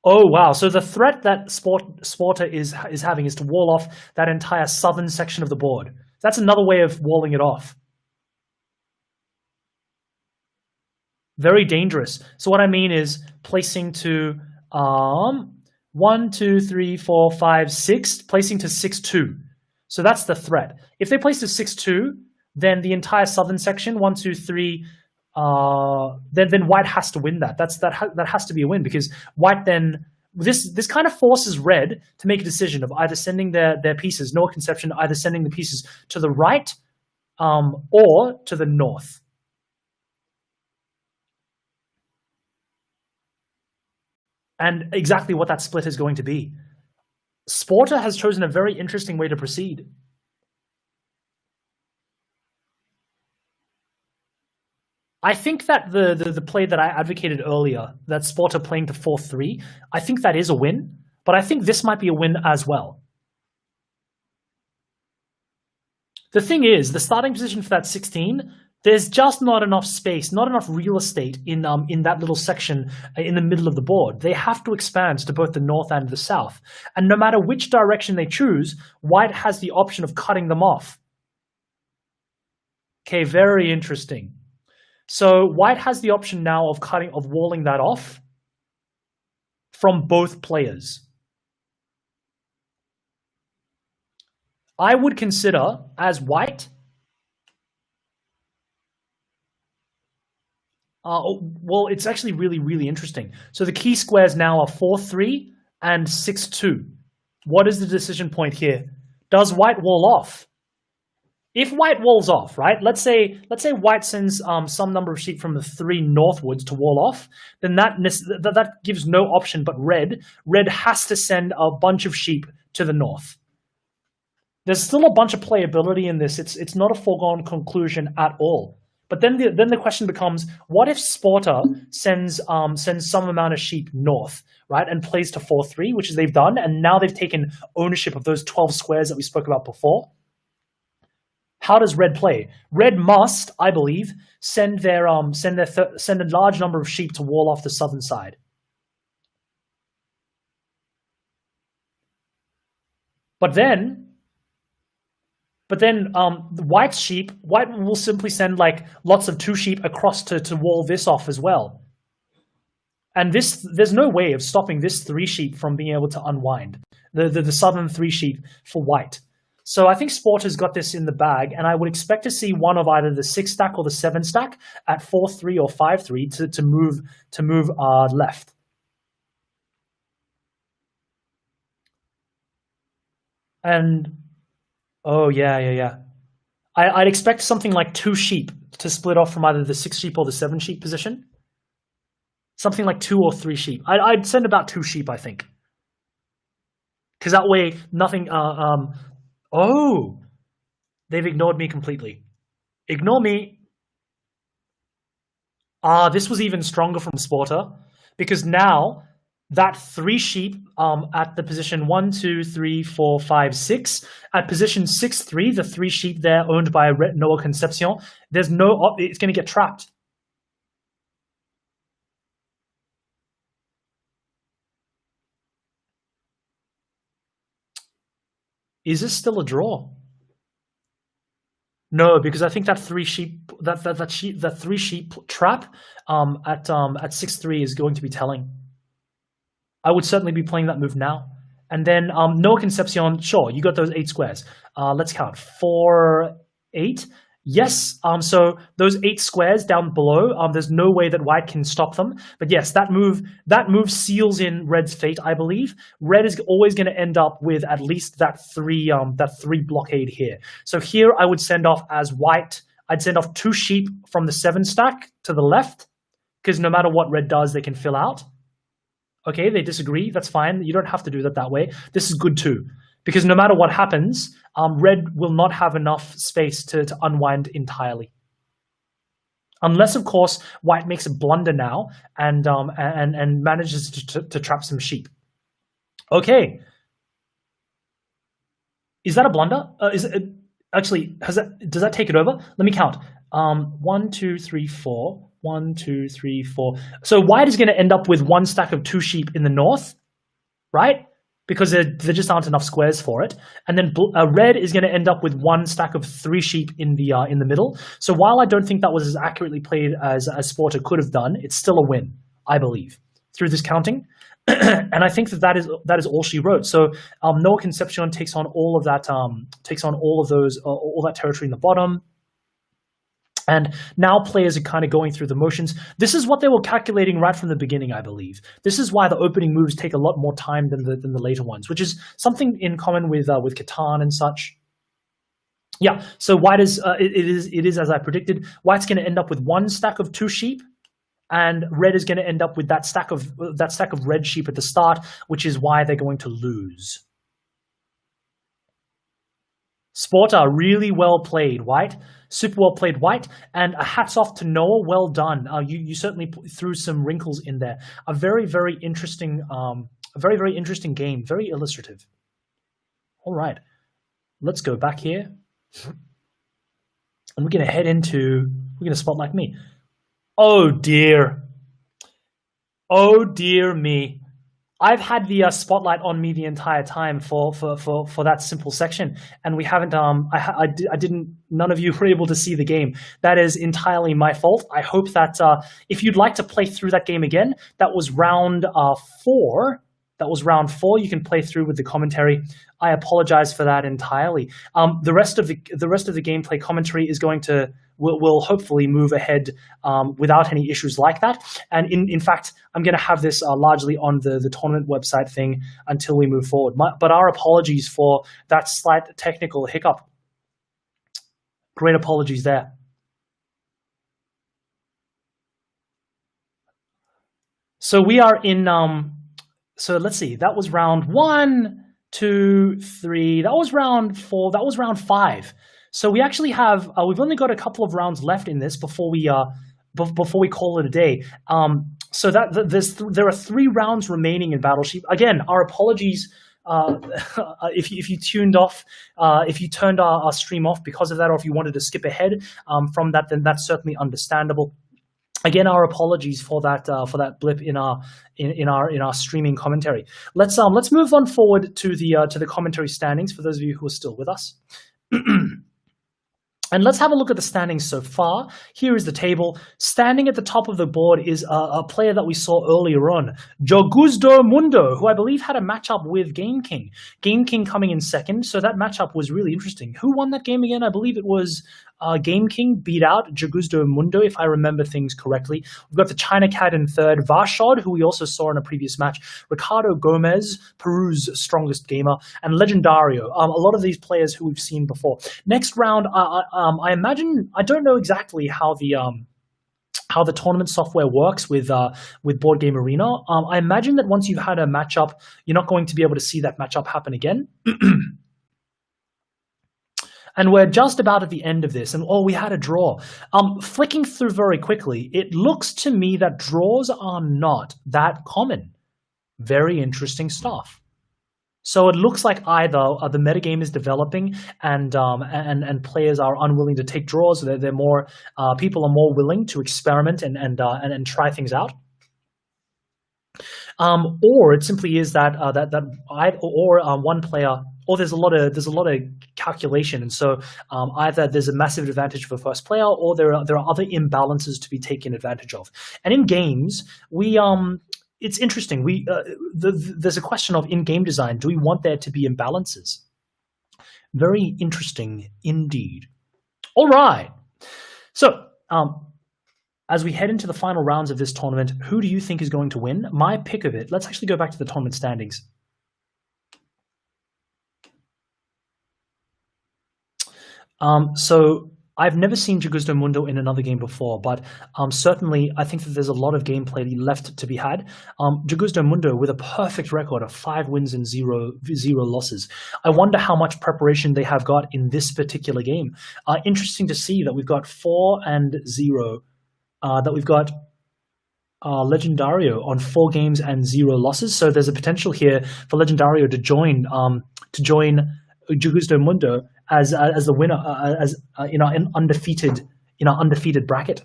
oh wow, so the threat that Sporter is having is to wall off that entire southern section of the board. That's another way of walling it off. Very dangerous. So what I mean is placing to 1, 2, 3, 4, 5, 6, placing to 6-2. So that's the threat. If they place to 6-2, then the entire southern section, 1, 2, 3, then white has to win that. That has to be a win because white then this kind of forces red to make a decision of either sending their pieces, Noah Concepcion, either sending the pieces to the right or to the north. And exactly what that split is going to be. Sporter has chosen a very interesting way to proceed. I think that the play that I advocated earlier, that Sporter playing to 4-3, I think that is a win, but I think this might be a win as well. The thing is, the starting position for that 16, there's just not enough space, not enough real estate in that little section in the middle of the board. They have to expand to both the north and the south. And no matter which direction they choose, white has the option of cutting them off. Okay, very interesting. So white has the option now of walling that off from both players. I would consider, as white, well, it's actually really, really interesting. So the key squares now are 4-3 and 6-2. What is the decision point here? Does white wall off? If white walls off, right? Let's say white sends some number of sheep from the 3 northwards to wall off, then that gives no option but red. Red has to send a bunch of sheep to the north. There's still a bunch of playability in this. It's not a foregone conclusion at all. But then the question becomes, what if Sporter sends some amount of sheep north, right, and plays to 4-3, which is they've done, and now they've taken ownership of those 12 squares that we spoke about before. How does red play? Red must, I believe, send a large number of sheep to wall off the southern side. But then the white will simply send like lots of 2 sheep across to wall this off as well. And there's no way of stopping this 3 sheep from being able to unwind, the southern 3 sheep for white. So I think Sporter's got this in the bag, and I would expect to see one of either the 6 stack or the 7 stack at 4-3 or 5-3 to move left. And oh yeah. I'd expect something like 2 sheep to split off from either the 6 sheep or the 7 sheep position. Something like 2 or 3 sheep. I'd send about 2 sheep, I think, because that way nothing. Oh, they've ignored me completely. Ignore me. This was even stronger from Sporter, because now that 3 sheep at the position 1, 2, 3, 4, 5, 6, at position 6-3, the 3 sheep there owned by Noah Concepcion, it's going to get trapped. Is this still a draw? No, because I think that three sheep trap at 6-3 is going to be telling. I would certainly be playing that move now. And then no Concepcion, sure, you got those 8 squares. Let's count. 4, 8. Yes, so those 8 squares down below, there's no way that white can stop them. But yes, that move seals in red's fate, I believe. Red is always going to end up with at least that 3 blockade here. So here I would send off as white. I'd send off 2 sheep from the 7 stack to the left, because no matter what red does, they can fill out. Okay, they disagree. That's fine. You don't have to do that way. This is good too, because no matter what happens, red will not have enough space to unwind entirely. Unless, of course, white makes a blunder now and manages to trap some sheep. Okay. Is that a blunder? Does that take it over? Let me count. 1, 2, 3, 4. 1, 2, 3, 4. So white is going to end up with 1 stack of 2 sheep in the north, right? Because there just aren't enough squares for it. And then red is going to end up with 1 stack of 3 sheep in the middle. So while I don't think that was as accurately played as Sporter could have done, it's still a win, I believe, through this counting. And I think that is all she wrote. So Noah Concepcion takes on all of that, all that territory in the bottom. And now players are kind of going through the motions. This is what they were calculating right from the beginning, I believe. This is why the opening moves take a lot more time than the later ones, which is something in common with Catan and such. Yeah, so white is it is as I predicted. White's going to end up with 1 stack of 2 sheep, and red is going to end up with that stack of red sheep at the start, which is why they're going to lose. Sporter, really well played, white. Super well played, white. And a hats off to Noah. Well done. You certainly threw some wrinkles in there. A very, very interesting, very interesting game. Very illustrative. All right, let's go back here, and we're going to head into. We're going to spot like me. Oh dear. Oh dear me. I've had the spotlight on me the entire time for that simple section, and we haven't. I didn't. None of you were able to see the game. That is entirely my fault. I hope that if you'd like to play through that game again, that was round 4. That was round 4. You can play through with the commentary. I apologize for that entirely. The rest of the gameplay commentary is going to will hopefully move ahead without any issues like that. And in fact, I'm going to have this largely on the tournament website thing until we move forward. But our apologies for that slight technical hiccup. Great apologies there. So we are in. So let's see. That was round 1, 2, 3. That was round 4. That was round 5. So we actually have. We've only got a couple of rounds left in this before we call it a day. So that there are 3 rounds remaining in Battleship. Again, our apologies. If you tuned off, if you turned our stream off because of that, or if you wanted to skip ahead from that, then that's certainly understandable. Again, our apologies for that blip in our streaming commentary. Let's move on forward to the commentary standings for those of you who are still with us. And let's have a look at the standings so far. Here is the table. Standing at the top of the board is a player that we saw earlier on, Joguzdo Mundo, who I believe had a matchup with Game King. Game King coming in second, so that matchup was really interesting. Who won that game again? I believe it was Game King beat out Joguzdo Mundo, if I remember things correctly. We've got the China Cat in third, Varshad, who we also saw in a previous match, Ricardo Gomez, Peru's strongest gamer, and Legendario. A lot of these players who we've seen before. Next round, I imagine, I don't know exactly how the tournament software works with Board Game Arena. I imagine that once you've had a matchup, you're not going to be able to see that matchup happen again. And we're just about at the end of this, and we had a draw. Flicking through very quickly, it looks to me that draws are not that common. Very interesting stuff. So it looks like either the metagame is developing and players are unwilling to take draws. They're more people are more willing to experiment and try things out. Or it simply is that one player or there's a lot of calculation, and so either there's a massive advantage for first player, or there are other imbalances to be taken advantage of. And in games, it's interesting. There's a question of in game design. Do we want there to be imbalances? Very interesting indeed. All right. So as we head into the final rounds of this tournament, who do you think is going to win? My pick of it. Let's actually go back to the tournament standings. So I've never seen Jugusto Mundo in another game before, but certainly I think that there's a lot of gameplay left to be had. Jugusto Mundo with a perfect record of 5 wins and zero losses. I wonder how much preparation they have got in this particular game. Interesting to see that we've got 4-0, that we've got Legendario on 4 games and 0 losses. So there's a potential here for Legendario to join Jugusto Mundo as the winner, in our undefeated bracket.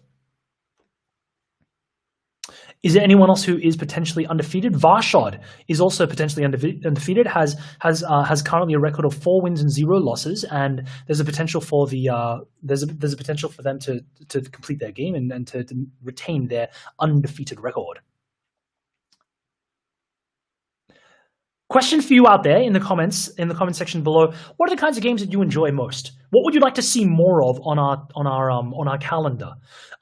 Is there anyone else who is potentially undefeated? Varshad is also potentially undefeated. Has currently a record of 4 wins and 0 losses, and there's a potential for there's a potential for them to complete their game and to retain their undefeated record. Question for you out there in the comment section below: what are the kinds of games that you enjoy most? What would you like to see more of on our calendar?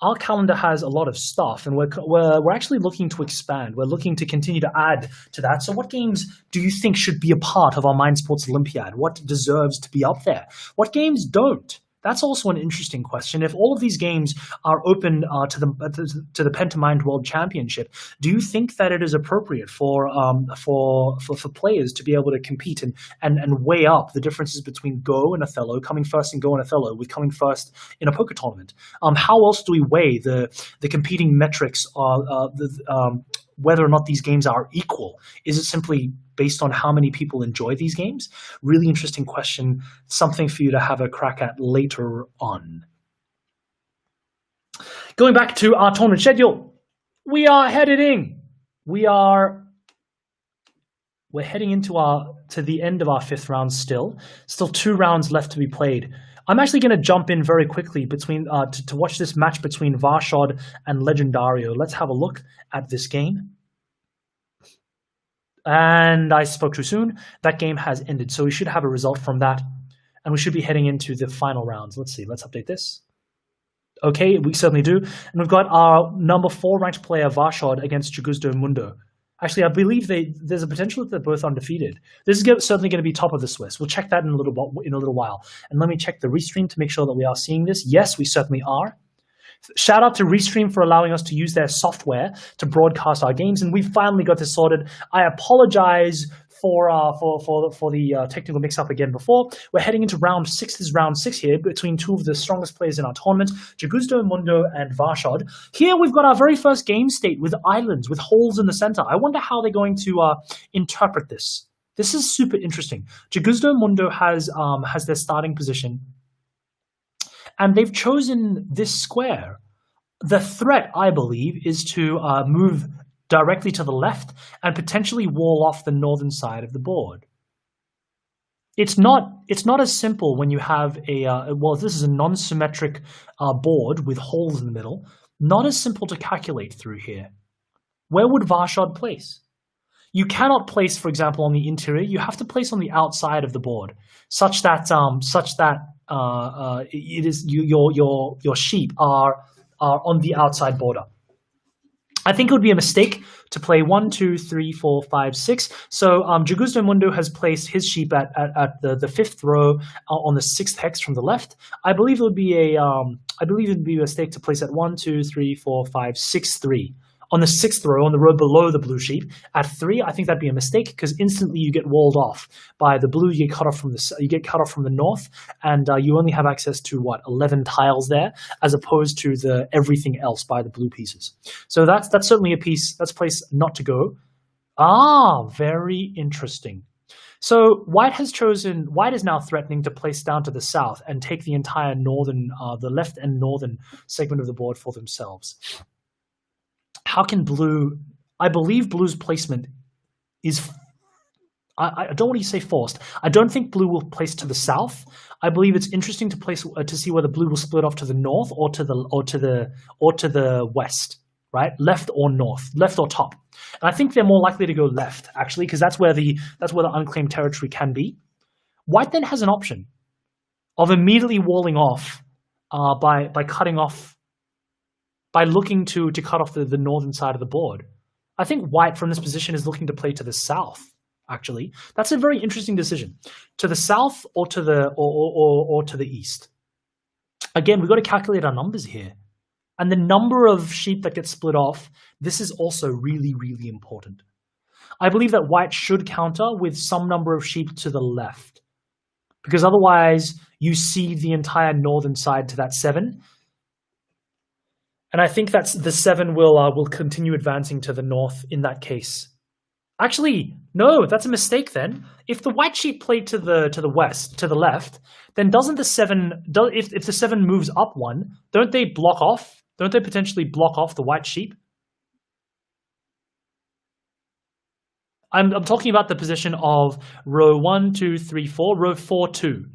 Our calendar has a lot of stuff, and we're actually looking to expand. We're looking to continue to add to that. So, what games do you think should be a part of our Mind Sports Olympiad? What deserves to be up there? What games don't? That's also an interesting question. If all of these games are open to the Pentamind World Championship, do you think that it is appropriate for players to be able to compete and weigh up the differences between Go and Othello, coming first in Go and Othello, with coming first in a poker tournament? How else do we weigh the competing metrics, whether or not these games are equal? Is it simply based on how many people enjoy these games? Really interesting question, something for you to have a crack at later on. Going back to our tournament schedule, we're heading into to the end of our 5th round still 2 rounds left to be played. I'm actually going to jump in very quickly to watch this match between Varshad and Legendario. Let's have a look at this game. And I spoke too soon. That game has ended, so we should have a result from that, and we should be heading into the final rounds. Let's see. Let's update this. Okay, we certainly do. And we've got our number 4 ranked player, Varshad, against Jugusto Mundo. Actually, I believe there's a potential that they're both undefeated. This is certainly going to be top of the Swiss. We'll check that in a little while. And let me check the restream to make sure that we are seeing this. Yes, we certainly are. Shout out to Restream for allowing us to use their software to broadcast our games, and we finally got this sorted. I apologize for the technical mix-up again before. We're heading into round 6. This is round 6 here between 2 of the strongest players in our tournament, Jugusto Mundo and Varshad. Here we've got our very first game state with islands, with holes in the center. I wonder how they're going to interpret this. This is super interesting. Jugusto Mundo has their starting position, and they've chosen this square. The threat, I believe, is to move directly to the left and potentially wall off the northern side of the board. It's not as simple when you have this is a non-symmetric board with holes in the middle. Not as simple to calculate through here. Where would Varshad place? You cannot place, for example, on the interior. You have to place on the outside of the board, such that it is your sheep are on the outside border. I think it would be a mistake to play 1, 2, 3, 4, 5, 6. So Jugusto Mundo has placed his sheep at the 5th row on the 6th hex from the left. I believe it would be a mistake to place at 1, 2, 3, 4, 5, 6, 3. On the 6th row, on the row below the blue sheep, at 3, I think that'd be a mistake because instantly you get walled off by the blue. You get cut off from the north, and you only have access to 11 tiles there, as opposed to the everything else by the blue pieces. So that's certainly that's a place not to go. Very interesting. So White is now threatening to place down to the south and take the entire the left and northern segment of the board for themselves. How can Blue? I believe Blue's placement is. I don't want to say forced. I don't think blue will place to the south. I believe it's interesting to place to see whether blue will split off to the north or to the west, right? Left or north, left or top. And I think they're more likely to go left actually, because that's where the unclaimed territory can be. White then has an option of immediately walling off by cutting off, by looking to cut off the northern side of the board. I think white from this position is looking to play to the south. Actually, that's a very interesting decision. To the south or to the east. Again, we've got to calculate our numbers here. And the number of sheep that get split off, this is also really, really important. I believe that white should counter with some number of sheep to the left. Because otherwise, you see the entire northern side to that 7. And I think that's the 7 will continue advancing to the north in that case. Actually, no, that's a mistake then. If the white sheep played to the west, to the left, then doesn't the 7, if the 7 moves up 1, don't they block off? Don't they potentially block off the white sheep? I'm talking about the position of row 1, 2, 3, 4, row 4, 2,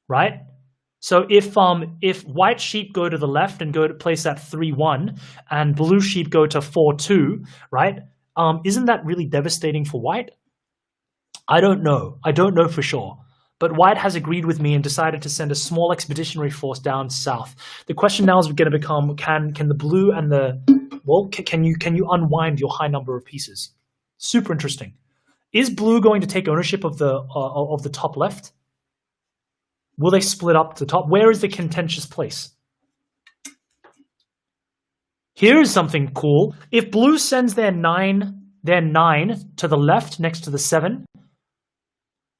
right? So if white sheep go to the left and go to place at 3, 1, and blue sheep go to 4, 2, right? Isn't that really devastating for white? I don't know. I don't know for sure. But white has agreed with me and decided to send a small expeditionary force down south. The question now is going to become: Can the blue and can you unwind your high number of pieces? Super interesting. Is blue going to take ownership of the top left? Will they split up the top? Where is the contentious place? Here's something cool. If blue sends their 9 to the left next to the 7,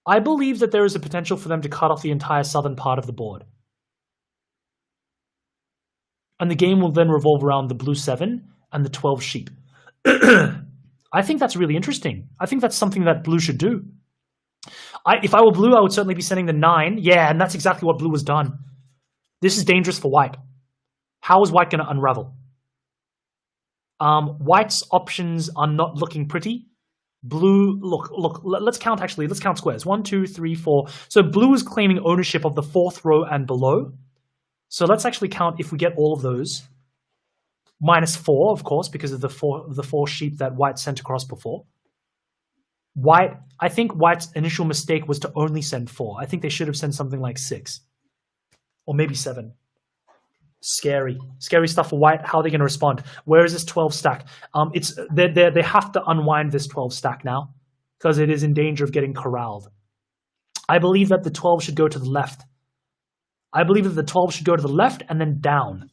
I believe that there is a potential for them to cut off the entire southern part of the board. And the game will then revolve around the blue 7 and the 12 sheep. I think that's really interesting. I think that's something that blue should do. If I were blue, I would certainly be sending the 9. Yeah, and that's exactly what blue has done. This is dangerous for white. How is white going to unravel? White's options are not looking pretty. Blue, look, let's count squares. 1, 2, 3, 4. So blue is claiming ownership of the 4th row and below. So let's actually count if we get all of those. -4, of course, because of the four sheep that white sent across before. I think white's initial mistake was to only send 4. I think they should have sent something like 6. Or maybe 7. Scary stuff for white. How are they going to respond? Where is this 12 stack? They have to unwind this 12 stack now because it is in danger of getting corralled. I believe that the 12 should go to the left. I believe that the 12 should go to the left and then down.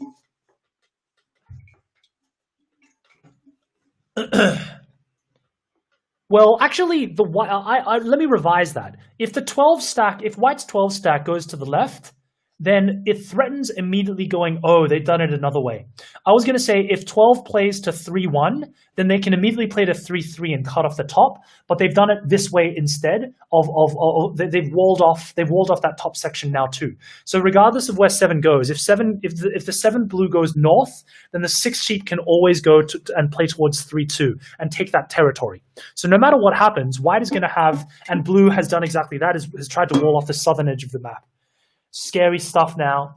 Well, actually, let me revise that. If white's 12 stack goes to the left, then it threatens immediately going, oh, they've done it another way. I was going to say if 12 plays to 3-1, then they can immediately play to 3-3 and cut off the top, but they've done it this way instead they've walled off that top section now too. So regardless of where 7 goes, if the 7 blue goes north, then the 6 sheep can always go and play towards 3-2 and take that territory. So no matter what happens, white is going to have, and blue has done exactly that, has tried to wall off the southern edge of the map. Scary stuff now.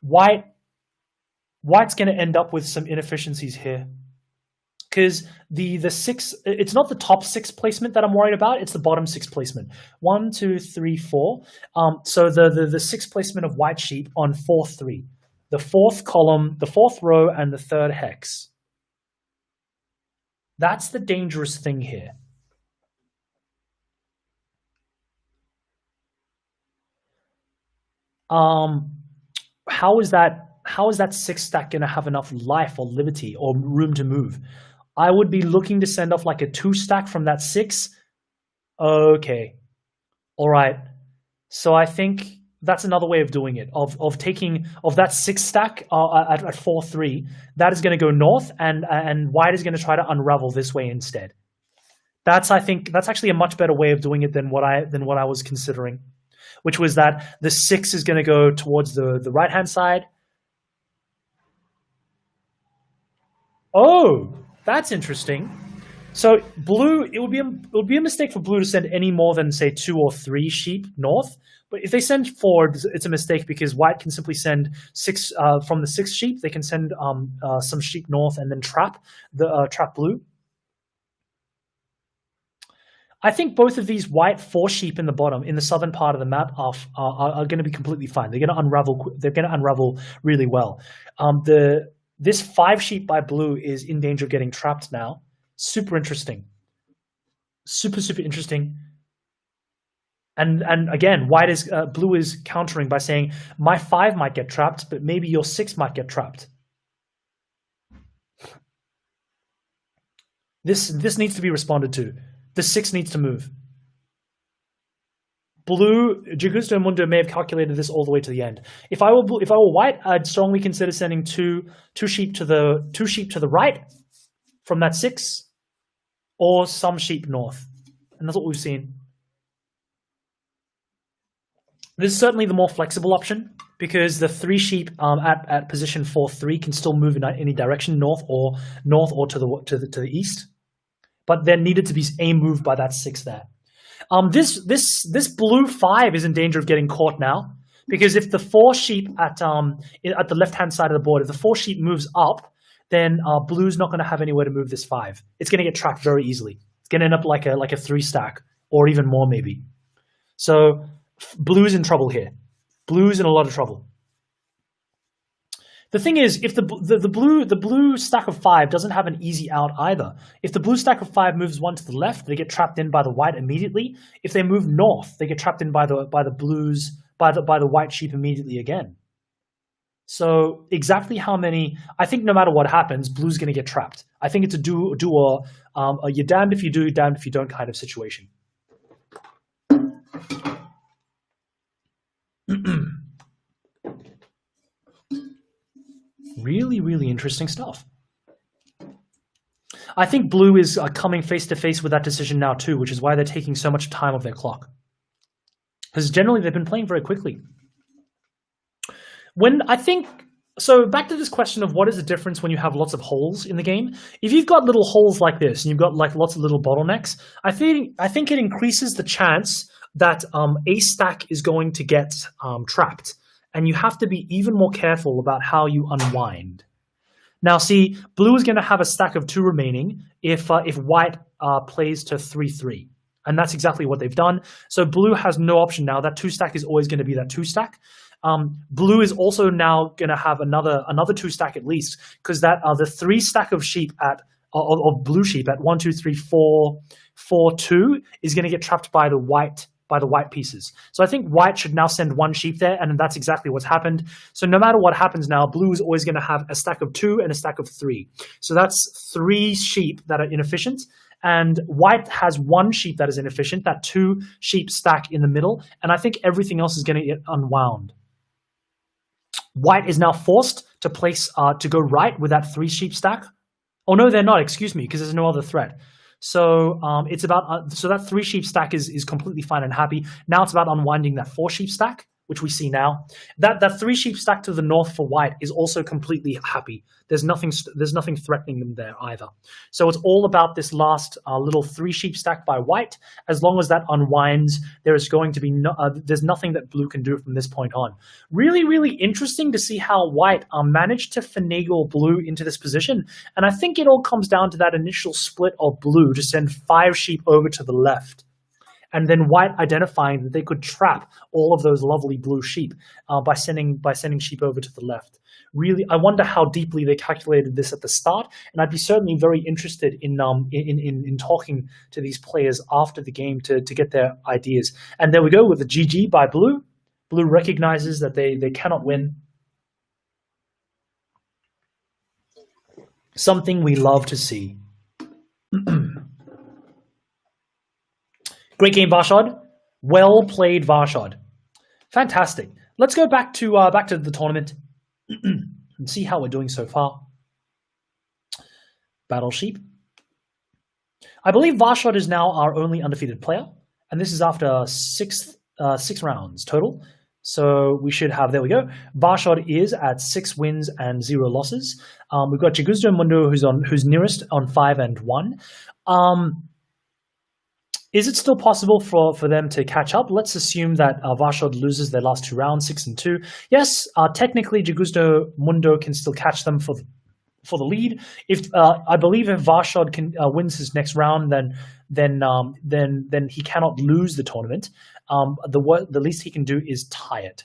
White's going to end up with some inefficiencies here. Because the 6, it's not the top 6 placement that I'm worried about, it's the bottom 6 placement. 1, 2, 3, 4. So the 6 placement of white sheep on 4-3. The 4th column, the 4th row, and the 3rd hex. That's the dangerous thing here. How is that 6 stack going to have enough life or liberty or room to move? I would be looking to send off like a 2 stack from that 6. Okay. All right. So I think that's another way of doing it, of taking that 6 stack at 4-3. That is going to go north, and white is going to try to unravel this way instead. I think that's actually a much better way of doing it than what I was considering, which was that the 6 is going to go towards the right-hand side. Oh, that's interesting. So blue, it would be a mistake for blue to send any more than say 2 or 3 sheep north. But if they send 4, it's a mistake because white can simply send 6 from the 6 sheep. They can send some sheep north and then trap blue. I think both of these white 4 sheep in the bottom, in the southern part of the map, are going to be completely fine. They're going to unravel. They're going to unravel really well. This 5 sheep by blue is in danger of getting trapped now. Super interesting. Super interesting. And again, blue is countering by saying my 5 might get trapped, but maybe your 6 might get trapped. This needs to be responded to. The 6 needs to move. Blue, Jagusto Mundo may have calculated this all the way to the end. If I were white, I'd strongly consider sending two sheep to the right from that 6, or some sheep north, and that's what we've seen. This is certainly the more flexible option because the 3 sheep at position 4-3 can still move in any direction, north or to the east. But there needed to be a move by that 6 there. This blue 5 is in danger of getting caught now because if the 4 sheep at the left hand side of the board, if the 4 sheep moves up, then blue's not going to have anywhere to move this 5. It's going to get trapped very easily. It's going to end up like a 3 stack or even more maybe. So blue's in trouble here. Blue's in a lot of trouble. The thing is, if the blue stack of 5 doesn't have an easy out either. If the blue stack of 5 moves 1 to the left, they get trapped in by the white immediately. If they move north, they get trapped in by the white sheep immediately again. So exactly how many? I think no matter what happens, blue's going to get trapped. I think it's a you're damned if you do, damned if you don't kind of situation. Really interesting stuff. I think blue is coming face to face with that decision now too, which is why they're taking so much time of their clock. Because generally they've been playing very quickly. So back to this question of what is the difference when you have lots of holes in the game. If you've got little holes like this and you've got like lots of little bottlenecks, I think it increases the chance that a stack is going to get trapped. And you have to be even more careful about how you unwind. Now, see, blue is going to have a stack of 2 remaining if white plays to 3-3. And that's exactly what they've done. So blue has no option now. That 2 stack is always going to be that 2 stack. Blue is also now going to have another 2 stack at least, because the 3 stack of sheep of blue sheep at 1, 2, 3, 4, 4, 2 is going to get trapped by the white pieces. So I think white should now send 1 sheep there, and that's exactly what's happened. So no matter what happens now, blue is always going to have a stack of 2 and a stack of 3. So that's 3 sheep that are inefficient, and white has 1 sheep that is inefficient, that 2 sheep stack in the middle, and I think everything else is going to get unwound. White is now forced to place to go right with that 3 sheep stack. Oh no, they're not. Excuse me, because there's no other threat. So it's about so that 3 sheep stack is completely fine and happy. Now it's about unwinding that 4 sheep stack, which we see now. That 3 sheep stack to the north for white is also completely happy. There's nothing threatening them there either. So it's all about this last little 3 sheep stack by white. As long as that unwinds, there is going to be there's nothing that blue can do from this point on. Really interesting to see how white managed to finagle blue into this position. And I think it all comes down to that initial split of blue to send 5 sheep over to the left. And then white identifying that they could trap all of those lovely blue sheep by sending sheep over to the left. Really, I wonder how deeply they calculated this at the start, and I'd be certainly very interested in talking to these players after the game to get their ideas. And there we go with the GG by blue. Blue recognizes that they cannot win. Something we love to see. Great game, Varshad. Well played, Varshad. Fantastic. Let's go back to the tournament and see how we're doing so far. Battle Sheep. I believe Varshad is now our only undefeated player, and this is after six rounds total. So we should have, there we go. Varshad is at 6 wins and 0 losses. We've got Jaguzdo Mundo who's nearest on 5 and 1. Is it still possible for them to catch up? Let's assume that Varshad loses their last 2 rounds, 6 and 2. Yes, technically Jaguzdo Mundo can still catch them for the lead. If I believe if Varshad can wins his next round, then he cannot lose the tournament. The least he can do is tie it.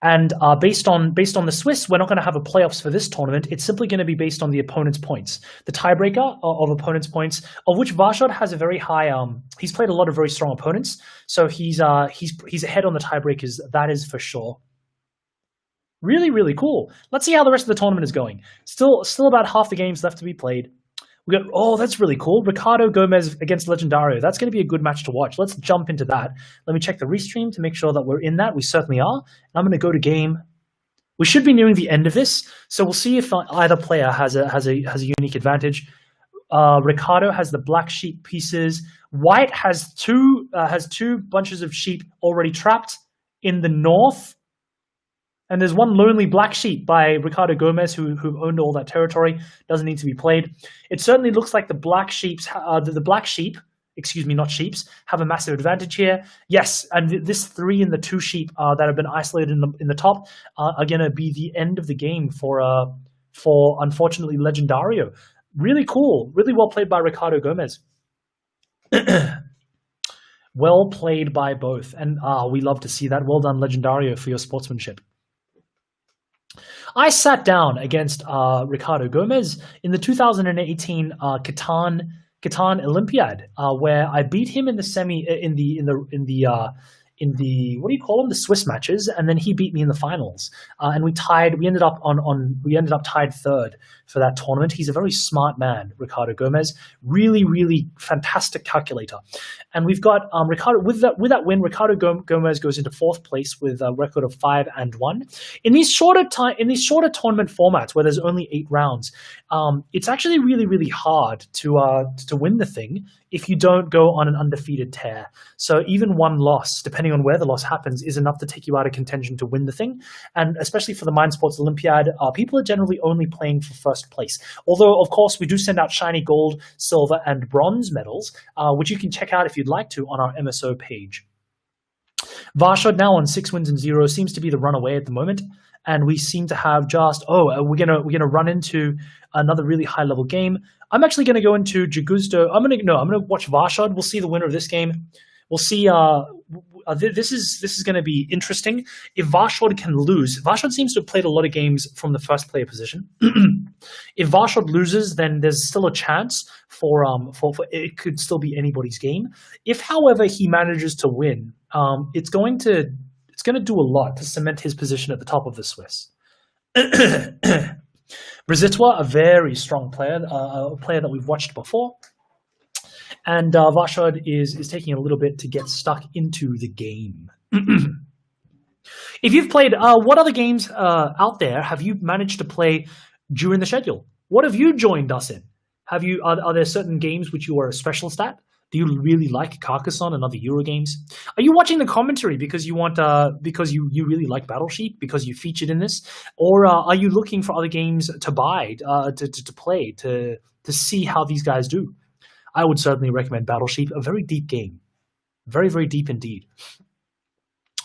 And based on the Swiss, we're not going to have a playoffs for this tournament. It's simply going to be based on the opponent's points. The tiebreaker of opponent's points, of which Varshad has a very high. He's played a lot of very strong opponents, so he's ahead on the tiebreakers. That is for sure. Really, really cool. Let's see how the rest of the tournament is going. Still about half the games left to be played. We got, oh, that's really cool. Ricardo Gomez against Legendario. That's going to be a good match to watch. Let's jump into that. Let me check the restream to make sure that we're in that. We certainly are. And I'm going to go to game. We should be nearing the end of this, so we'll see if either player has a unique advantage. Ricardo has the black sheep pieces. White has two bunches of sheep already trapped in the north. And there's one lonely black sheep by Ricardo Gomez who owned all that territory. Doesn't need to be played. It certainly looks like the black sheeps, not sheeps, have a massive advantage here. Yes, and this 3 and the 2 sheep that have been isolated in the top are going to be the end of the game for unfortunately Legendario. Really cool. Really well played by Ricardo Gomez. Well played by both. And we love to see that. Well done, Legendario, for your sportsmanship. I sat down against Ricardo Gomez in the 2018 Catan Olympiad, where I beat him in the what do you call them, the Swiss matches, and then he beat me in the finals, and we ended up tied 3rd for that tournament. He's a very smart man, Ricardo Gomez, really fantastic calculator. And we've got Ricardo with that win. Ricardo Gomez goes into 4th place with a record of 5 and 1. In these shorter tournament formats where there's only 8 rounds, it's actually really hard to win the thing if you don't go on an undefeated tear. So even one loss, depending on where the loss happens, is enough to take you out of contention to win the thing. And especially for the Mind Sports Olympiad, people are generally only playing for 1st place. Although, of course, we do send out shiny gold, silver, and bronze medals, which you can check out if you'd like to on our MSO page. Varshad now on 6 wins and 0 seems to be the runaway at the moment. And we seem to have we're gonna run into another really high level game. I'm actually gonna go into Jaguzdo. I'm gonna watch Varshad. We'll see the winner of this game. We'll see. This is going to be interesting. If Varshad can lose, Varshad seems to have played a lot of games from the 1st player position. If Varshad loses, then there's still a chance for it could still be anybody's game. If, however, he manages to win, it's going to do a lot to cement his position at the top of the Swiss. Brazilwa, a very strong player, a player that we've watched before. And Varshad is taking a little bit to get stuck into the game. If you've played, what other games out there have you managed to play during the schedule? What have you joined us in? Are there certain games which you are a specialist at? Do you really like Carcassonne and other Euro games? Are you watching the commentary because you want because you really like Battlesheet because you featured in this, or are you looking for other games to buy to play to see how these guys do? I would certainly recommend Battlesheet, a very deep game. Very, very deep indeed.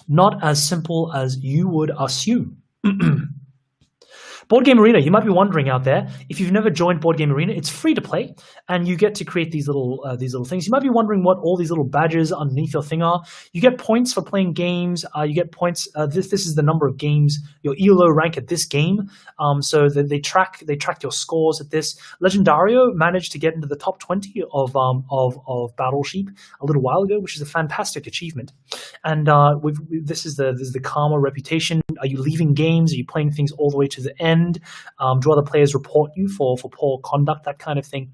Not as simple as you would assume. Board Game Arena, you might be wondering out there, if you've never joined Board Game Arena, it's free to play, and you get to create these little things. You might be wondering what all these little badges underneath your thing are. You get points for playing games. You get points. This is the number of games, your ELO rank at this game. So they track your scores at this. Legendario managed to get into the top 20 of Battlesheet a little while ago, which is a fantastic achievement. And this is the karma reputation. Are you leaving games? Are you playing things all the way to the end? Do other players report you for poor conduct, that kind of thing?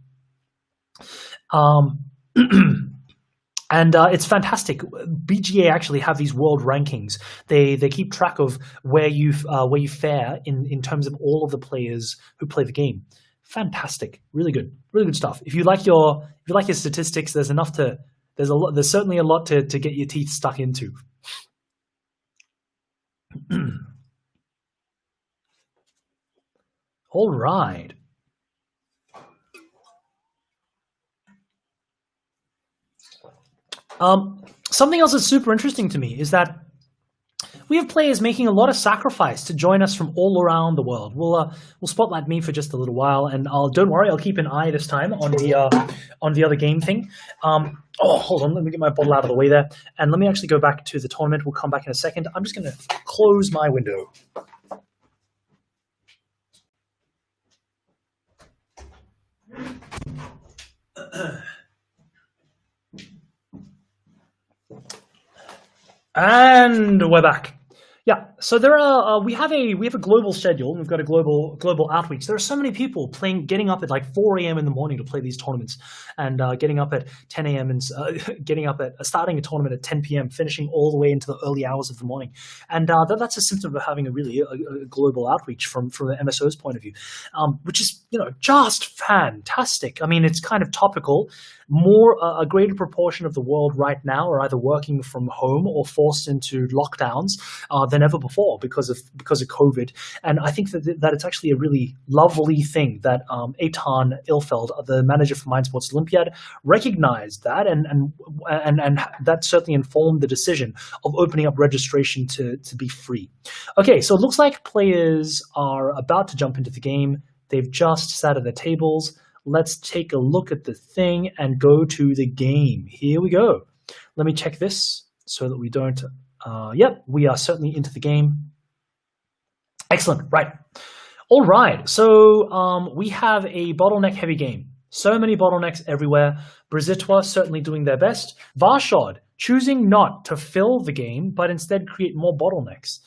And it's fantastic. BGA actually have these world rankings. They keep track of where you fare in terms of all of the players who play the game. Fantastic, really good stuff. If you like your statistics, there's certainly a lot to get your teeth stuck into. All right. Something else that's super interesting to me is that we have players making a lot of sacrifice to join us from all around the world. We'll spotlight me for just a little while, and don't worry, I'll keep an eye this time on the other game thing. Hold on, let me get my bottle out of the way there, and let me actually go back to the tournament. We'll come back in a second. I'm just going to close my window. And we're back. Yeah, so there are we have a global schedule. We've got a global outreach. There are so many people getting up at like 4 a.m. in the morning to play these tournaments, and getting up at 10 a.m. and starting a tournament at 10 p.m., finishing all the way into the early hours of the morning, and that's a symptom of having a global outreach from the MSO's point of view, which is just fantastic. I mean, it's kind of topical. A greater proportion of the world right now are either working from home or forced into lockdowns than ever before because of COVID. And I think that it's actually a really lovely thing that Eitan Ilfeld, the manager for Mind Sports Olympiad, recognized that, and that certainly informed the decision of opening up registration to be free. Okay, so it looks like players are about to jump into the game. They've just sat at their tables. Let's take a look at the thing and go to the game. Here we go. Let me check this so that we don't... Yep, we are certainly into the game. Excellent, right. All right, so we have a bottleneck-heavy game. So many bottlenecks everywhere. Brazilwa certainly doing their best. Varshad choosing not to fill the game, but instead create more bottlenecks.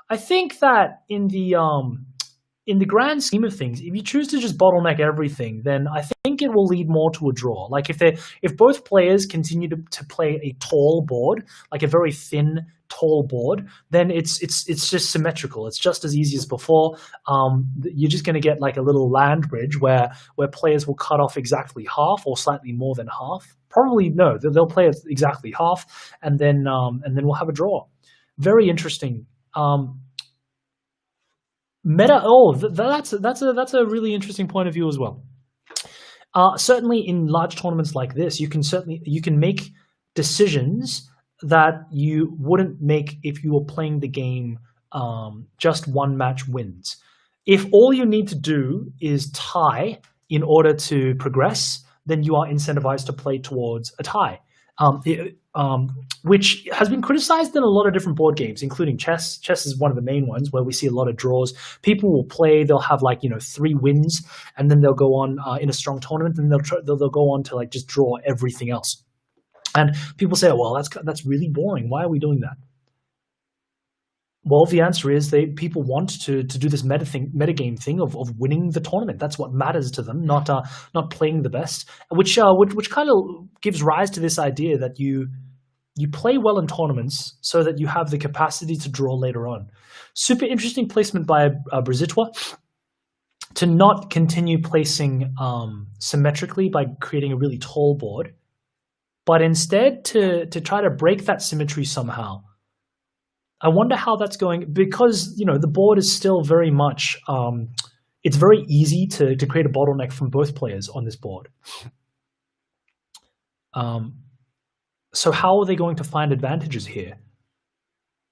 I think that in the grand scheme of things, if you choose to just bottleneck everything, then I think it will lead more to a draw. Like if both players continue to play a tall board, like a very thin, tall board, then it's just symmetrical. It's just as easy as before. You're just going to get like a little land bridge where players will cut off exactly half or slightly more than half. Probably no, they'll play it exactly half, and then we'll have a draw. Very interesting. Meta. Oh, that's a really interesting point of view as well. Certainly, in large tournaments like this, you can make decisions that you wouldn't make if you were playing the game just one match wins. If all you need to do is tie in order to progress, then you are incentivized to play towards a tie. Which has been criticized in a lot of different board games, including chess. Chess is one of the main ones where we see a lot of draws. People will play; they'll have 3 wins, and then they'll go on in a strong tournament, and they'll go on to just draw everything else. And people say, "Oh, well, that's really boring. Why are we doing that?" Well, the answer is people want to do this metagame thing of winning the tournament. That's what matters to them, not playing the best. Which kind of gives rise to this idea that you play well in tournaments so that you have the capacity to draw later on. Super interesting placement by Brazilwa to not continue placing symmetrically by creating a really tall board, but instead to try to break that symmetry somehow. I wonder how that's going, because the board is still very much it's very easy to create a bottleneck from both players on this board. So how are they going to find advantages here?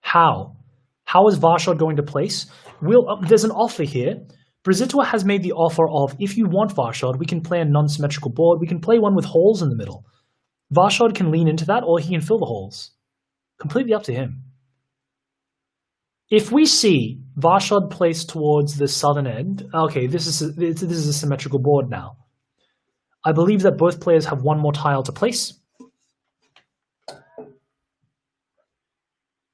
How is Varshad going to place? There's an offer here. Brazilwa has made the offer of, if you want Varshad, we can play a non-symmetrical board. We can play one with holes in the middle. Varshad can lean into that, or he can fill the holes. Completely up to him. If we see Varshad placed towards the southern end, okay, this is a symmetrical board now. I believe that both players have one more tile to place.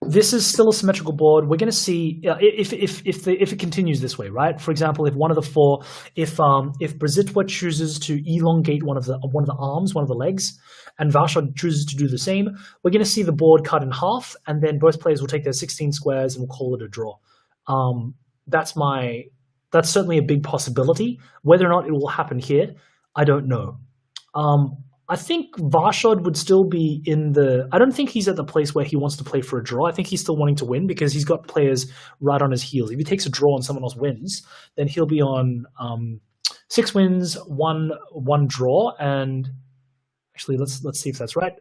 This is still a symmetrical board. We're going to see if it continues this way, right? For example, if one of the 4, if Brazilwa chooses to elongate one of the arms, one of the legs, and Varshad chooses to do the same, we're going to see the board cut in half, and then both players will take their 16 squares and we'll call it a draw. That's certainly a big possibility. Whether or not it will happen here, I don't know. I think Varshad would still be in the. I don't think he's at the place where he wants to play for a draw. I think he's still wanting to win because he's got players right on his heels. If he takes a draw and someone else wins, then he'll be on 6 wins, one draw, and actually let's see if that's right.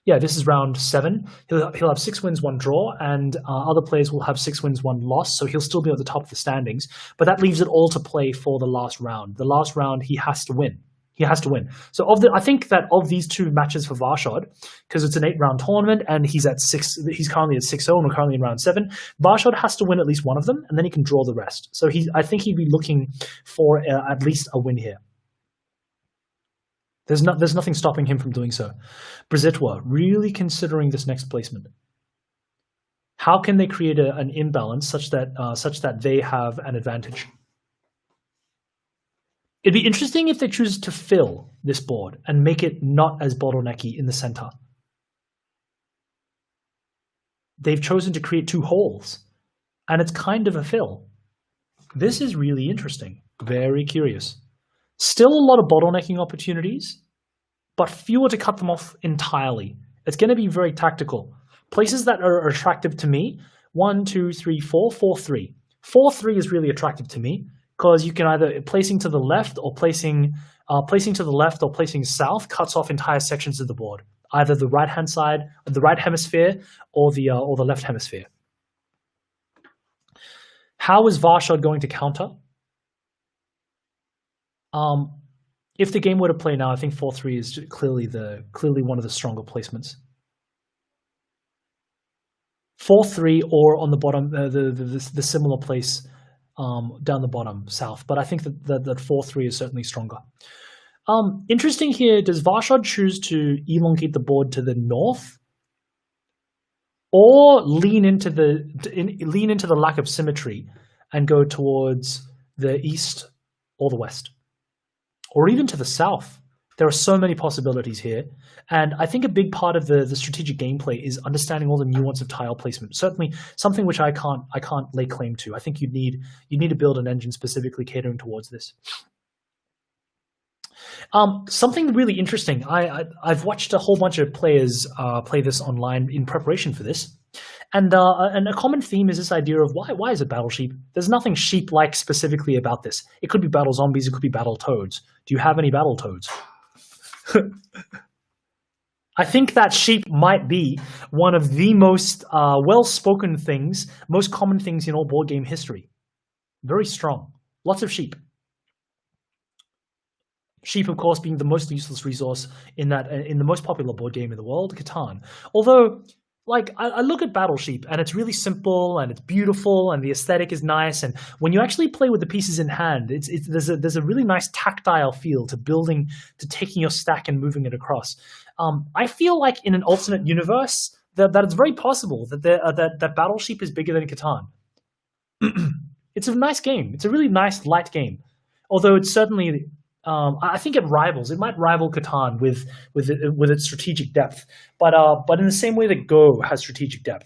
Yeah, this is round 7. He'll have 6 wins, 1 draw, and other players will have 6 wins, 1 loss. So he'll still be at the top of the standings. But that leaves it all to play for the last round. The last round he has to win. He has to win. So I think that of these 2 matches for Varshad, because it's an 8-round tournament and he's currently at 6-0 and we're currently in round 7, Varshad has to win at least one of them and then he can draw the rest. So I think he'd be looking for at least a win here. There's nothing stopping him from doing so. Brazilwa really considering this next placement. How can they create an imbalance such that they have an advantage? It'd be interesting if they choose to fill this board and make it not as bottlenecky in the center. They've chosen to create 2 holes, and it's kind of a fill. This is really interesting. Very curious. Still a lot of bottlenecking opportunities, but fewer to cut them off entirely. It's going to be very tactical. Places that are attractive to me, 1, 2, 3, 4, 4, 3. 4, 3 is really attractive to me, because you can either placing to the left or placing south cuts off entire sections of the board, either the right-hand side, the right hemisphere, or the left hemisphere. How is Varshad going to counter? If the game were to play now, I think 4-3 is clearly one of the stronger placements. 4-3 or on the bottom, the similar place. Down the bottom, south. But I think that 4-3 is certainly stronger. Interesting here, does Varshad choose to elongate the board to the north? Or lean into the lack of symmetry and go towards the east or the west? Or even to the south? There are so many possibilities here. And I think a big part of the strategic gameplay is understanding all the nuance of tile placement. Certainly something which I can't lay claim to. I think you'd need to build an engine specifically catering towards this. Something really interesting. I've watched a whole bunch of players play this online in preparation for this. And a common theme is this idea of why is it battle sheep? There's nothing sheep-like specifically about this. It could be battle zombies, it could be battle toads. Do you have any battle toads? I think that sheep might be one of the most well-spoken things, most common things in all board game history. Very strong. Lots of sheep. Sheep, of course, being the most useless resource in the most popular board game in the world, Catan. Although, like, I look at Battle Sheep, and it's really simple, and it's beautiful, and the aesthetic is nice, and when you actually play with the pieces in hand, there's a really nice tactile feel to taking your stack and moving it across. I feel like in an alternate universe, that it's very possible that Battle Sheep is bigger than Catan. It's a nice game. It's a really nice, light game. Although it's certainly... I think it might rival Catan with its strategic depth, but in the same way that Go has strategic depth.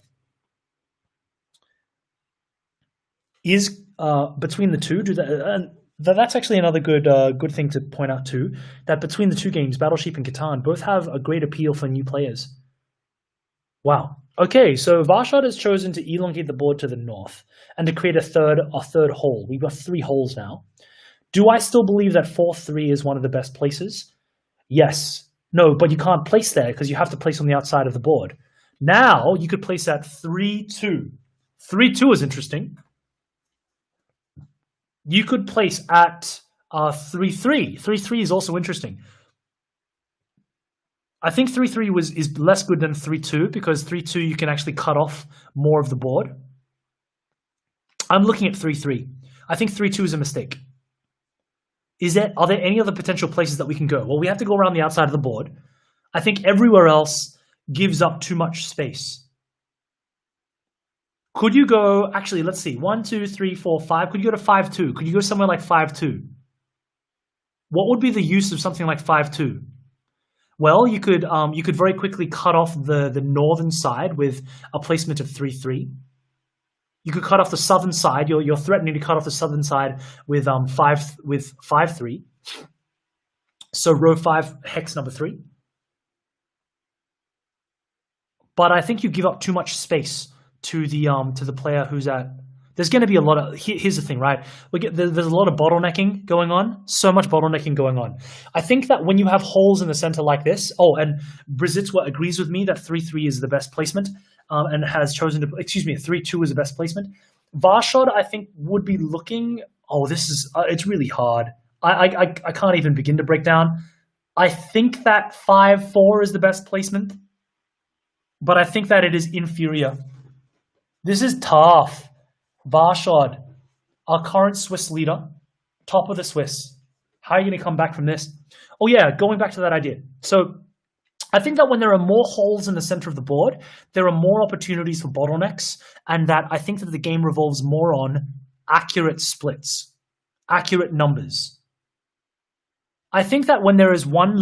Is between the two, that's actually another good thing to point out too, that between the two games, Battle Sheep and Catan both have a great appeal for new players. Wow. Okay, so Varshad has chosen to elongate the board to the north and to create a third hole. We've got 3 holes now. Do I still believe that 4-3 is one of the best places? Yes. No, but you can't place there because you have to place on the outside of the board. Now you could place at 3-2. 3-2 is interesting. You could place at 3-3. 3-3 is also interesting. I think 3-3 is less good than 3-2 because 3-2 you can actually cut off more of the board. I'm looking at 3-3. I think 3-2 is a mistake. Are there any other potential places that we can go? Well, we have to go around the outside of the board. I think everywhere else gives up too much space. Could you go, actually, let's see, 1, 2, 3, 4, 5. Could you go to 5-2? Could you go somewhere like 5-2? What would be the use of something like 5-2? Well, you could very quickly cut off the northern side with a placement of 3-3. You could cut off the southern side. You're threatening to cut off the southern side with 5-3. So row 5, hex number 3. but I think you give up too much space to the player who's at. There's going to be a lot of. Here's the thing, right? There's a lot of bottlenecking going on. So much bottlenecking going on. I think that when you have holes in the center like this. Oh, and Brazilwa agrees with me that 3-3 is the best placement, and has chosen to. Excuse me, 3-2 is the best placement. Varshad, I think, would be looking. Oh, this is. It's really hard. I can't even begin to break down. I think that 5-4 is the best placement, but I think that it is inferior. This is tough. Varshad, our current Swiss leader, top of the Swiss. How are you going to come back from this? Oh yeah, going back to that idea. So I think that when there are more holes in the center of the board, there are more opportunities for bottlenecks, and that I think that the game revolves more on accurate splits, accurate numbers. I think that when there is when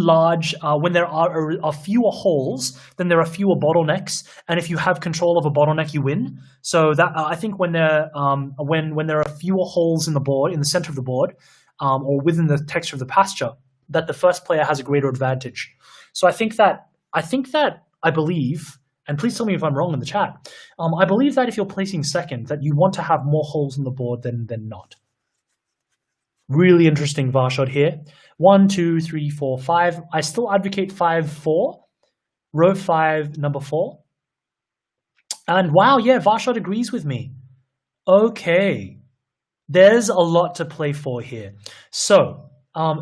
there are fewer holes, then there are fewer bottlenecks, and if you have control of a bottleneck, you win. So that I think when there are fewer holes in the board, in the center of the board, or within the texture of the pasture, that the first player has a greater advantage. So I believe, and please tell me if I'm wrong in the chat. I believe that if you're placing second, that you want to have more holes in the board than not. Really interesting Varshad here. 1, 2, 3, 4, 5. I still advocate 5-4. Row 5, number 4. And wow, yeah, Varshad agrees with me. Okay. There's a lot to play for here. So,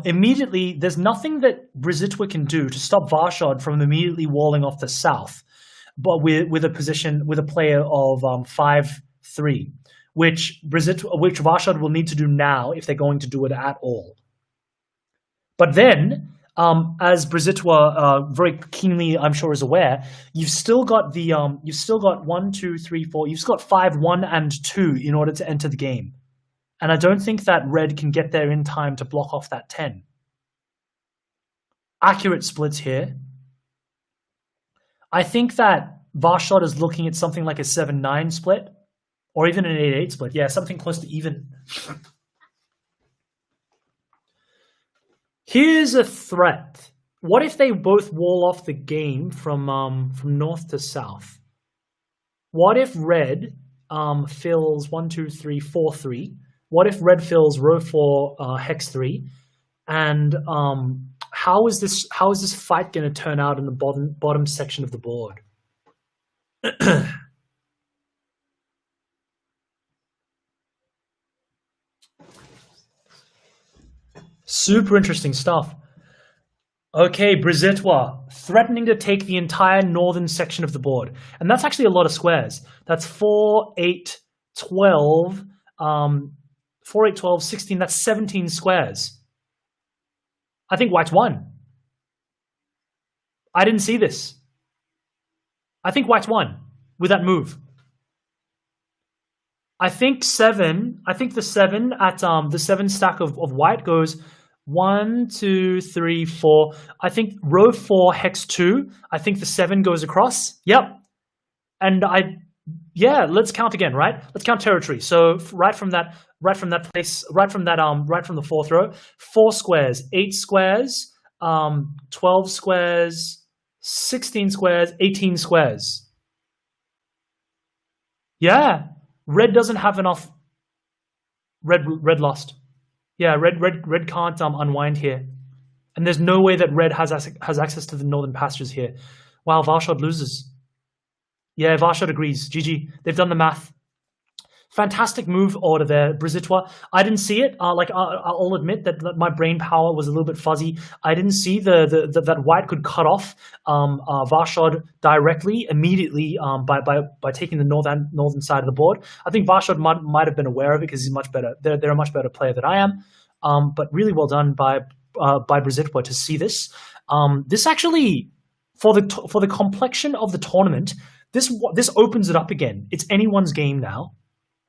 immediately, there's nothing that Brazilwa can do to stop Varshad from immediately walling off the south, but with a player of 5-3. Which Varshad will need to do now if they're going to do it at all. But then, as Brazilwa very keenly, I'm sure, is aware, you've still got 1, 2, 3, 4. You've got 5, 1, and 2 in order to enter the game, and I don't think that Red can get there in time to block off that 10. Accurate splits here. I think that Varshad is looking at something like a 7-9 split. Or even an 8-8 split. Yeah, something close to even. Here's a threat. What if they both wall off the game from north to south? What if red fills 1, 2, 3, 4, 3? What if red fills row 4 hex 3? And how is this fight going to turn out in the bottom section of the board? Super interesting stuff. Okay, Brazilwa threatening to take the entire northern section of the board. And that's actually a lot of squares. That's 4, 8, 12, 4, 8, 12, 16. That's 17 squares. I think white's won. I didn't see this. I think white's won with that move. I think the 7 at the 7 stack of white goes 1, 2, 3, 4. I think row 4 hex 2. I think the 7 goes across. Yep. And let's count again, right? Let's count territory. So right from the 4th row, 4 squares, 8 squares, 12 squares, 16 squares, 18 squares. Yeah. Red doesn't have enough. Red lost. Yeah, red can't unwind here, and there's no way that red has access to the northern pastures here. Wow, Varshad loses. Yeah, Varshad agrees. GG. They've done the math. Fantastic move order there, Brazilwa. I didn't see it. I'll admit that my brain power was a little bit fuzzy. I didn't see that white could cut off Varshad directly, immediately by taking the northern side of the board. I think Varshad might have been aware of it because he's much better. They're a much better player than I am. But really well done by Brazilwa to see this. This actually, for the complexion of the tournament, this opens it up again. It's anyone's game now.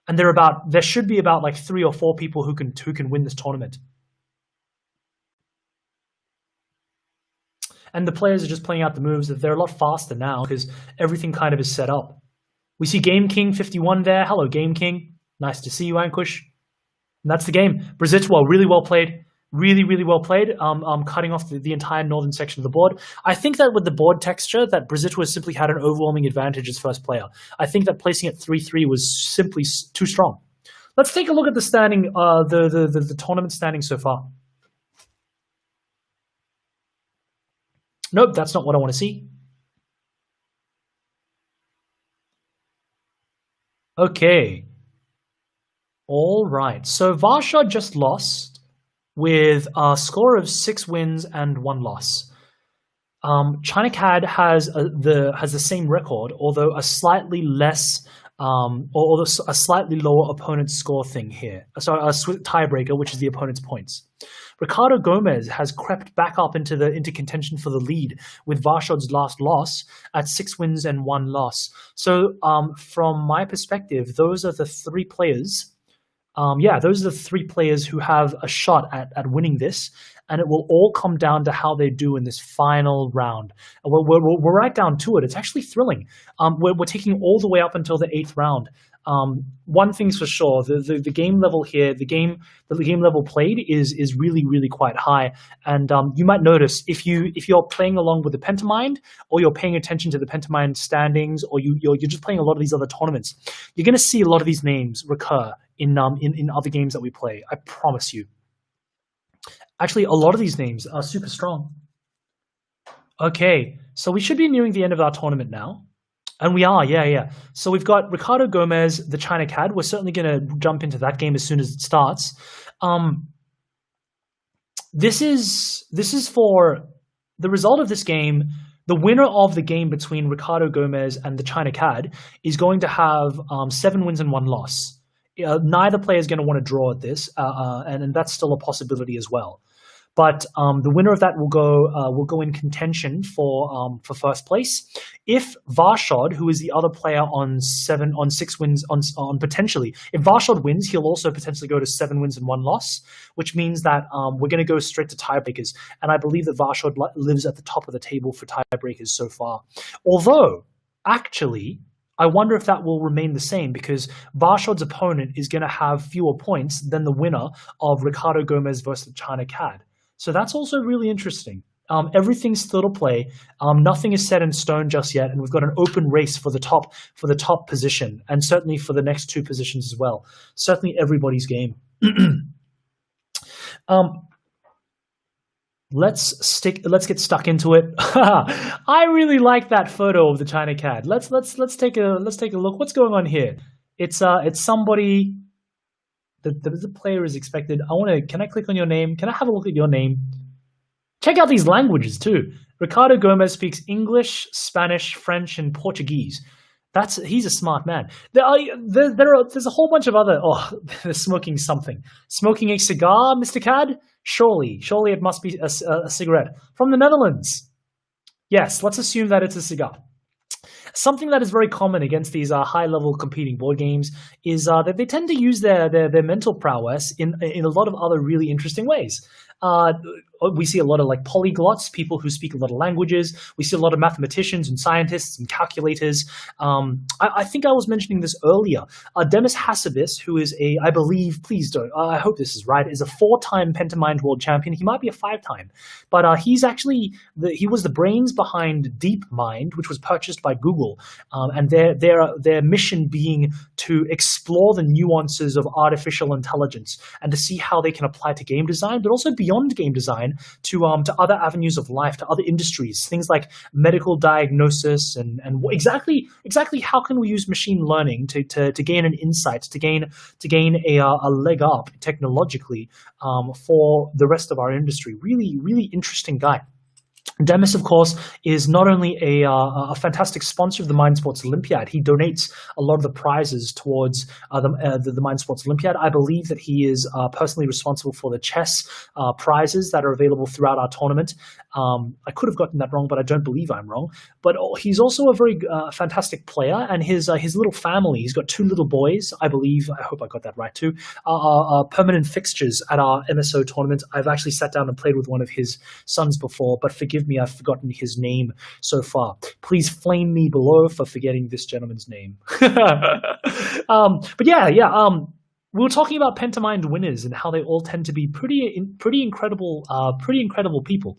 And there should be about like 3 or 4 people who can win this tournament. And the players are just playing out the moves. They're a lot faster now because everything kind of is set up. We see Game King 51 there. Hello, Game King. Nice to see you, Ankush. And that's the game. Brazilwa, really well played. Really, really well played. Cutting off the entire northern section of the board. I think that with the board texture, that Brazilwa simply had an overwhelming advantage as first player. I think that placing at 3-3 was simply too strong. Let's take a look at the standing, the tournament standing so far. Nope, that's not what I want to see. Okay. All right. So Varshad just lost with a score of 6 wins and 1 loss. China CAD has the same record, although a slightly less or a slightly lower opponent's score thing here. Sorry, a tiebreaker, which is the opponent's points. Ricardo Gomez has crept back up into contention for the lead with Varshad's last loss at 6 wins and 1 loss. So from my perspective, those are the 3 players. Those are the 3 players who have a shot at winning this, and it will all come down to how they do in this final round. And we're right down to it. It's actually thrilling. We're taking all the way up until the 8th round. One thing's for sure: the game level here, the game level played is really, really quite high. And you might notice if you're playing along with the Pentamind, or you're paying attention to the Pentamind standings, or you're just playing a lot of these other tournaments, you're going to see a lot of these names recur in other games that we play. I promise you. Actually, a lot of these names are super strong. Okay, so we should be nearing the end of our tournament now. And we are, yeah. So we've got Ricardo Gomez, the China CAD. We're certainly going to jump into that game as soon as it starts. This is for the result of this game. The winner of the game between Ricardo Gomez and the China CAD is going to have 7 wins and 1 loss. Neither player is going to want to draw at this, and that's still a possibility as well. But the winner of that will go in contention for first place. If Varshad, who is the other player on 6 wins on potentially, if Varshad wins, he'll also potentially go to 7 wins and 1 loss, which means that we're going to go straight to tiebreakers. And I believe that Varshad lives at the top of the table for tiebreakers so far. Although, actually, I wonder if that will remain the same, because Varshad's opponent is going to have fewer points than the winner of Ricardo Gomez versus China CAD. So that's also really interesting. Everything's still to play. Nothing is set in stone just yet, and we've got an open race for the top position, and certainly for the next 2 positions as well. Certainly everybody's game. Let's get stuck into it. I really like that photo of the China CAD. Let's take a look. What's going on here? It's somebody. The player is expected. Can I click on your name? Can I have a look at your name? Check out these languages too. Ricardo Gomez speaks English, Spanish, French, and Portuguese. He's a smart man. There's a whole bunch of other. Oh, they're smoking something. Smoking a cigar, Mr. CAD? Surely it must be a cigarette from the Netherlands. Yes, let's assume that it's a cigar. Something that is very common against these high-level competing board games is that they tend to use their mental prowess in a lot of other really interesting ways. We see a lot of polyglots, people who speak a lot of languages. We see a lot of mathematicians and scientists and calculators. I think I was mentioning this earlier. Demis Hassabis, who is I believe, please don't, I hope this is right, is a 4-time Pentamind world champion. He might be a 5-time, but he's actually he was the brains behind DeepMind, which was purchased by Google, and their mission being to explore the nuances of artificial intelligence and to see how they can apply to game design, but also beyond game design to other avenues of life, to other industries, things like medical diagnosis and exactly how can we use machine learning to gain an insight, to gain a leg up technologically for the rest of our industry. Really, really interesting guy. Demis, of course, is not only a fantastic sponsor of the Mind Sports Olympiad. He donates a lot of the prizes towards the Mind Sports Olympiad. I believe that he is personally responsible for the chess prizes that are available throughout our tournament. I could have gotten that wrong, but I don't believe I'm wrong. But he's also a very fantastic player, and his little family, he's got 2 little boys, I believe, I hope I got that right too, are permanent fixtures at our MSO tournament. I've actually sat down and played with one of his sons before, but forgive me, I've forgotten his name so far. Please flame me below for forgetting this gentleman's name. But yeah. we were talking about Pentamind winners and how they all tend to be pretty incredible people.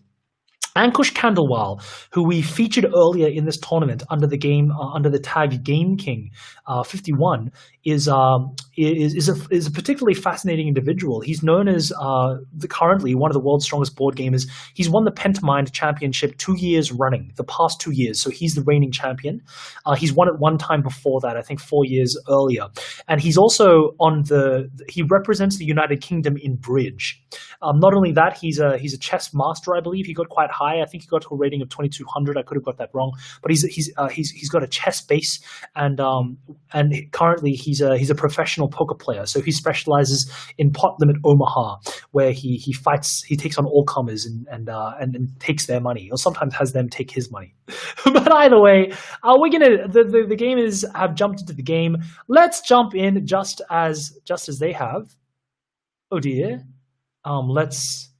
Ankush Khandelwal, who we featured earlier in this tournament under the tag Game King 51, is a particularly fascinating individual. He's known as currently one of the world's strongest board gamers. He's won the Pentamind Championship 2 years running, the past 2 years. So he's the reigning champion. He's won it one time before that, I think 4 years earlier. And he's also he represents the United Kingdom in bridge. Not only that, he's a chess master, I believe. He got quite high. I think he got to a rating of 2200. I could have got that wrong, but he's got a chess base, and currently he's a professional poker player. So he specializes in pot limit Omaha, where he fights. He takes on all comers and takes their money, or sometimes has them take his money. But either way, the gamers have jumped into the game. Let's jump in just as they have. Oh dear. Let's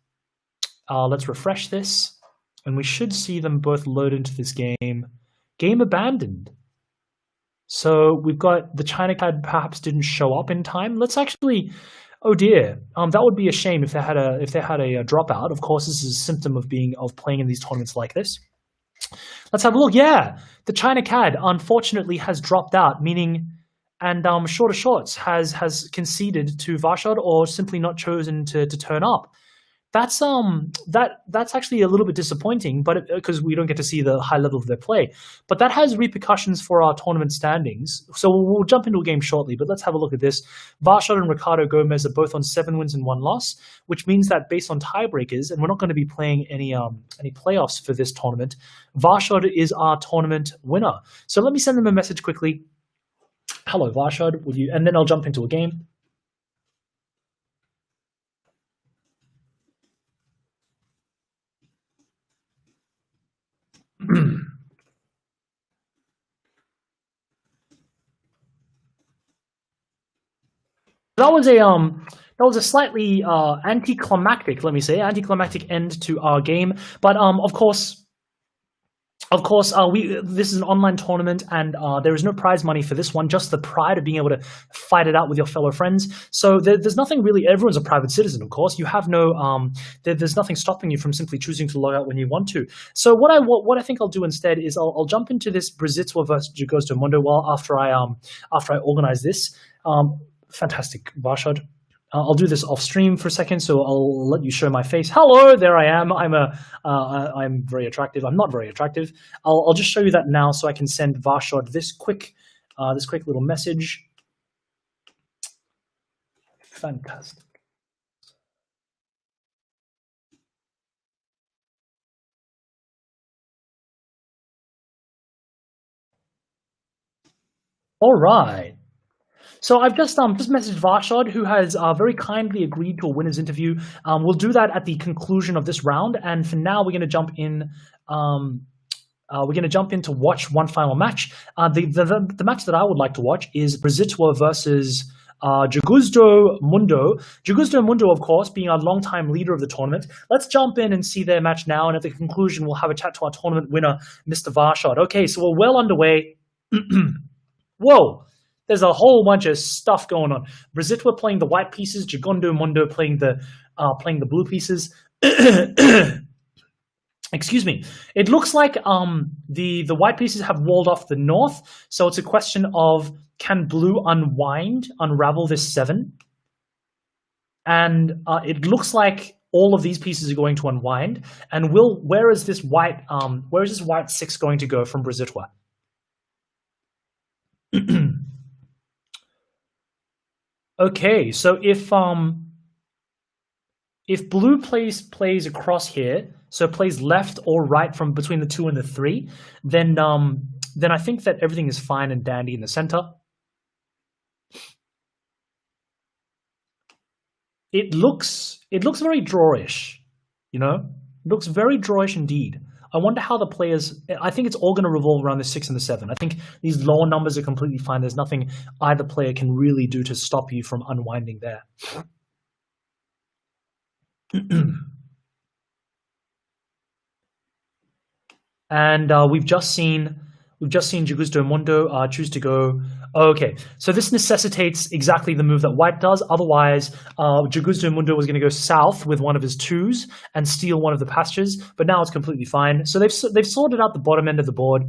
refresh this. And we should see them both load into this game. Game abandoned. So we've got the China CAD perhaps didn't show up in time. Let's actually, oh dear, that would be a shame if they had a dropout. Of course, this is a symptom of playing in these tournaments like this. Let's have a look. Yeah, the China CAD unfortunately has dropped out, meaning, and Shorter Shorts has conceded to Varshad or simply not chosen to turn up. That's actually a little bit disappointing, but because we don't get to see the high level of their play. But that has repercussions for our tournament standings. So we'll jump into a game shortly, but let's have a look at this. Varshad and Ricardo Gomez are both on 7 wins and 1 loss, which means that based on tiebreakers, and we're not going to be playing any playoffs for this tournament, Varshad is our tournament winner. So let me send them a message quickly. Hello, Varshad, will you? And then I'll jump into a game. That was a slightly anticlimactic end to our game. But of course, this is an online tournament, and there is no prize money for this one. Just the pride of being able to fight it out with your fellow friends. So there's nothing really. Everyone's a private citizen, of course. You have no. There's nothing stopping you from simply choosing to log out when you want to. So what I think I'll do instead is I'll jump into this Brazilwa versus Jugoz do Mundo after I organize this. Fantastic, Varshad. I'll do this off stream for a second, so I'll let you show my face. Hello, there I am. I'm very attractive. I'm not very attractive. I'll just show you that now, so I can send Varshad this quick little message. Fantastic. All right. So I've just messaged Varshad, who has very kindly agreed to a winner's interview. We'll do that at the conclusion of this round, and for now we're going to jump in. We're going to jump in to watch one final match. The match that I would like to watch is Brazilwa versus Jugoz do Mundo. Jugoz do Mundo, of course, being our longtime leader of the tournament. Let's jump in and see their match now, and at the conclusion we'll have a chat to our tournament winner, Mr. Varshad. Okay, so we're well underway. Whoa! There's a whole bunch of stuff going on. Brazilwa playing the white pieces, Jugoz do Mundo playing the blue pieces. Excuse me. It looks like the white pieces have walled off the north, so it's a question of can blue unravel this 7? And it looks like all of these pieces are going to unwind. And where is this white 6 going to go from Brazilwa? Okay, so if blue plays across here, so plays left or right from between the 2 and the 3, then I think that everything is fine and dandy in the center. It looks very drawish, you know? It looks very drawish indeed. I wonder how the players. I think it's all going to revolve around the 6 and the 7. I think these lower numbers are completely fine. There's nothing either player can really do to stop you from unwinding there. And we've just seen We've just seen Jugusto Mundo choose to go. Okay, so this necessitates exactly the move that white does. Otherwise, Jugusto Mundo was going to go south with one of his twos and steal one of the pastures, but now it's completely fine. So they've sorted out the bottom end of the board,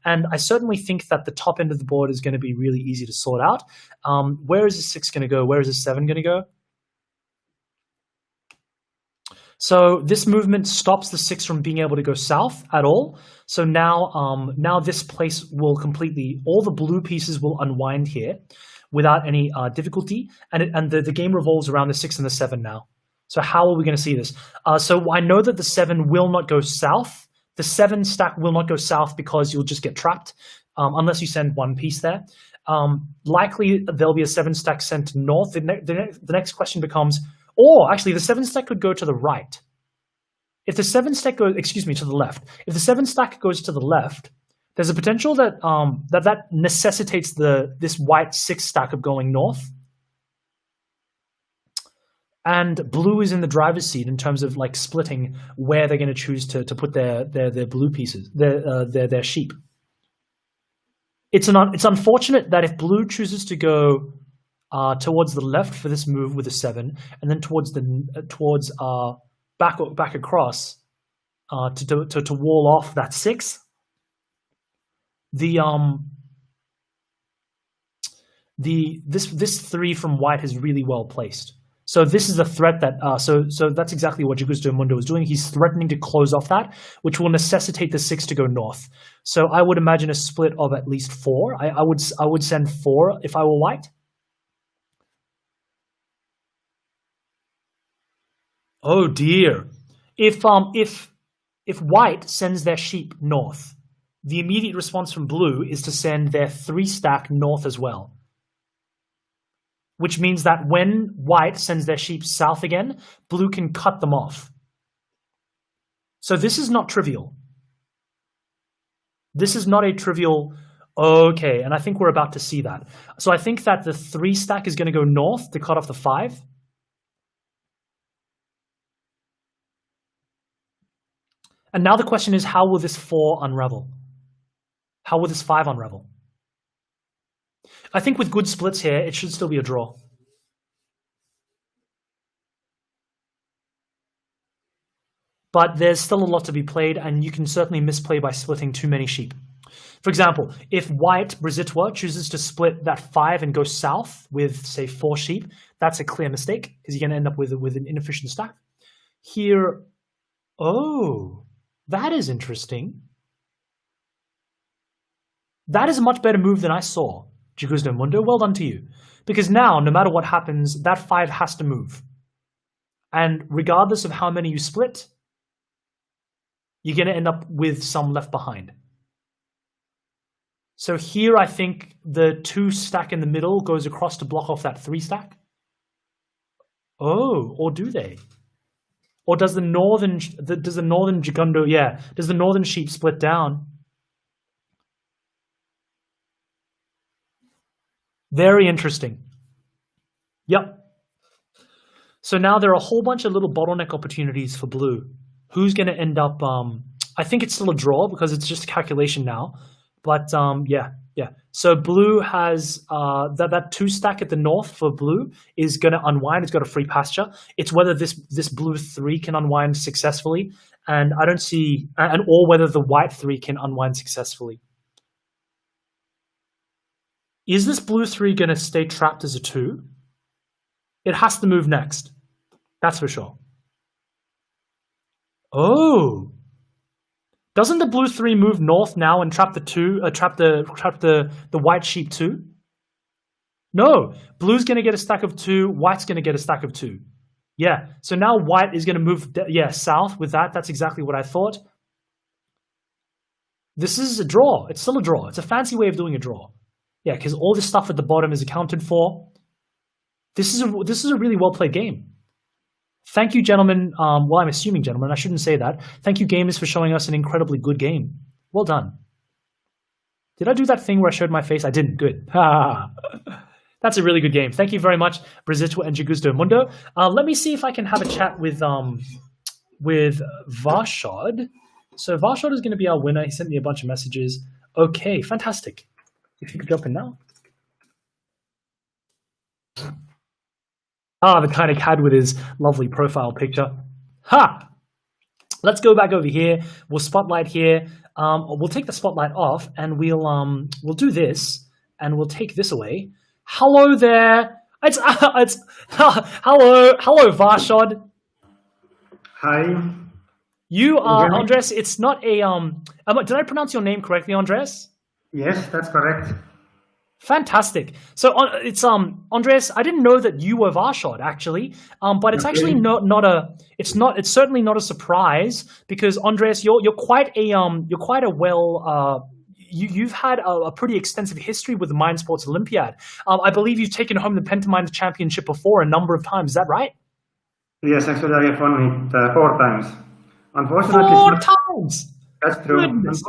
and I certainly think that the top end of the board is going to be really easy to sort out. Where is the 6 going to go? Where is the 7 going to go? So this movement stops the 6 from being able to go south at all. So now this place will completely, all the blue pieces will unwind here without any difficulty, and the game revolves around the 6 and the 7 now. So how are we going to see this? So I know that the 7 will not go south. The 7 stack will not go south because you'll just get trapped unless you send one piece there. Likely there'll be a 7 stack sent north. The next question becomes, or actually, the 7 stack could go to the right. If the 7 stack goes, to the left. If the 7 stack goes to the left, there's a potential that that necessitates this white 6 stack of going north. And blue is in the driver's seat in terms of like splitting where they're going to choose to put their blue pieces, their sheep. It's unfortunate that if blue chooses to go towards the left for this move with a 7, and then towards back across to wall off that 6. This 3 from white is really well placed. So this is a threat that so that's exactly what Jugusto Mundo is doing. He's threatening to close off that, which will necessitate the 6 to go north. So I would imagine a split of at least 4. I would send 4 if I were white. Oh dear. If white sends their sheep north, the immediate response from blue is to send their 3 stack north as well. Which means that when white sends their sheep south again, blue can cut them off. So this is not trivial. This is not a trivial, okay, and I think we're about to see that. So I think that the 3 stack is going to go north to cut off the 5. And now the question is, how will this 4 unravel? How will this 5 unravel? I think with good splits here, it should still be a draw. But there's still a lot to be played, and you can certainly misplay by splitting too many sheep. For example, if white, Brazilwa, chooses to split that 5 and go south with, say, 4 sheep, that's a clear mistake, because you're going to end up with an inefficient stack. Here, oh, that is interesting. That is a much better move than I saw. Jugusto Mundo, well done to you. Because now, no matter what happens, that 5 has to move. And regardless of how many you split, you're going to end up with some left behind. So here I think the 2 stack in the middle goes across to block off that 3 stack. Oh, or do they? Or does the northern Jugundo, yeah, does the northern sheep split down? Very interesting. Yep. So now there are a whole bunch of little bottleneck opportunities for blue. Who's going to end up? I think it's still a draw because it's just a calculation now. But yeah. So blue has that 2 stack at the north for blue is going to unwind. It's got a free pasture. It's whether this blue 3 can unwind successfully, and I don't see, or whether the white 3 can unwind successfully. Is this blue 3 going to stay trapped as a 2? It has to move next. That's for sure. Oh. Doesn't the blue 3 move north now and trap the 2, trap the white sheep 2? No. Blue's going to get a stack of 2, white's going to get a stack of 2. Yeah. So now white is going to move south with that. That's exactly what I thought. This is a draw. It's still a draw. It's a fancy way of doing a draw. Yeah, because all this stuff at the bottom is accounted for. This is a really well played game. Thank you, gentlemen. Well, I'm assuming gentlemen. I shouldn't say that. Thank you, gamers, for showing us an incredibly good game. Well done. Did I do that thing where I showed my face? I didn't. Good. That's a really good game. Thank you very much, Brazilwa and Jugusto Mundo. Let me see if I can have a chat with Varshad. So Varshad is going to be our winner. He sent me a bunch of messages. Okay, fantastic. If you could jump in now. Ah, the kind of cat with his lovely profile picture. Ha! Let's go back over here. We'll spotlight here. We'll take the spotlight off, and we'll do this, and we'll take this away. Hello there. It's hello Varshad. Hi. You are Andres. It's not a did I pronounce your name correctly, Andres? Yes, that's correct. Fantastic. So it's Andres. I didn't know that you were Varshad actually, but it's actually it's certainly not a surprise because Andres, you're quite a well. You've had a pretty extensive history with the Mind Sports Olympiad. I believe you've taken home the Pentamind Championship before a number of times. Is that right? Yes, actually I have won it 4 times. Unfortunately, 4 times. That's true. Goodness.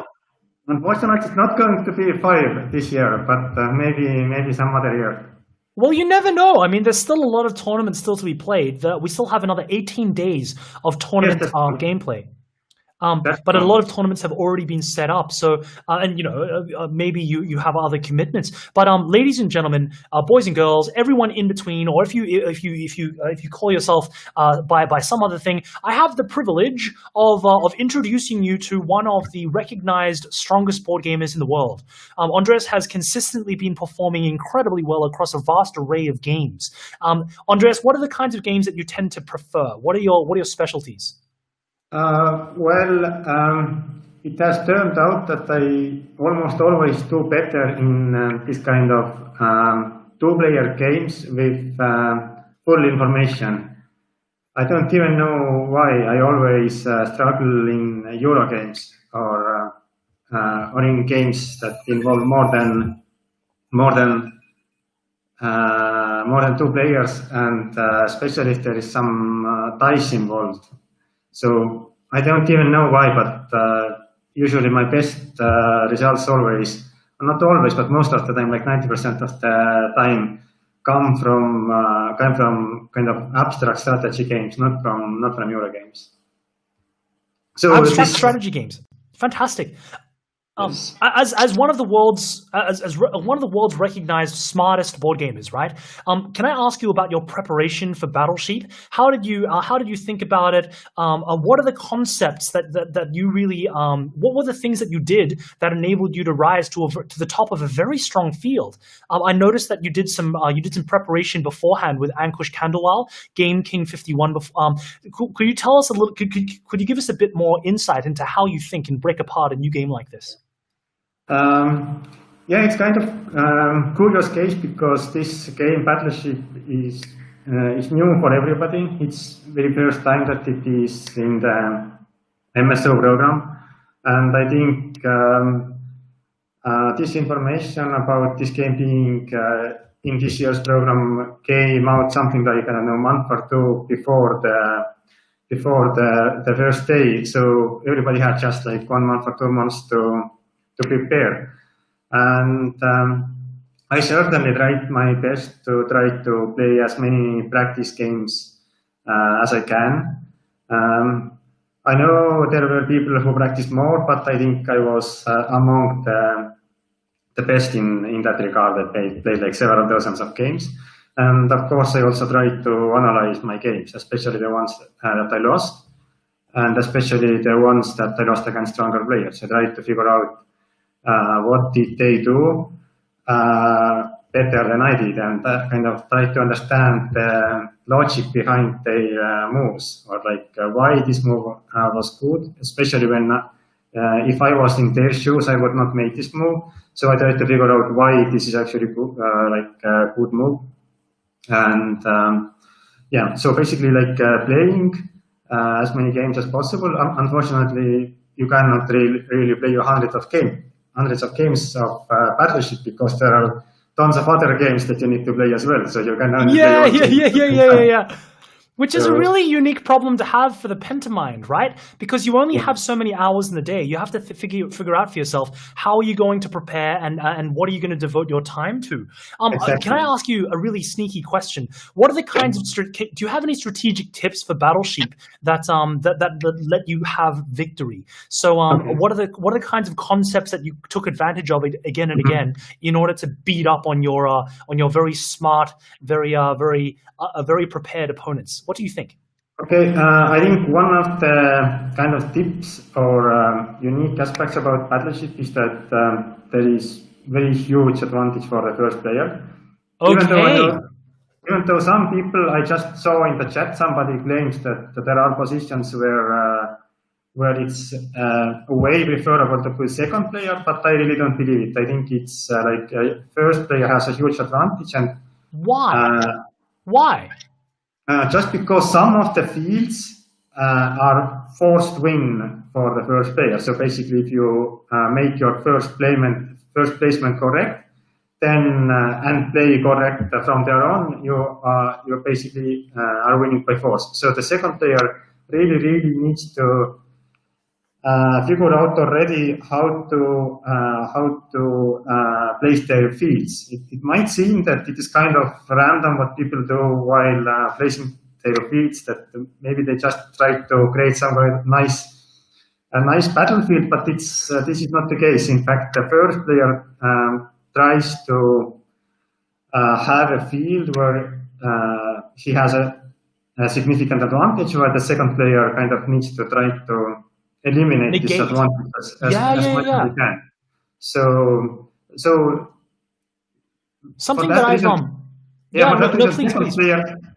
Unfortunately, it's not going to be 5 this year, but maybe some other year. Well, you never know. I mean, there's still a lot of tournaments still to be played. We still have another 18 days of tournament gameplay. But a lot of tournaments have already been set up. So, and maybe you have other commitments. But ladies and gentlemen, boys and girls, everyone in between, or if you call yourself by some other thing, I have the privilege of introducing you to one of the recognized strongest board gamers in the world. Andres has consistently been performing incredibly well across a vast array of games. Andres, what are the kinds of games that you tend to prefer? What are your specialties? It has turned out that I almost always do better in this kind of 2-player games with full information. I don't even know why I always struggle in Euro games or in games that involve more than 2 players, and especially if there is some dice involved. So I don't even know why, but usually my best results always, not always, but most of the time, like 90% of the time, come from kind of abstract strategy games, not from Euro games. So abstract strategy games, fantastic. Yes. As one of the world's recognized smartest board gamers, right? Can I ask you about your preparation for Battle Sheet? How did you think about it? What are the concepts that you really? What were the things that you did that enabled you to rise to the top of a very strong field? I noticed that you did some preparation beforehand with Ankush Khandelwal, Game King 51. Could you tell us a little? Could you give us a bit more insight into how you think and break apart a new game like this? Yeah, it's kind of curious case because this game Battleship is new for everybody. It's very first time that it is in the MSO program, and I think this information about this game being in this year's program came out something like a month or 2 before the first day. So everybody had just like 1 month or 2 months to prepare, and I certainly tried my best to try to play as many practice games as I can. I know there were people who practiced more, but I think I was among the best in that regard. I played like several dozens of games, and of course I also tried to analyze my games, especially the ones that I lost, and especially the ones that I lost against stronger players. I tried to figure out what did they do better than I did, and kind of try to understand the logic behind their moves, or like why this move was good, especially when if I was in their shoes, I would not make this move. So I tried to figure out why this is actually good, like a good move. And yeah, so basically like playing as many games as possible. Unfortunately, you cannot really play hundreds of games of Battleship, because there are tons of other games that you need to play as well. So you can only yeah. Which is a really unique problem to have for the pentamind, right? Because you only have so many hours in the day. You have to figure out for yourself how are you going to prepare and what are you going to devote your time to. Exactly. Can I ask you a really sneaky question? What are the kinds of do you have any strategic tips for Battle Sheep that let you have victory? So what are the kinds of concepts that you took advantage of again and again in order to beat up on your very smart, very prepared opponents? What do you think? Okay, I think one of the kind of tips or unique aspects about Battleship is that there is very huge advantage for the first player. Okay. Even though some people, I just saw in the chat, somebody claims that there are positions where it's way preferable to put second player, but I really don't believe it. I think it's like first player has a huge advantage. And why? Why? Just because some of the fields are forced win for the first player. So basically, if you make your first placement correct, then and play correct from there on, you basically are winning by force. So the second player really needs to figure out already how to place their fields. It might seem that it is kind of random what people do while placing their fields, that maybe they just try to create some nice battlefield, but this is not the case. In fact, the first player tries to have a field where he has a significant advantage, while the second player kind of needs to try to eliminate this advantage as much as we can. So something that I've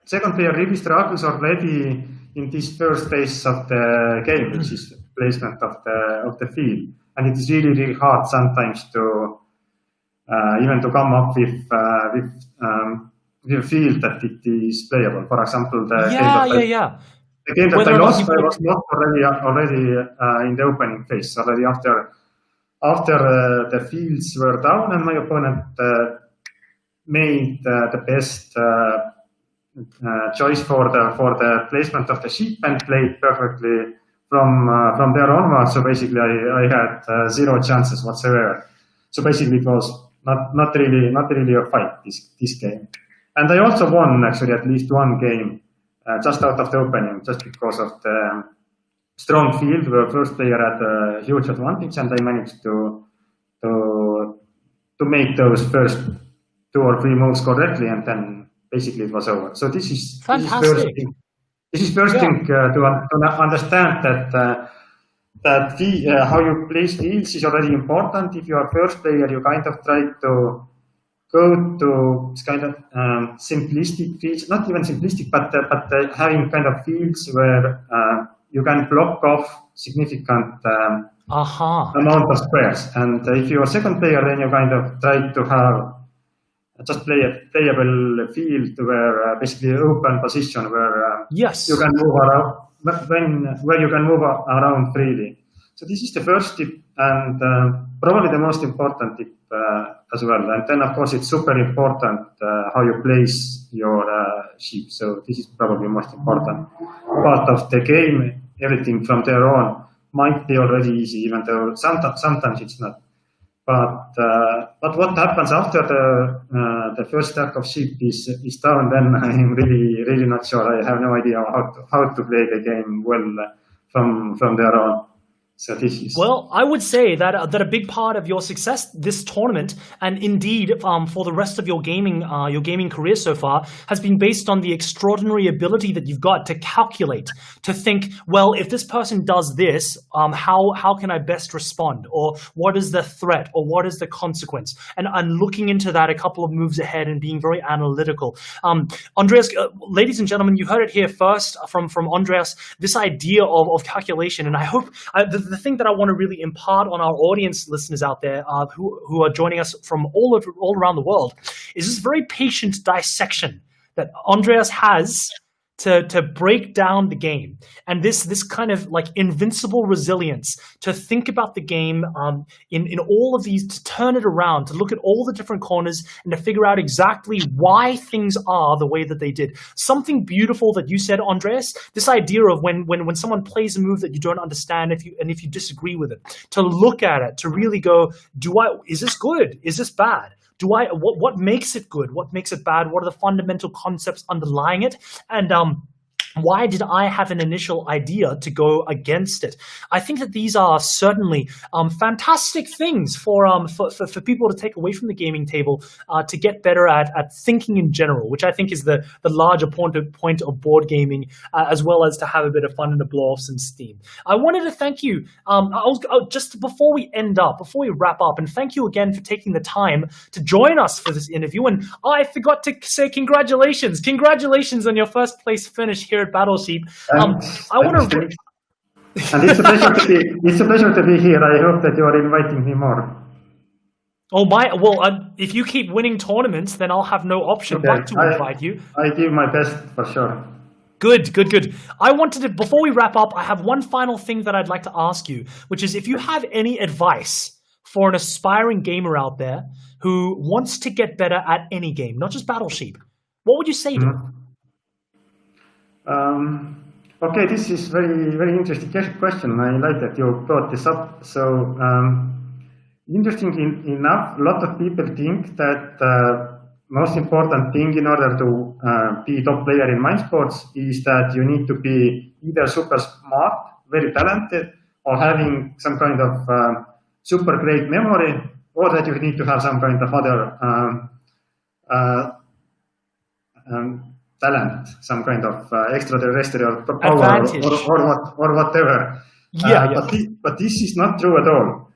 second player really struggles already in this first phase of the game, which is placement of the field, and it is really hard sometimes to even to come up with a field that it is playable. For example, the game that I lost, I was not already in the opening phase. Already after the fields were down, and my opponent made the best choice for the placement of the ship and played perfectly from there onwards. So basically, I had 0 chances whatsoever. So basically, it was not really a fight this game. And I also won actually at least one game just out of the opening, just because of the strong field where first player had a huge advantage, and I managed to make those first 2 or 3 moves correctly, and then basically it was over. So this is fantastic. This is first thing to understand that how you place fields is already important. If you are first player, you kind of try to go to this kind of simplistic fields, not even simplistic, but having kind of fields where you can block off significant amount of squares. And if you're a second player, then you kind of try to have just play a playable field where basically open position where you can move around, where you can move around freely. So this is the first tip, and probably the most important tip as well. And then of course it's super important how you place your ship. So this is probably the most important part of the game. Everything from there on might be already easy, even though sometimes it's not. But what happens after the first stack of ship is down, then I'm really not sure. I have no idea how to play the game well from there on. So this is... Well, I would say that a big part of your success this tournament, and indeed for the rest of your gaming career so far, has been based on the extraordinary ability that you've got to calculate, to think, well, if this person does this, how can I best respond, or what is the threat, or what is the consequence, and looking into that a couple of moves ahead and being very analytical. Andreas, ladies and gentlemen, you heard it here first from Andreas. This idea of calculation, and I hope the thing that I want to really impart on our audience listeners out there who are joining us from all around the world is this very patient dissection that Andreas has to break down the game, and this kind of like invincible resilience to think about the game in all of these, to turn it around, to look at all the different corners and to figure out exactly why things are the way that they did. Something beautiful that you said, Andreas, this idea of when someone plays a move that you don't understand, if you disagree with it, to look at it, to really go, is this good? Is this bad? What makes it good? What makes it bad? What are the fundamental concepts underlying it? And why did I have an initial idea to go against it? I think that these are certainly fantastic things for people to take away from the gaming table to get better at thinking in general, which I think is the larger point of board gaming, as well as to have a bit of fun and to blow off some steam. I wanted to thank you just before we wrap up, and thank you again for taking the time to join us for this interview. And I forgot to say congratulations on your first place finish here at Battleship. I want to. And it's a pleasure to be here. I hope that you are inviting me more. Oh my! Well, if you keep winning tournaments, then I'll have no option but to invite you. I give my best for sure. Good. I wanted to, before we wrap up, I have one final thing that I'd like to ask you, which is if you have any advice for an aspiring gamer out there who wants to get better at any game, not just Battleship, what would you say to them? Okay, this is very interesting question. I like that you brought this up. So, interestingly enough, a lot of people think that most important thing in order to be top player in mind sports is that you need to be either super smart, very talented, or having some kind of super great memory, or that you need to have some kind of other talent, some kind of extraterrestrial power or whatever. But this is not true at all.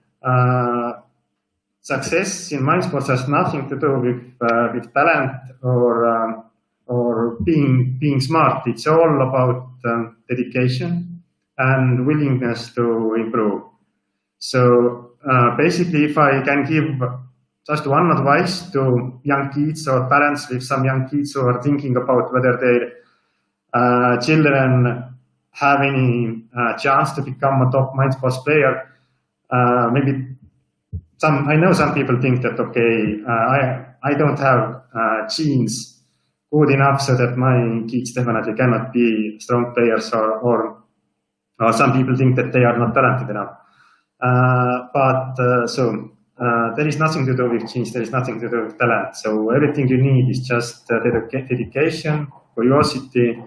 Success in mind sports has nothing to do with talent or being smart. It's all about dedication and willingness to improve. So basically, if I can give just one advice to young kids or parents with some young kids who are thinking about whether their children have any chance to become a top mind sports player, maybe I know some people think that, okay, I don't have genes good enough so that my kids definitely cannot be strong players, or some people think that they are not talented enough. There is nothing to do with genes, there is nothing to do with talent. So everything you need is just dedication, curiosity,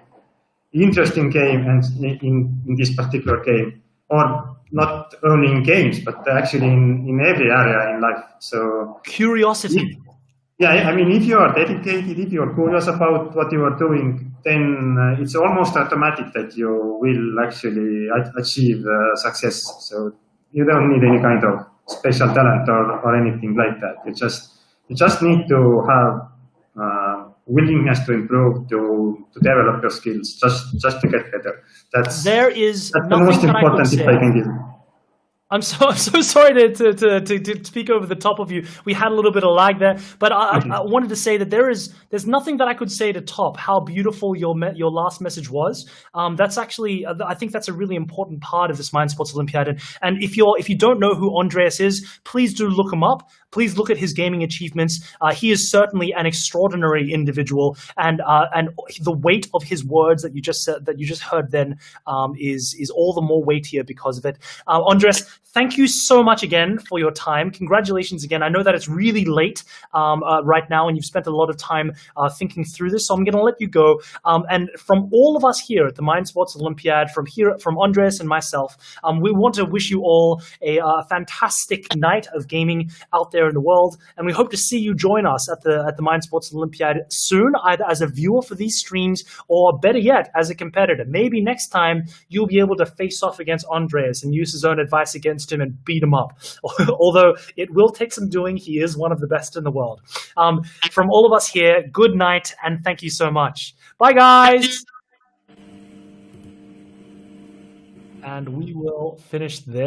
interesting game, and in this particular game, or not only in games, but actually in every area in life. So curiosity. I mean, if you are dedicated, if you are curious about what you are doing, then it's almost automatic that you will actually achieve success. So you don't need any kind of special talent or anything like that. You just need to have willingness to improve, to develop your skills, just to get better. That's the most important tip I can give. I'm so sorry to speak over the top of you. We had a little bit of lag there, but I wanted to say that there's nothing that I could say to top how beautiful your last message was. That's actually, I think that's a really important part of this Mind Sports Olympiad. And if you don't know who Andreas is, please do look him up. Please look at his gaming achievements. He is certainly an extraordinary individual, and the weight of his words that you just heard then is all the more weightier because of it. Andreas, thank you so much again for your time. Congratulations again. I know that it's really late right now, and you've spent a lot of time thinking through this, so I'm going to let you go. And from all of us here at the Mind Sports Olympiad, from Andreas and myself, we want to wish you all a fantastic night of gaming out there in the world, and we hope to see you join us at the Mind Sports Olympiad soon, either as a viewer for these streams or, better yet, as a competitor. Maybe next time you'll be able to face off against Andreas and use his own advice against him and beat him up. Although it will take some doing, he is one of the best in the world. From all of us here, good night, and thank you so much. Bye, guys! And we will finish there.